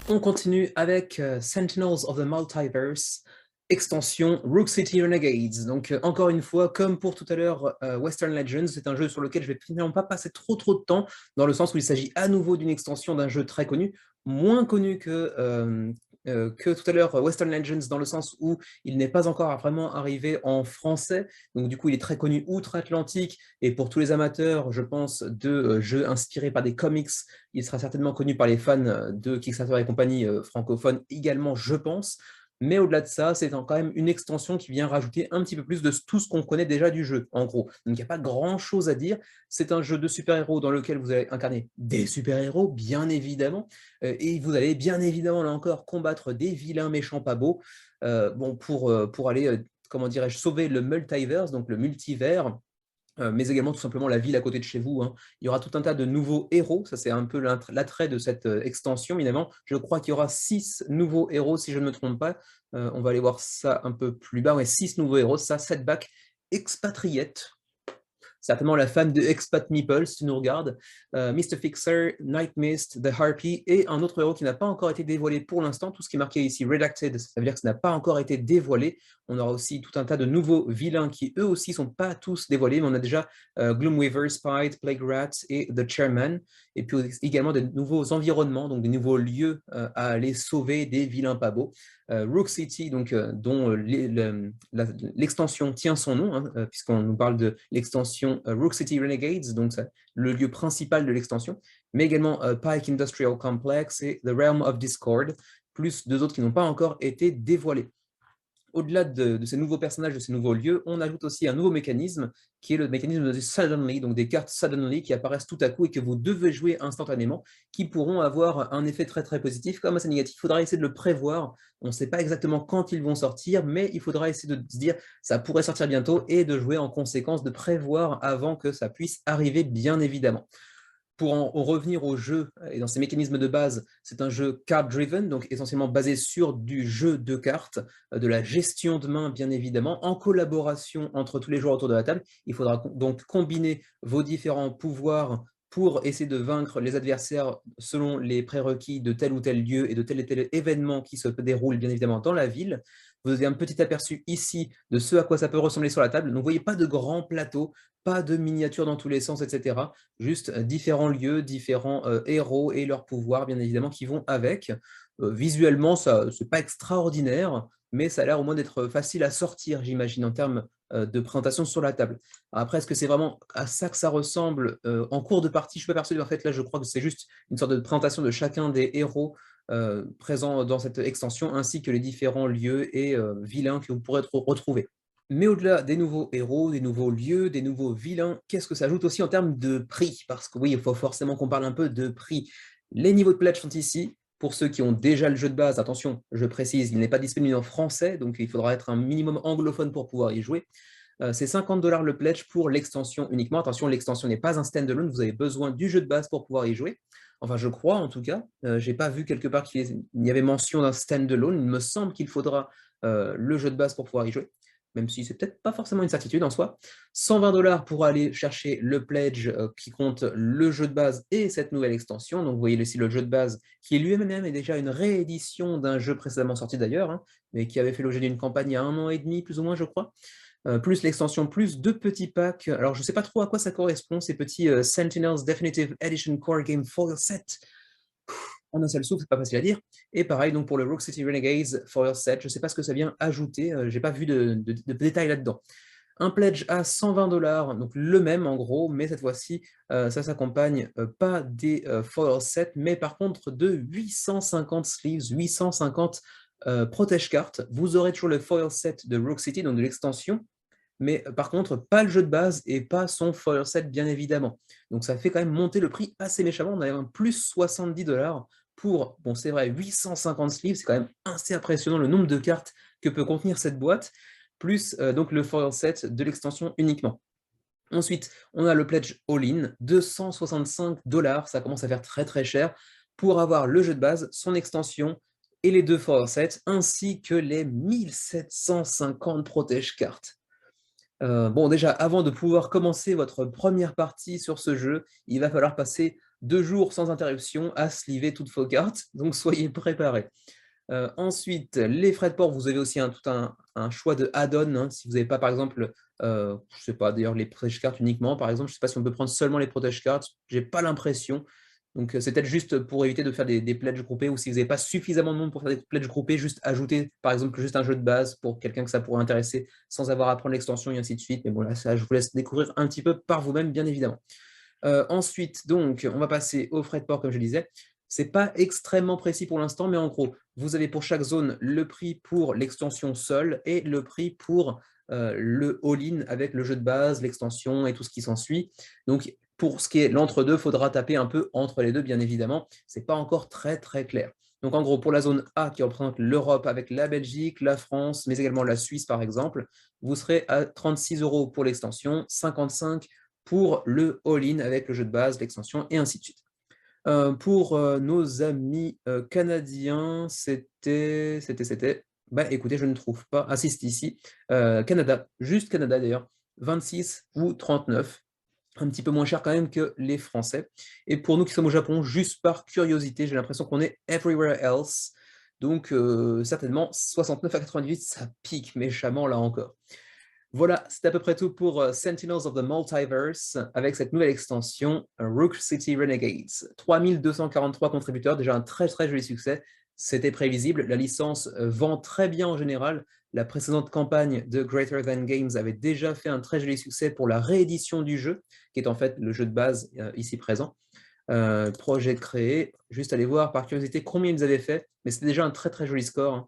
On continue avec Sentinels of the Multiverse, extension Rook City Renegades. Donc encore une fois, comme pour tout à l'heure Western Legends, c'est un jeu sur lequel je vais finalement pas passer trop de temps, dans le sens où il s'agit à nouveau d'une extension d'un jeu très connu, moins connu que tout à l'heure Western Legends, dans le sens où il n'est pas encore vraiment arrivé en français, donc du coup il est très connu outre-Atlantique, et pour tous les amateurs, je pense, de jeux inspirés par des comics, il sera certainement connu par les fans de Kickstarter et compagnie francophones également, je pense. Mais au-delà de ça, c'est quand même une extension qui vient rajouter un petit peu plus de tout ce qu'on connaît déjà du jeu, en gros. Donc il n'y a pas grand-chose à dire. C'est un jeu de super-héros dans lequel vous allez incarner des super-héros, bien évidemment. Et vous allez bien évidemment, là encore, combattre des vilains méchants pas beaux bon, pour aller, comment dirais-je, sauver le multiverse, donc le multivers, mais également tout simplement la ville à côté de chez vous. Hein. Il y aura tout un tas de nouveaux héros, ça c'est un peu l'attrait de cette extension évidemment. Je crois qu'il y aura 6 nouveaux héros si je ne me trompe pas. On va aller voir ça un peu plus bas. Ouais, 6 nouveaux héros, ça, setback, expatriate. Certainement la fan de Expat Meeple, si tu nous regardes, Mr. Fixer, Night Mist, The Harpy, et un autre héros qui n'a pas encore été dévoilé pour l'instant. Tout ce qui est marqué ici, Redacted, ça veut dire que ça n'a pas encore été dévoilé. On aura aussi tout un tas de nouveaux vilains qui, eux aussi, ne sont pas tous dévoilés, mais on a déjà Gloomweaver, Spite, Plague Rat et The Chairman, et puis également des nouveaux environnements, donc des nouveaux lieux à aller sauver des vilains pas beaux. Rook City, donc, dont l'extension tient son nom, hein, puisqu'on nous parle de l'extension Rook City Renegades, donc le lieu principal de l'extension, mais également Pike Industrial Complex et The Realm of Discord, plus deux autres qui n'ont pas encore été dévoilés. Au-delà de ces nouveaux personnages, de ces nouveaux lieux, on ajoute aussi un nouveau mécanisme qui est le mécanisme de Suddenly, donc des cartes Suddenly qui apparaissent tout à coup et que vous devez jouer instantanément, qui pourront avoir un effet très très positif comme assez négatif. Il faudra essayer de le prévoir. On ne sait pas exactement quand ils vont sortir, mais il faudra essayer de se dire ça pourrait sortir bientôt et de jouer en conséquence, de prévoir avant que ça puisse arriver, bien évidemment. Pour en revenir au jeu et dans ses mécanismes de base, c'est un jeu card-driven, donc essentiellement basé sur du jeu de cartes, de la gestion de main bien évidemment, en collaboration entre tous les joueurs autour de la table. Il faudra donc combiner vos différents pouvoirs pour essayer de vaincre les adversaires selon les prérequis de tel ou tel lieu et de tel et tel événement qui se déroule bien évidemment dans la ville. Vous avez un petit aperçu ici de ce à quoi ça peut ressembler sur la table. Donc vous voyez pas de grands plateaux, pas de miniatures dans tous les sens, etc. Juste différents lieux, différents héros et leurs pouvoirs, bien évidemment, qui vont avec. Visuellement, ça c'est pas extraordinaire, mais ça a l'air au moins d'être facile à sortir, j'imagine, en termes de présentation sur la table. Après, est-ce que c'est vraiment à ça que ça ressemble en cours de partie? Je ne suis pas persuadé. En fait, là, je crois que c'est juste une sorte de présentation de chacun des héros présents dans cette extension, ainsi que les différents lieux et vilains que vous pourrez retrouver. Mais au-delà des nouveaux héros, des nouveaux lieux, des nouveaux vilains, qu'est-ce que ça ajoute aussi en termes de prix? Parce que oui, il faut forcément qu'on parle un peu de prix. Les niveaux de pledge sont ici. Pour ceux qui ont déjà le jeu de base, attention, je précise, il n'est pas disponible en français, donc il faudra être un minimum anglophone pour pouvoir y jouer. C'est 50$ le pledge pour l'extension uniquement. Attention, l'extension n'est pas un standalone, vous avez besoin du jeu de base pour pouvoir y jouer. Enfin, je crois en tout cas. Je n'ai pas vu quelque part qu'il y avait mention d'un standalone. Il me semble qu'il faudra le jeu de base pour pouvoir y jouer, même si c'est peut-être pas forcément une certitude en soi. 120$ pour aller chercher le pledge qui compte le jeu de base et cette nouvelle extension. Donc vous voyez ici le jeu de base qui lui-même est déjà une réédition d'un jeu précédemment sorti d'ailleurs, hein, mais qui avait fait l'objet d'une campagne il y a 1 an et demi plus ou moins je crois. Plus l'extension, plus 2 petits packs. Alors je ne sais pas trop à quoi ça correspond, ces petits Sentinels Definitive Edition Core Game Foil Set. En un seul souffle, c'est pas facile à dire. Et pareil, donc pour le Rogue City Renegades Foil Set, je ne sais pas ce que ça vient ajouter, j'ai pas vu de détails là-dedans. Un pledge à 120$, donc le même en gros, mais cette fois-ci, ça s'accompagne pas des foil sets, mais par contre de 850 sleeves, 850 protège cartes. Vous aurez toujours le foil set de Rogue City, donc de l'extension, mais par contre, pas le jeu de base et pas son foil set, bien évidemment. Donc ça fait quand même monter le prix assez méchamment. On a un plus 70$ pour, bon c'est vrai, 850 sleeves, c'est quand même assez impressionnant le nombre de cartes que peut contenir cette boîte, plus donc le foil set de l'extension uniquement. Ensuite, on a le pledge all-in, 265$, ça commence à faire très très cher, pour avoir le jeu de base, son extension et les 2 foil sets, ainsi que les 1750 protège cartes. Bon, déjà, avant de pouvoir commencer votre première partie sur ce jeu, il va falloir passer 2 jours sans interruption à sliver toutes vos cartes, donc soyez préparés. Ensuite, les frais de port, vous avez aussi tout un choix de add-on, hein, si vous n'avez pas, par exemple, je ne sais pas, d'ailleurs, les protège cartes uniquement, par exemple, je ne sais pas si on peut prendre seulement les protège cartes, je n'ai pas l'impression. Donc, c'est peut-être juste pour éviter de faire des pledges groupés, ou si vous n'avez pas suffisamment de monde pour faire des pledges groupés, juste ajouter, par exemple, juste un jeu de base pour quelqu'un que ça pourrait intéresser, sans avoir à prendre l'extension et ainsi de suite. Mais bon, là, ça, je vous laisse découvrir un petit peu par vous-même, bien évidemment. Ensuite, donc, on va passer aux frais de port, comme je disais. Ce n'est pas extrêmement précis pour l'instant, mais en gros, vous avez pour chaque zone le prix pour l'extension seule et le prix pour le all-in avec le jeu de base, l'extension et tout ce qui s'ensuit. Donc, pour ce qui est l'entre-deux, il faudra taper un peu entre les deux, bien évidemment. Ce n'est pas encore très, très clair. Donc, en gros, pour la zone A qui représente l'Europe avec la Belgique, la France, mais également la Suisse, par exemple, vous serez à 36€ pour l'extension, 55 pour le all-in avec le jeu de base, l'extension et ainsi de suite. Pour nos amis canadiens, c'était... Bah écoutez, je ne trouve pas. Ah si, c'est ici. Canada, juste Canada d'ailleurs, 26 ou 39. Un petit peu moins cher quand même que les Français. Et pour nous qui sommes au Japon, juste par curiosité, j'ai l'impression qu'on est everywhere else. Donc certainement 69 à 98, ça pique méchamment là encore. Voilà, c'est à peu près tout pour Sentinels of the Multiverse avec cette nouvelle extension Rogue City Renegades. 3243 contributeurs, déjà un très très joli succès. C'était prévisible, la licence vend très bien en général. La précédente campagne de Greater Than Games avait déjà fait un très joli succès pour la réédition du jeu, qui est en fait le jeu de base ici présent. Projet créé, juste aller voir par curiosité combien ils avaient fait, mais c'était déjà un très très joli score. Hein.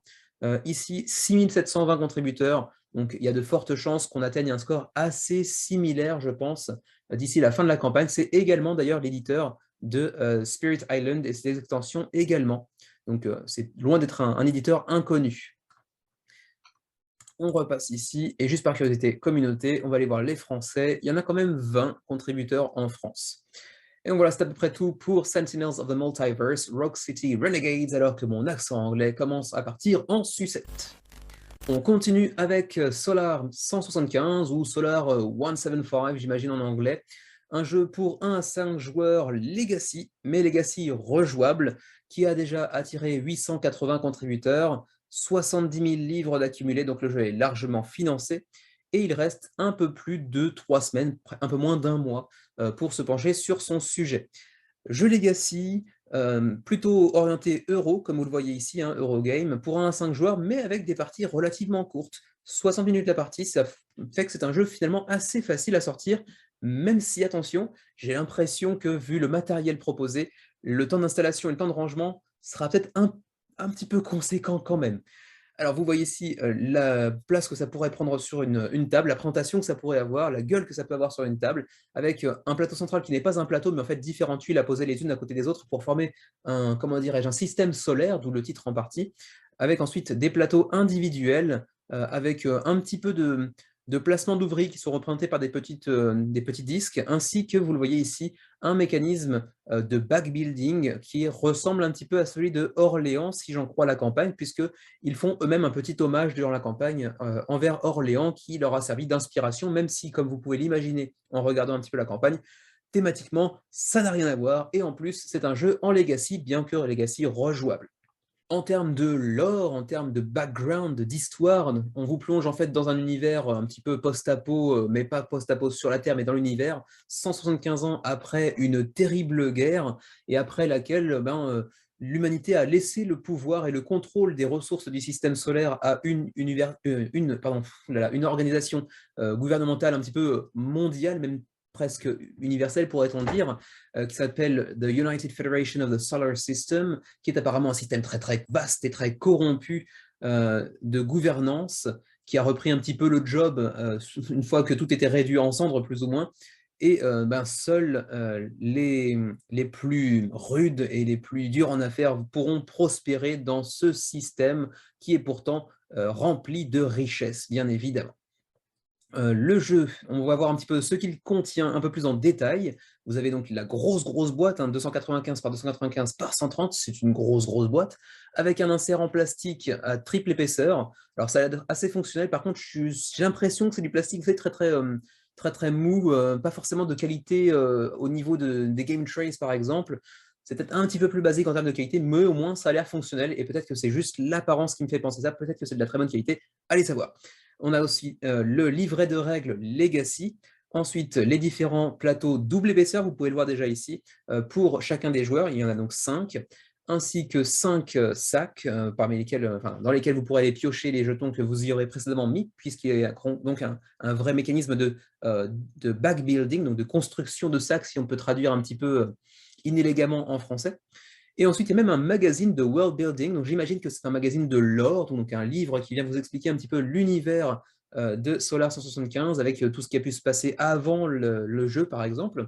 Ici, 6720 contributeurs. Donc, il y a de fortes chances qu'on atteigne un score assez similaire, je pense, d'ici la fin de la campagne. C'est également d'ailleurs l'éditeur de Spirit Island et ses extensions également. Donc, c'est loin d'être un éditeur inconnu. On repasse ici, et juste par curiosité communauté, on va aller voir les Français. Il y en a quand même 20 contributeurs en France. Et donc voilà, c'est à peu près tout pour Sentinels of the Multiverse, Rogue City Renegades, alors que mon accent anglais commence à partir en sucette. On continue avec Solar 175 ou Solar 175, j'imagine en anglais. Un jeu pour 1 à 5 joueurs Legacy, mais Legacy rejouable, qui a déjà attiré 880 contributeurs, 70 000 livres d'accumulés, donc le jeu est largement financé. Et il reste un peu plus de 3 semaines, un peu moins d'un mois, pour se pencher sur son sujet. Jeu Legacy, plutôt orienté euro, comme vous le voyez ici, hein, Eurogame, pour 1 à 5 joueurs, mais avec des parties relativement courtes. 60 minutes la partie, ça fait que c'est un jeu finalement assez facile à sortir, même si, attention, j'ai l'impression que, vu le matériel proposé, le temps d'installation et le temps de rangement sera peut-être un petit peu conséquent quand même. Alors, vous voyez ici la place que ça pourrait prendre sur une table, la présentation que ça pourrait avoir, la gueule que ça peut avoir sur une table, avec un plateau central qui n'est pas un plateau, mais en fait différentes tuiles à poser les unes à côté des autres pour former un, comment dirais-je, un système solaire, d'où le titre en partie, avec ensuite des plateaux individuels, avec un petit peu de placement d'ouvriers qui sont représentés par des petits disques, ainsi que, vous le voyez ici, un mécanisme de backbuilding qui ressemble un petit peu à celui de Orléans, si j'en crois la campagne, puisqu'ils font eux-mêmes un petit hommage durant la campagne envers Orléans, qui leur a servi d'inspiration, même si, comme vous pouvez l'imaginer en regardant un petit peu la campagne, thématiquement, ça n'a rien à voir, et en plus, c'est un jeu en Legacy, bien que Legacy rejouable. En termes de lore, en termes de background, d'histoire, on vous plonge en fait dans un univers un petit peu post-apo, mais pas post-apo sur la Terre, mais dans l'univers, 175 ans après une terrible guerre, et après laquelle l'humanité a laissé le pouvoir et le contrôle des ressources du système solaire à une organisation gouvernementale un petit peu mondiale, même presque universelle pourrait-on dire, qui s'appelle The United Federation of the Solar System, qui est apparemment un système très très vaste et très corrompu de gouvernance, qui a repris un petit peu le job une fois que tout était réduit en cendres, plus ou moins, et seuls les plus rudes et les plus durs en affaires pourront prospérer dans ce système qui est pourtant rempli de richesses, bien évidemment. Le jeu, on va voir un petit peu ce qu'il contient un peu plus en détail. Vous avez donc la grosse boîte, hein, 295 par 295 par 130, c'est une grosse boîte, avec un insert en plastique à triple épaisseur. Alors ça a l'air assez fonctionnel, par contre j'ai l'impression que c'est du plastique très mou, pas forcément de qualité au niveau des Game Trays par exemple. C'est peut-être un petit peu plus basique en termes de qualité, mais au moins ça a l'air fonctionnel, et peut-être que c'est juste l'apparence qui me fait penser ça, peut-être que c'est de la très bonne qualité, allez savoir. On a aussi le livret de règles Legacy. Ensuite, les différents plateaux double épaisseur, vous pouvez le voir déjà ici, pour chacun des joueurs. Il y en a donc 5, ainsi que 5 sacs dans lesquels vous pourrez aller piocher les jetons que vous y aurez précédemment mis, puisqu'il y a donc un vrai mécanisme de backbuilding, donc de construction de sacs, si on peut traduire un petit peu inélégamment en français. Et ensuite, il y a même un magazine de world building, donc j'imagine que c'est un magazine de lore, donc un livre qui vient vous expliquer un petit peu l'univers de Solar 175, avec tout ce qui a pu se passer avant le jeu, par exemple.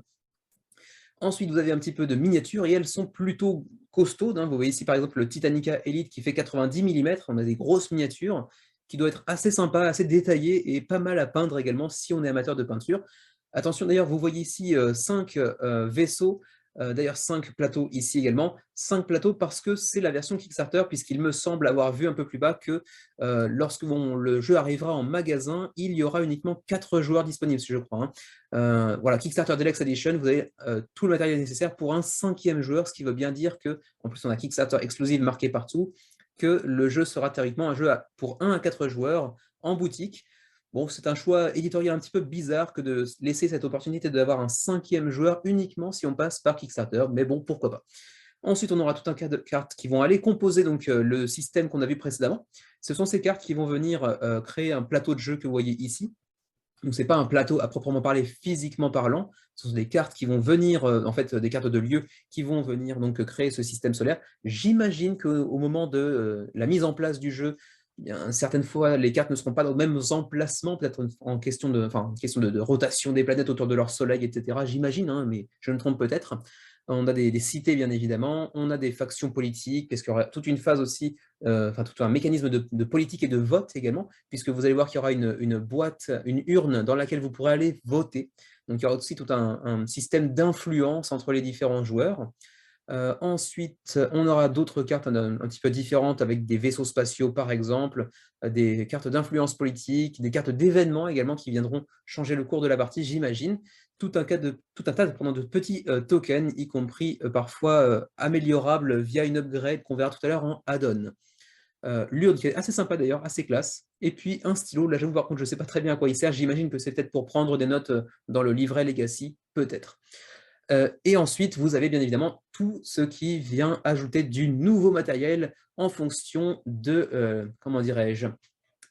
Ensuite, vous avez un petit peu de miniatures, et elles sont plutôt costaudes, hein. Vous voyez ici, par exemple, le Titanica Elite qui fait 90 mm, on a des grosses miniatures, qui doivent être assez sympas, assez détaillées, et pas mal à peindre également, si on est amateur de peinture. Attention, d'ailleurs, vous voyez ici 5 vaisseaux, d'ailleurs 5 plateaux ici également, 5 plateaux parce que c'est la version Kickstarter, puisqu'il me semble avoir vu un peu plus bas que lorsque le jeu arrivera en magasin, il y aura uniquement 4 joueurs disponibles, si je crois, hein. Voilà, Kickstarter Deluxe Edition, vous avez tout le matériel nécessaire pour un 5e joueur, ce qui veut bien dire que, en plus on a Kickstarter Exclusive marqué partout, que le jeu sera théoriquement un jeu pour 1 à 4 joueurs en boutique. Bon, c'est un choix éditorial un petit peu bizarre que de laisser cette opportunité d'avoir un 5e joueur uniquement si on passe par Kickstarter, mais bon, pourquoi pas. Ensuite, on aura tout un tas de cartes qui vont aller composer donc, le système qu'on a vu précédemment. Ce sont ces cartes qui vont venir créer un plateau de jeu que vous voyez ici. Donc, ce n'est pas un plateau à proprement parler physiquement parlant, ce sont des cartes qui vont venir, en fait, des cartes de lieu qui vont venir donc créer ce système solaire. J'imagine qu'au moment de la mise en place du jeu, bien, certaines fois, les cartes ne seront pas dans le même emplacement, peut-être en question de rotation des planètes autour de leur soleil, etc. J'imagine, hein, mais je me trompe peut-être. On a des cités, bien évidemment, on a des factions politiques, parce qu'il y aura toute une phase aussi, tout un mécanisme de politique et de vote également, puisque vous allez voir qu'il y aura une boîte, une urne dans laquelle vous pourrez aller voter. Donc il y aura aussi tout un système d'influence entre les différents joueurs. Ensuite, on aura d'autres cartes un petit peu différentes avec des vaisseaux spatiaux, par exemple, des cartes d'influence politique, des cartes d'événements également qui viendront changer le cours de la partie, j'imagine. Tout un tas de petits tokens, y compris parfois améliorables via une upgrade qu'on verra tout à l'heure en add-on. L'urne qui est assez sympa d'ailleurs, assez classe. Et puis un stylo, là j'avoue par contre je ne sais pas très bien à quoi il sert, j'imagine que c'est peut-être pour prendre des notes dans le livret Legacy, peut-être. Et ensuite, vous avez bien évidemment tout ce qui vient ajouter du nouveau matériel en fonction de, comment dirais-je,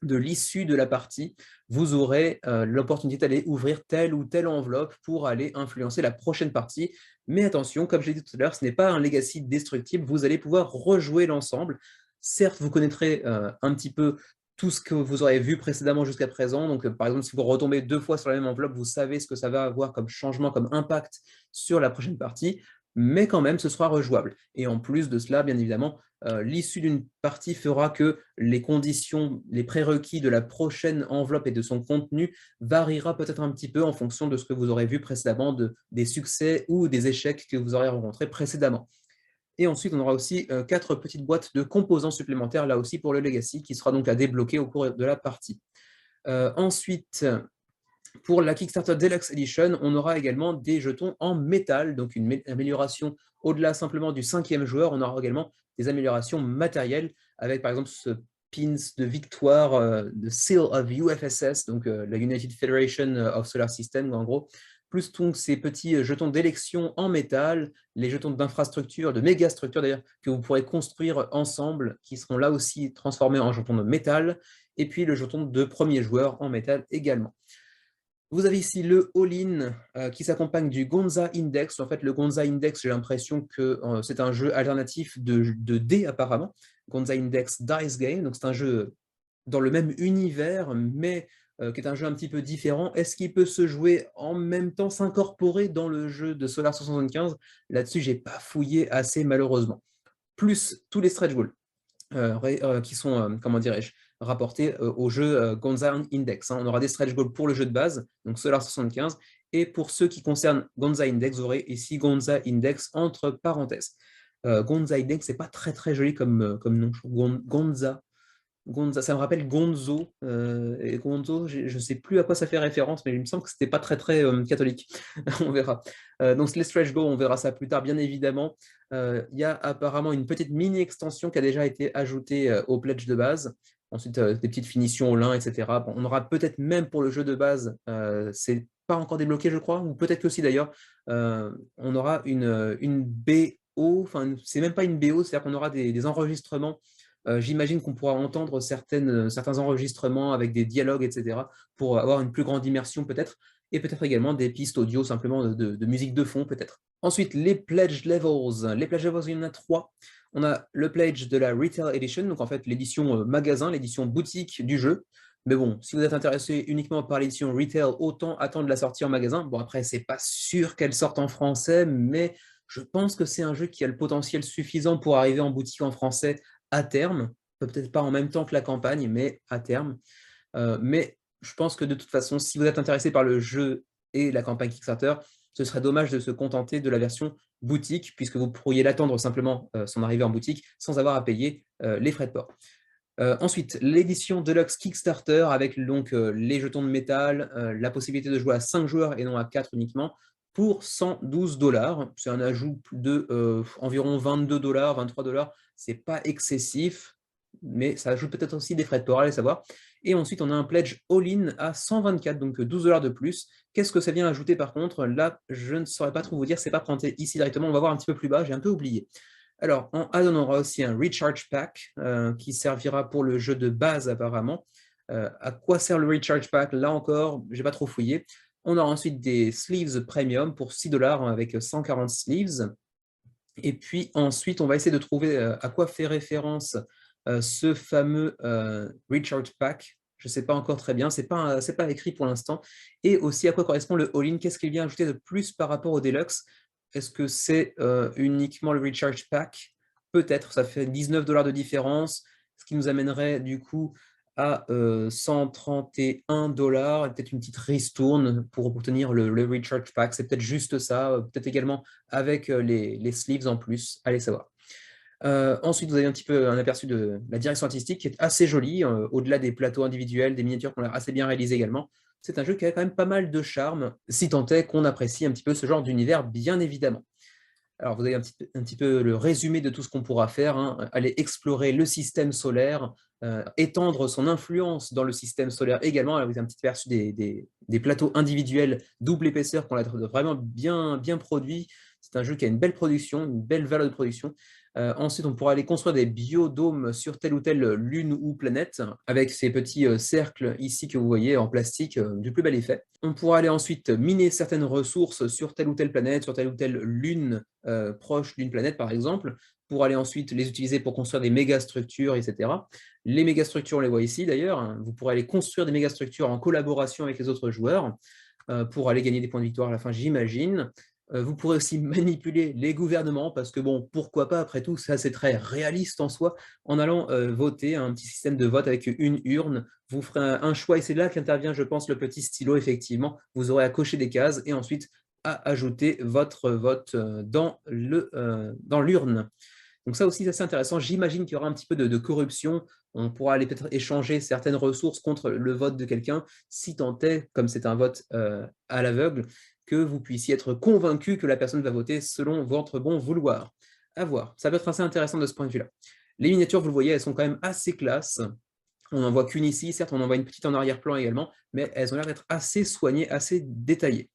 de l'issue de la partie. Vous aurez l'opportunité d'aller ouvrir telle ou telle enveloppe pour aller influencer la prochaine partie. Mais attention, comme je l'ai dit tout à l'heure, ce n'est pas un legacy destructible, vous allez pouvoir rejouer l'ensemble. Certes, vous connaîtrez un petit peu tout ce que vous aurez vu précédemment jusqu'à présent. Donc, par exemple, si vous retombez 2 fois sur la même enveloppe, vous savez ce que ça va avoir comme changement, comme impact sur la prochaine partie, mais quand même, ce sera rejouable. Et en plus de cela, bien évidemment, l'issue d'une partie fera que les conditions, les prérequis de la prochaine enveloppe et de son contenu variera peut-être un petit peu en fonction de ce que vous aurez vu précédemment, des succès ou des échecs que vous aurez rencontrés précédemment. Et ensuite, on aura aussi 4 petites boîtes de composants supplémentaires, là aussi pour le Legacy, qui sera donc à débloquer au cours de la partie. Ensuite, pour la Kickstarter Deluxe Edition, on aura également des jetons en métal, donc une amélioration au-delà simplement du 5e joueur. On aura également des améliorations matérielles, avec par exemple ce pins de victoire, de Seal of UFSS, donc la United Federation of Solar System, en gros, plus donc ces petits jetons d'élection en métal, les jetons d'infrastructure, de mégastructure d'ailleurs, que vous pourrez construire ensemble, qui seront là aussi transformés en jetons de métal, et puis le jeton de premier joueur en métal également. Vous avez ici le all-in qui s'accompagne du Gonza Index. En fait, le Gonza Index, j'ai l'impression que c'est un jeu alternatif de dés apparemment. Gonza Index Dice Game, donc c'est un jeu dans le même univers, mais qui est un jeu un petit peu différent. Est-ce qu'il peut se jouer en même temps, s'incorporer dans le jeu de Solar 175? Là-dessus, j'ai pas fouillé assez malheureusement. Plus tous les stretch goals qui sont, comment dirais-je, rapportés au jeu Gonza Index. Hein. On aura des stretch goals pour le jeu de base, donc Solar 75, et pour ceux qui concernent Gonza Index, vous aurez ici Gonza Index entre parenthèses. Gonza Index, c'est pas très très joli comme nom. Gonza, ça me rappelle Gonzo, et Gonzo, je ne sais plus à quoi ça fait référence, mais il me semble que c'était pas très très catholique. On verra. Donc les stretch goals, on verra ça plus tard, bien évidemment. Il y a apparemment une petite mini-extension qui a déjà été ajoutée au pledge de base. Ensuite, des petites finitions au lin, etc. Bon, on aura peut-être même pour le jeu de base, c'est pas encore débloqué, je crois, ou peut-être que aussi d'ailleurs, on aura une BO, enfin, c'est même pas une BO, c'est-à-dire qu'on aura des enregistrements. J'imagine qu'on pourra entendre certains enregistrements avec des dialogues, etc., pour avoir une plus grande immersion peut-être, et peut-être également des pistes audio simplement de musique de fond peut-être. Ensuite, les Pledge Levels. Les Pledge Levels, il y en a 3. On a le Pledge de la Retail Edition, donc en fait l'édition magasin, l'édition boutique du jeu. Mais bon, si vous êtes intéressé uniquement par l'édition Retail, autant attendre la sortie en magasin. Bon, après, c'est pas sûr qu'elle sorte en français, mais je pense que c'est un jeu qui a le potentiel suffisant pour arriver en boutique en français à terme, peut-être pas en même temps que la campagne, mais à terme. Mais je pense que de toute façon, si vous êtes intéressé par le jeu et la campagne Kickstarter, ce serait dommage de se contenter de la version boutique, puisque vous pourriez l'attendre simplement son arrivée en boutique sans avoir à payer les frais de port. Ensuite, l'édition Deluxe Kickstarter avec donc les jetons de métal, la possibilité de jouer à 5 joueurs et non à 4 uniquement, pour 112 $. C'est un ajout de environ 22 $, 23 $. C'est pas excessif, mais ça ajoute peut-être aussi des frais de port, allez savoir. Et ensuite, on a un pledge all-in à 124, donc 12 $ de plus. Qu'est-ce que ça vient ajouter par contre? Là, je ne saurais pas trop vous dire, c'est pas présenté ici directement, on va voir un petit peu plus bas, j'ai un peu oublié. Alors, en add-on, on aura aussi un Recharge Pack qui servira pour le jeu de base apparemment. À quoi sert le Recharge Pack? Là encore, je n'ai pas trop fouillé. On aura ensuite des Sleeves Premium pour 6 $ avec 140 sleeves. Et puis ensuite, on va essayer de trouver à quoi fait référence ce fameux Recharge Pack. Je ne sais pas encore très bien, c'est pas écrit pour l'instant. Et aussi à quoi correspond le All-in, qu'est-ce qu'il vient ajouter de plus par rapport au Deluxe? Est-ce que c'est uniquement le Recharge Pack? Peut-être, ça fait 19 $ de différence, ce qui nous amènerait du coup à 131 $, et peut-être une petite ristourne pour obtenir le Recharge Pack. C'est peut-être juste ça, peut-être également avec les sleeves en plus, allez savoir. Ensuite, vous avez un petit peu un aperçu de la direction artistique qui est assez jolie, au-delà des plateaux individuels, des miniatures qui ont l'air assez bien réalisées également. C'est un jeu qui a quand même pas mal de charme, si tant est qu'on apprécie un petit peu ce genre d'univers, bien évidemment. Alors, vous avez un petit peu le résumé de tout ce qu'on pourra faire, hein. Aller explorer le système solaire, étendre son influence dans le système solaire également. Alors, vous avez un petit aperçu des plateaux individuels double épaisseur qui ont l'air vraiment bien produits. C'est un jeu qui a une belle production, une belle valeur de production. Ensuite, on pourra aller construire des biodômes sur telle ou telle lune ou planète, avec ces petits cercles ici que vous voyez en plastique, du plus bel effet. On pourra aller ensuite miner certaines ressources sur telle ou telle planète, sur telle ou telle lune proche d'une planète par exemple, pour aller ensuite les utiliser pour construire des mégastructures, etc. Les mégastructures, on les voit ici d'ailleurs, hein. Vous pourrez aller construire des mégastructures en collaboration avec les autres joueurs, pour aller gagner des points de victoire à la fin, j'imagine. Vous pourrez aussi manipuler les gouvernements, parce que bon, pourquoi pas, après tout, ça c'est très réaliste en soi, en allant voter, un petit système de vote avec une urne, vous ferez un choix, et c'est là qu'intervient, je pense, le petit stylo, effectivement, vous aurez à cocher des cases, et ensuite à ajouter votre vote dans l'urne. Donc ça aussi, c'est assez intéressant. J'imagine qu'il y aura un petit peu de corruption. On pourra aller peut-être échanger certaines ressources contre le vote de quelqu'un, si tant est, comme c'est un vote à l'aveugle, que vous puissiez être convaincu que la personne va voter selon votre bon vouloir. À voir. Ça peut être assez intéressant de ce point de vue-là. Les miniatures, vous le voyez, elles sont quand même assez classe. On n'en voit qu'une ici, certes, on en voit une petite en arrière-plan également, mais elles ont l'air d'être assez soignées, assez détaillées.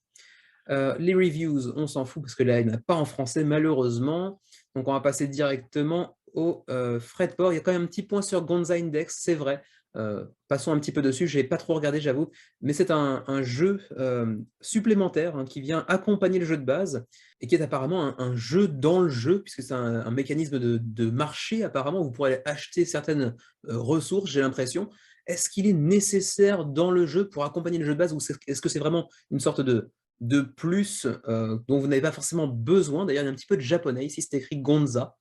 Les reviews, on s'en fout parce que là, il n'y en a pas en français, malheureusement. Donc, on va passer directement au frais de port. Il y a quand même un petit point sur Gonza Index, c'est vrai. Passons un petit peu dessus, je n'ai pas trop regardé, j'avoue. Mais c'est un jeu supplémentaire, hein, qui vient accompagner le jeu de base et qui est apparemment un jeu dans le jeu, puisque c'est un mécanisme de marché. Apparemment, vous pourrez acheter certaines ressources, j'ai l'impression. Est-ce qu'il est nécessaire dans le jeu pour accompagner le jeu de base, ou est-ce que c'est vraiment une sorte de plus dont vous n'avez pas forcément besoin? D'ailleurs, il y a un petit peu de japonais ici, c'est écrit Gonza.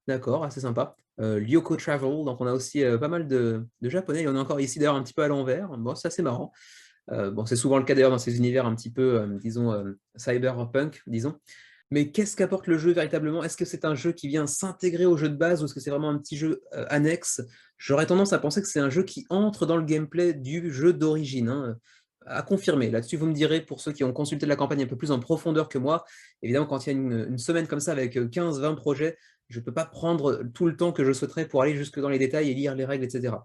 D'accord, assez sympa. Lyoko Travel, donc on a aussi pas mal de japonais. Il y en a encore ici d'ailleurs un petit peu à l'envers. Bon, c'est assez marrant. Bon, c'est souvent le cas d'ailleurs dans ces univers un petit peu, disons, cyberpunk, disons. Mais qu'est-ce qu'apporte le jeu véritablement? Est-ce que c'est un jeu qui vient s'intégrer au jeu de base, ou est-ce que c'est vraiment un petit jeu annexe? J'aurais tendance à penser que c'est un jeu qui entre dans le gameplay du jeu d'origine, hein. À confirmer. Là-dessus, vous me direz, pour ceux qui ont consulté la campagne un peu plus en profondeur que moi, évidemment, quand il y a une semaine comme ça avec 15-20 projets, je ne peux pas prendre tout le temps que je souhaiterais pour aller jusque dans les détails et lire les règles, etc.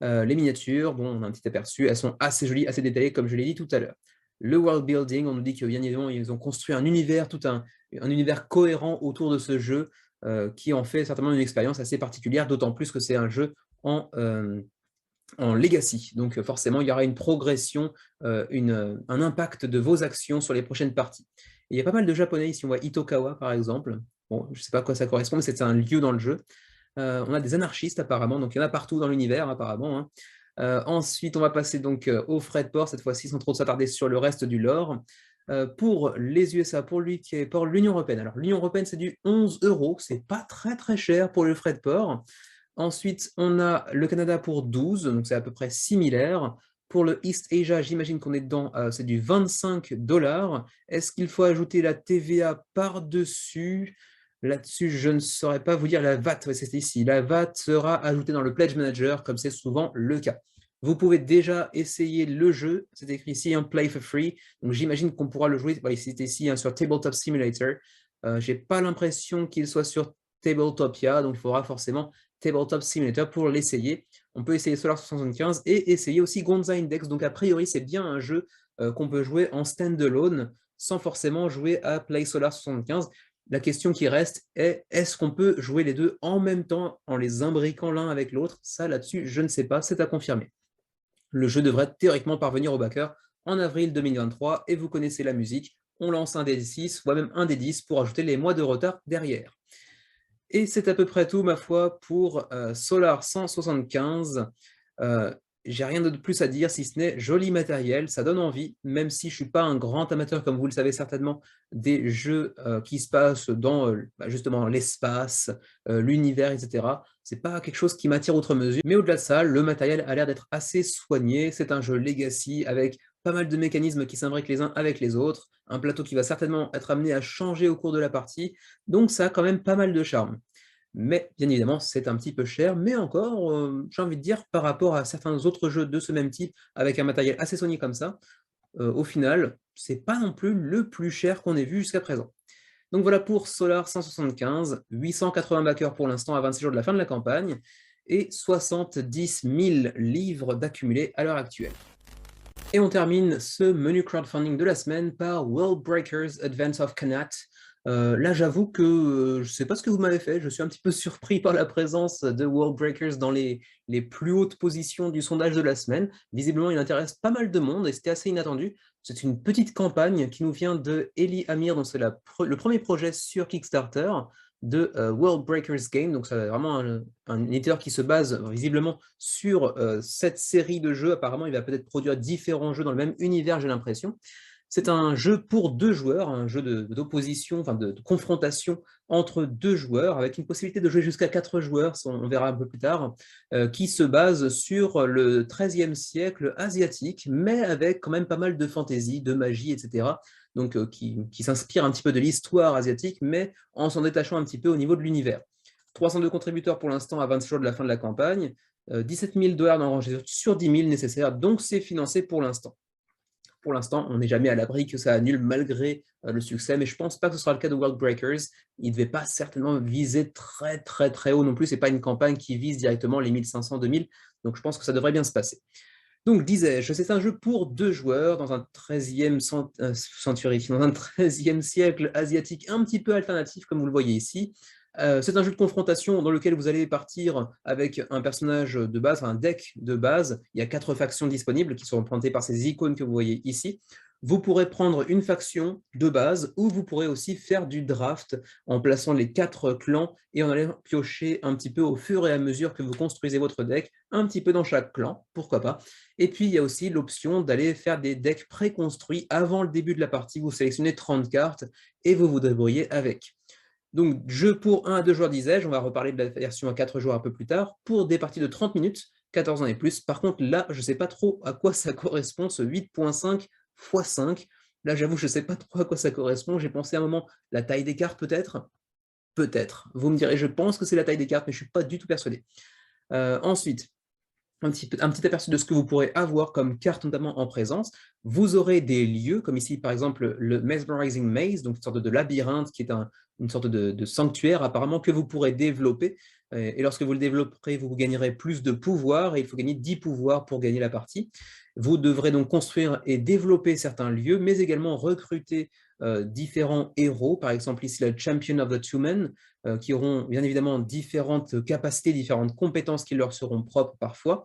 Les miniatures, bon, on a un petit aperçu, elles sont assez jolies, assez détaillées, comme je l'ai dit tout à l'heure. Le world building, on nous dit que bien évidemment, ils ont construit un univers, tout un univers cohérent autour de ce jeu, qui en fait certainement une expérience assez particulière, d'autant plus que c'est un jeu en legacy. Donc forcément, il y aura une progression, un impact de vos actions sur les prochaines parties. Et il y a pas mal de japonais ici, on voit Itokawa par exemple. Bon, je ne sais pas à quoi ça correspond, mais c'est un lieu dans le jeu. On a des anarchistes apparemment, donc il y en a partout dans l'univers apparemment, hein. Ensuite, on va passer donc aux frais de port, cette fois-ci sans trop s'attarder sur le reste du lore. Pour les USA, pour l'Union européenne. Alors l'Union européenne, c'est du 11 €, c'est pas très cher pour le frais de port. Ensuite, on a le Canada pour 12, donc c'est à peu près similaire. Pour le East Asia, j'imagine qu'on est dedans, c'est du 25 $. Est-ce qu'il faut ajouter la TVA par-dessus? Là-dessus, je ne saurais pas vous dire. La VAT, ouais, c'est ici. La VAT sera ajoutée dans le Pledge Manager, comme c'est souvent le cas. Vous pouvez déjà essayer le jeu. C'est écrit ici, un Play for Free. Donc j'imagine qu'on pourra le jouer. Voilà, c'est ici, hein, sur Tabletop Simulator. Je n'ai pas l'impression qu'il soit sur Tabletopia, donc il faudra forcément Tabletop Simulator pour l'essayer. On peut essayer Solar 75 et essayer aussi Gonza Index. Donc a priori, c'est bien un jeu qu'on peut jouer en standalone sans forcément jouer à Play Solar 75. La question qui reste est, est-ce qu'on peut jouer les deux en même temps en les imbriquant l'un avec l'autre? Ça, là-dessus, je ne sais pas, c'est à confirmer. Le jeu devrait théoriquement parvenir au backer en avril 2023 et vous connaissez la musique. On lance un D6, voire même un D10 pour ajouter les mois de retard derrière. Et c'est à peu près tout, ma foi, pour Solar 175. J'ai rien de plus à dire, si ce n'est joli matériel, ça donne envie, même si je ne suis pas un grand amateur, comme vous le savez certainement, des jeux qui se passent dans justement l'espace, l'univers, etc. C'est pas quelque chose qui m'attire outre mesure. Mais au-delà de ça, le matériel a l'air d'être assez soigné. C'est un jeu Legacy avec pas mal de mécanismes qui s'imbriquent les uns avec les autres, un plateau qui va certainement être amené à changer au cours de la partie, donc ça a quand même pas mal de charme. Mais bien évidemment, c'est un petit peu cher, mais encore, j'ai envie de dire, par rapport à certains autres jeux de ce même type, avec un matériel assez soigné comme ça, au final, c'est pas non plus le plus cher qu'on ait vu jusqu'à présent. Donc voilà pour Solar 175, 880 backers pour l'instant à 26 jours de la fin de la campagne, et 70 000 livres d'accumulés à l'heure actuelle. Et on termine ce menu crowdfunding de la semaine par World Breakers Advance of Kanat. Là, j'avoue que je ne sais pas ce que vous m'avez fait, je suis un petit peu surpris par la présence de World Breakers dans les plus hautes positions du sondage de la semaine. Visiblement, il intéresse pas mal de monde et c'était assez inattendu. C'est une petite campagne qui nous vient de Eli Amir, donc c'est le premier projet sur Kickstarter de World Breakers Game, donc c'est vraiment un éditeur qui se base visiblement sur cette série de jeux. Apparemment, il va peut-être produire différents jeux dans le même univers, j'ai l'impression. C'est un jeu pour 2 joueurs, un jeu d'opposition, enfin de confrontation entre 2 joueurs, avec une possibilité de jouer jusqu'à 4 joueurs, on verra un peu plus tard, qui se base sur le XIIIe siècle asiatique, mais avec quand même pas mal de fantaisie, de magie, etc. Donc qui s'inspire un petit peu de l'histoire asiatique, mais en s'en détachant un petit peu au niveau de l'univers. 302 contributeurs pour l'instant à 26 jours de la fin de la campagne, 17 000 $ d'enrangés sur 10 000 nécessaires, donc c'est financé pour l'instant. Pour l'instant, on n'est jamais à l'abri que ça annule malgré le succès, mais je ne pense pas que ce sera le cas de World Breakers. Il ne devait pas certainement viser très très très haut non plus, ce n'est pas une campagne qui vise directement les 1500-2000, donc je pense que ça devrait bien se passer. Donc, disais-je, c'est un jeu pour 2 joueurs dans un 13e century, dans un 13e siècle asiatique un petit peu alternatif, comme vous le voyez ici. C'est un jeu de confrontation dans lequel vous allez partir avec un personnage de base, un deck de base. Il y a 4 factions disponibles qui sont représentées par ces icônes que vous voyez ici. Vous pourrez prendre une faction de base ou vous pourrez aussi faire du draft en plaçant les 4 clans et en allant piocher un petit peu au fur et à mesure que vous construisez votre deck, un petit peu dans chaque clan, pourquoi pas. Et puis, il y a aussi l'option d'aller faire des decks préconstruits avant le début de la partie. Vous sélectionnez 30 cartes et vous vous débrouillez avec. Donc, jeu pour 1 à 2 joueurs, disais-je. On va reparler de la version à 4 joueurs un peu plus tard, pour des parties de 30 minutes, 14 ans et plus. Par contre, là, je ne sais pas trop à quoi ça correspond, ce 8.5 x 5. Là, j'avoue, je ne sais pas trop à quoi ça correspond. J'ai pensé à un moment, la taille des cartes peut-être. Peut-être. Vous me direz, je pense que c'est la taille des cartes, mais je ne suis pas du tout persuadé. Ensuite, un petit aperçu de ce que vous pourrez avoir comme carte, notamment en présence. Vous aurez des lieux, comme ici, par exemple, le Mesmerizing Maze, donc une sorte de labyrinthe qui est une sorte de sanctuaire, apparemment, que vous pourrez développer. Et lorsque vous le développerez, vous gagnerez plus de pouvoirs, et il faut gagner 10 pouvoirs pour gagner la partie. Vous devrez donc construire et développer certains lieux, mais également recruter différents héros, par exemple ici le Champion of the Two Men, qui auront bien évidemment différentes capacités, différentes compétences qui leur seront propres parfois.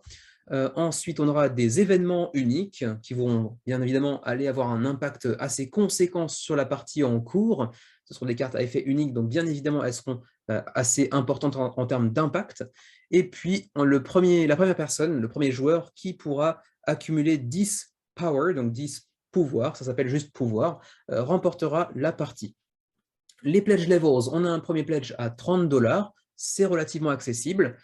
Ensuite, on aura des événements uniques qui vont bien évidemment aller avoir un impact assez conséquent sur la partie en cours. Ce seront des cartes à effet unique, donc bien évidemment, elles seront assez importantes en termes d'impact. Et puis, la première personne, le premier joueur qui pourra accumuler 10 power, donc 10 pouvoirs, ça s'appelle juste pouvoir, remportera la partie. Les pledge levels, on a un premier pledge à 30 $, c'est relativement accessible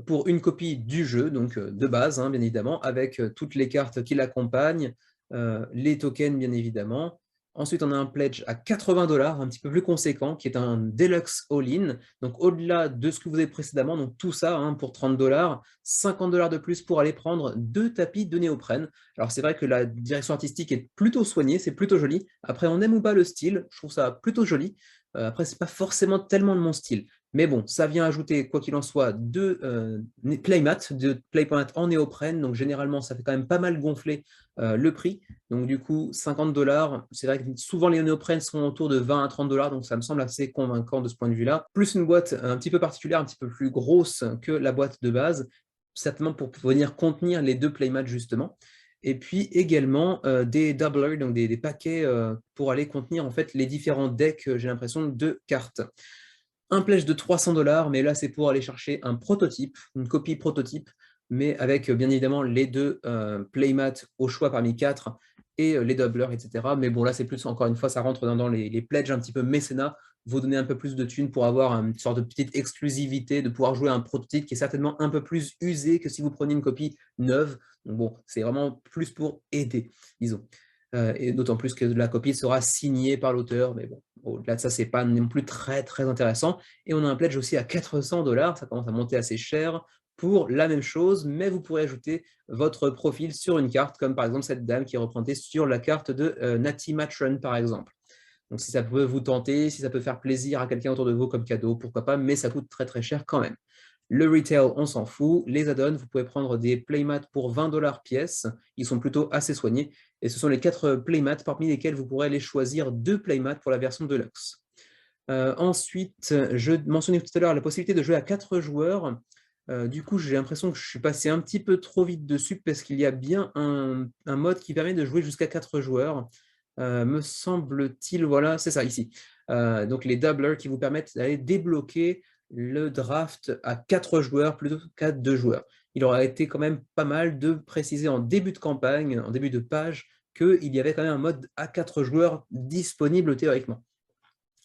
pour une copie du jeu, donc de base, hein, bien évidemment, avec toutes les cartes qui l'accompagnent, les tokens, bien évidemment. Ensuite, on a un pledge à 80 $, un petit peu plus conséquent, qui est un Deluxe All-In, donc au-delà de ce que vous avez précédemment, donc tout ça hein, pour 30 $, 50 $ de plus pour aller prendre 2 tapis de néoprène. Alors c'est vrai que la direction artistique est plutôt soignée, c'est plutôt joli. Après, on aime ou pas le style, je trouve ça plutôt joli. Après, ce n'est pas forcément tellement de mon style. Mais bon, ça vient ajouter, quoi qu'il en soit, 2 playmats, 2 playmats en néoprène. Donc généralement, ça fait quand même pas mal gonfler le prix. Donc du coup, 50 $. C'est vrai que souvent les néoprènes sont autour de 20 à 30 $. Donc ça me semble assez convaincant de ce point de vue-là. Plus une boîte un petit peu particulière, un petit peu plus grosse que la boîte de base. Certainement pour venir contenir les 2 playmats justement. Et puis également des doublers, donc des paquets pour aller contenir en fait les différents decks, j'ai l'impression, de cartes. Un pledge de 300 $, mais là, c'est pour aller chercher un prototype, une copie prototype, mais avec bien évidemment les deux playmats au choix parmi 4 et les doublers, etc. Mais bon, là, c'est plus, encore une fois, ça rentre dans les pledges un petit peu mécénat, vous donner un peu plus de thunes pour avoir une sorte de petite exclusivité, de pouvoir jouer à un prototype qui est certainement un peu plus usé que si vous preniez une copie neuve. Donc bon, c'est vraiment plus pour aider, disons. Et d'autant plus que la copie sera signée par l'auteur, mais bon, au-delà de ça, c'est pas non plus très très intéressant. Et on a un pledge aussi à 400 $, ça commence à monter assez cher pour la même chose, mais vous pourrez ajouter votre profil sur une carte, comme par exemple cette dame qui est représentée sur la carte de Natty Matron, par exemple. Donc si ça peut vous tenter, si ça peut faire plaisir à quelqu'un autour de vous comme cadeau, pourquoi pas, mais ça coûte très très cher quand même. Le retail, on s'en fout. Les add-ons, vous pouvez prendre des playmats pour 20 $ pièce. Ils sont plutôt assez soignés. Et ce sont les 4 playmats parmi lesquels vous pourrez aller choisir 2 playmats pour la version Deluxe. Ensuite, je mentionnais tout à l'heure la possibilité de jouer à 4 joueurs. Du coup, j'ai l'impression que je suis passé un petit peu trop vite dessus parce qu'il y a bien un mode qui permet de jouer jusqu'à 4 joueurs. Me semble-t-il, voilà, c'est ça, ici. Donc les doublers qui vous permettent d'aller débloquer le draft à 4 joueurs plutôt qu'à 2 joueurs. Il aurait été quand même pas mal de préciser en début de campagne, en début de page, qu'il y avait quand même un mode à 4 joueurs disponible théoriquement.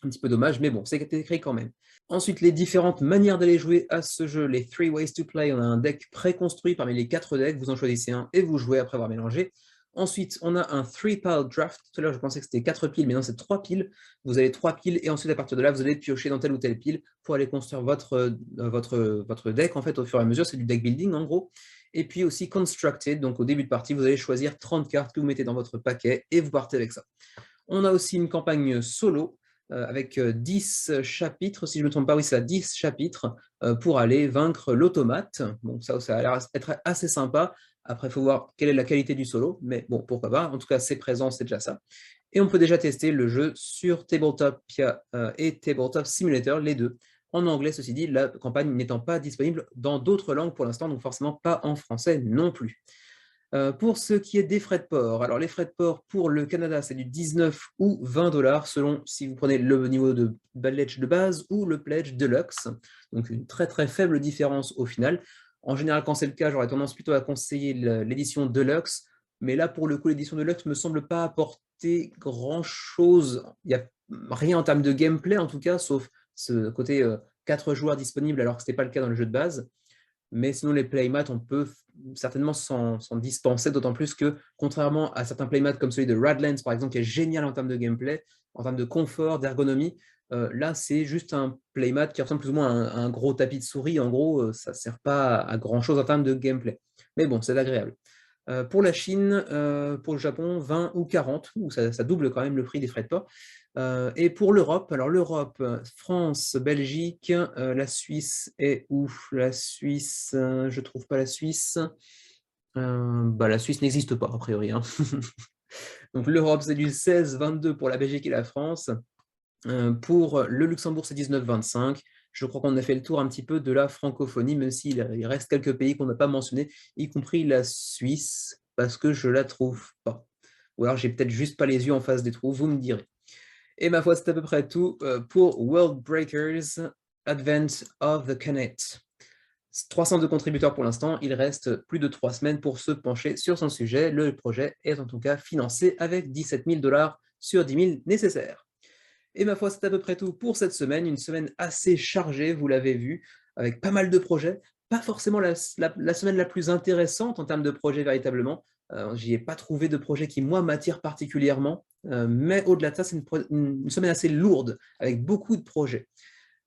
Un petit peu dommage, mais bon, c'est écrit quand même. Ensuite, les différentes manières d'aller jouer à ce jeu, les 3 ways to play. On a un deck préconstruit parmi les 4 decks, vous en choisissez un et vous jouez après avoir mélangé. Ensuite, on a un 3-pile draft. Tout à l'heure, je pensais que c'était 4 piles, mais non, c'est 3 piles. Vous avez 3 piles, et ensuite, à partir de là, vous allez piocher dans telle ou telle pile pour aller construire votre deck, en fait, au fur et à mesure. C'est du deck building, en gros. Et puis aussi constructed, donc au début de partie, vous allez choisir 30 cartes que vous mettez dans votre paquet, et vous partez avec ça. On a aussi une campagne solo, avec 10 chapitres, si je ne me trompe pas, oui, c'est ça, 10 chapitres pour aller vaincre l'automate. Bon, ça a l'air d'être assez sympa. Après, il faut voir quelle est la qualité du solo, mais bon, pourquoi pas. En tout cas, c'est présent, c'est déjà ça. Et on peut déjà tester le jeu sur Tabletopia et Tabletop Simulator, les deux. En anglais, ceci dit, la campagne n'étant pas disponible dans d'autres langues pour l'instant, donc forcément pas en français non plus. Pour ce qui est des frais de port, alors les frais de port pour le Canada, c'est du 19 ou 20 $ selon si vous prenez le niveau de pledge de base ou le pledge deluxe. Donc une très très faible différence au final. En général, quand c'est le cas, j'aurais tendance plutôt à conseiller l'édition deluxe, mais là pour le coup, l'édition deluxe ne me semble pas apporter grand-chose. Il n'y a rien en termes de gameplay en tout cas, sauf ce côté 4 joueurs disponibles alors que ce n'était pas le cas dans le jeu de base. Mais sinon, les playmats, on peut certainement s'en dispenser, d'autant plus que, contrairement à certains playmats comme celui de Radlands, par exemple, qui est génial en termes de gameplay, en termes de confort, d'ergonomie, là, c'est juste un playmat qui ressemble plus ou moins à un gros tapis de souris. En gros, ça ne sert pas à grand-chose en termes de gameplay. Mais bon, c'est agréable. Pour la Chine, pour le Japon, 20 ou 40, ça double quand même le prix des frais de port. Et pour l'Europe, alors l'Europe, France, Belgique, la Suisse est où? La Suisse, je ne trouve pas la Suisse. La Suisse n'existe pas, a priori, hein. Donc l'Europe, c'est du 16-22 pour la Belgique et la France. Pour le Luxembourg, c'est 19-25. Je crois qu'on a fait le tour un petit peu de la francophonie, même s'il reste quelques pays qu'on n'a pas mentionnés, y compris la Suisse, parce que je ne la trouve pas. Ou alors j'ai peut-être juste pas les yeux en face des trous, vous me direz. Et ma foi, c'est à peu près tout pour World Breakers Advent of the Canet. 302 contributeurs pour l'instant, il reste plus de 3 semaines pour se pencher sur son sujet. Le projet est en tout cas financé avec 17 000 $ sur 10 000 nécessaires. Et ma foi, c'est à peu près tout pour cette semaine, une semaine assez chargée, vous l'avez vu, avec pas mal de projets, pas forcément la semaine la plus intéressante en termes de projets véritablement, j'y ai pas trouvé de projet qui, moi, m'attire particulièrement, mais au-delà de ça, c'est une semaine assez lourde, avec beaucoup de projets.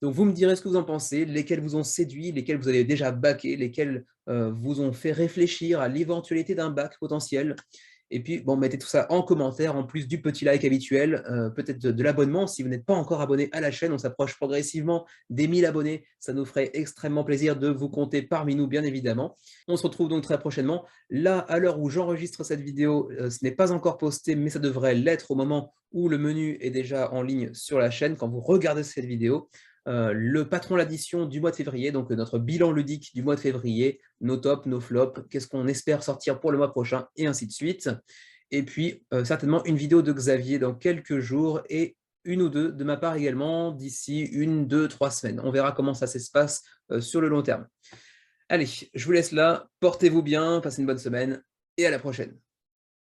Donc vous me direz ce que vous en pensez, lesquels vous ont séduit, lesquels vous avez déjà backé, lesquels vous ont fait réfléchir à l'éventualité d'un back potentiel. Et puis, bon, mettez tout ça en commentaire, en plus du petit like habituel, peut-être de l'abonnement. Si vous n'êtes pas encore abonné à la chaîne, on s'approche progressivement des 1000 abonnés. Ça nous ferait extrêmement plaisir de vous compter parmi nous, bien évidemment. On se retrouve donc très prochainement. Là, à l'heure où j'enregistre cette vidéo, ce n'est pas encore posté, mais ça devrait l'être au moment où le menu est déjà en ligne sur la chaîne, quand vous regardez cette vidéo. Le patron l'addition du mois de février, donc notre bilan ludique du mois de février, nos tops, nos flops, qu'est-ce qu'on espère sortir pour le mois prochain, et ainsi de suite. Et puis, certainement une vidéo de Xavier dans quelques jours, et une ou deux de ma part également d'ici 1, 2, 3 semaines. On verra comment ça se passe sur le long terme. Allez, je vous laisse là, portez-vous bien, passez une bonne semaine et à la prochaine.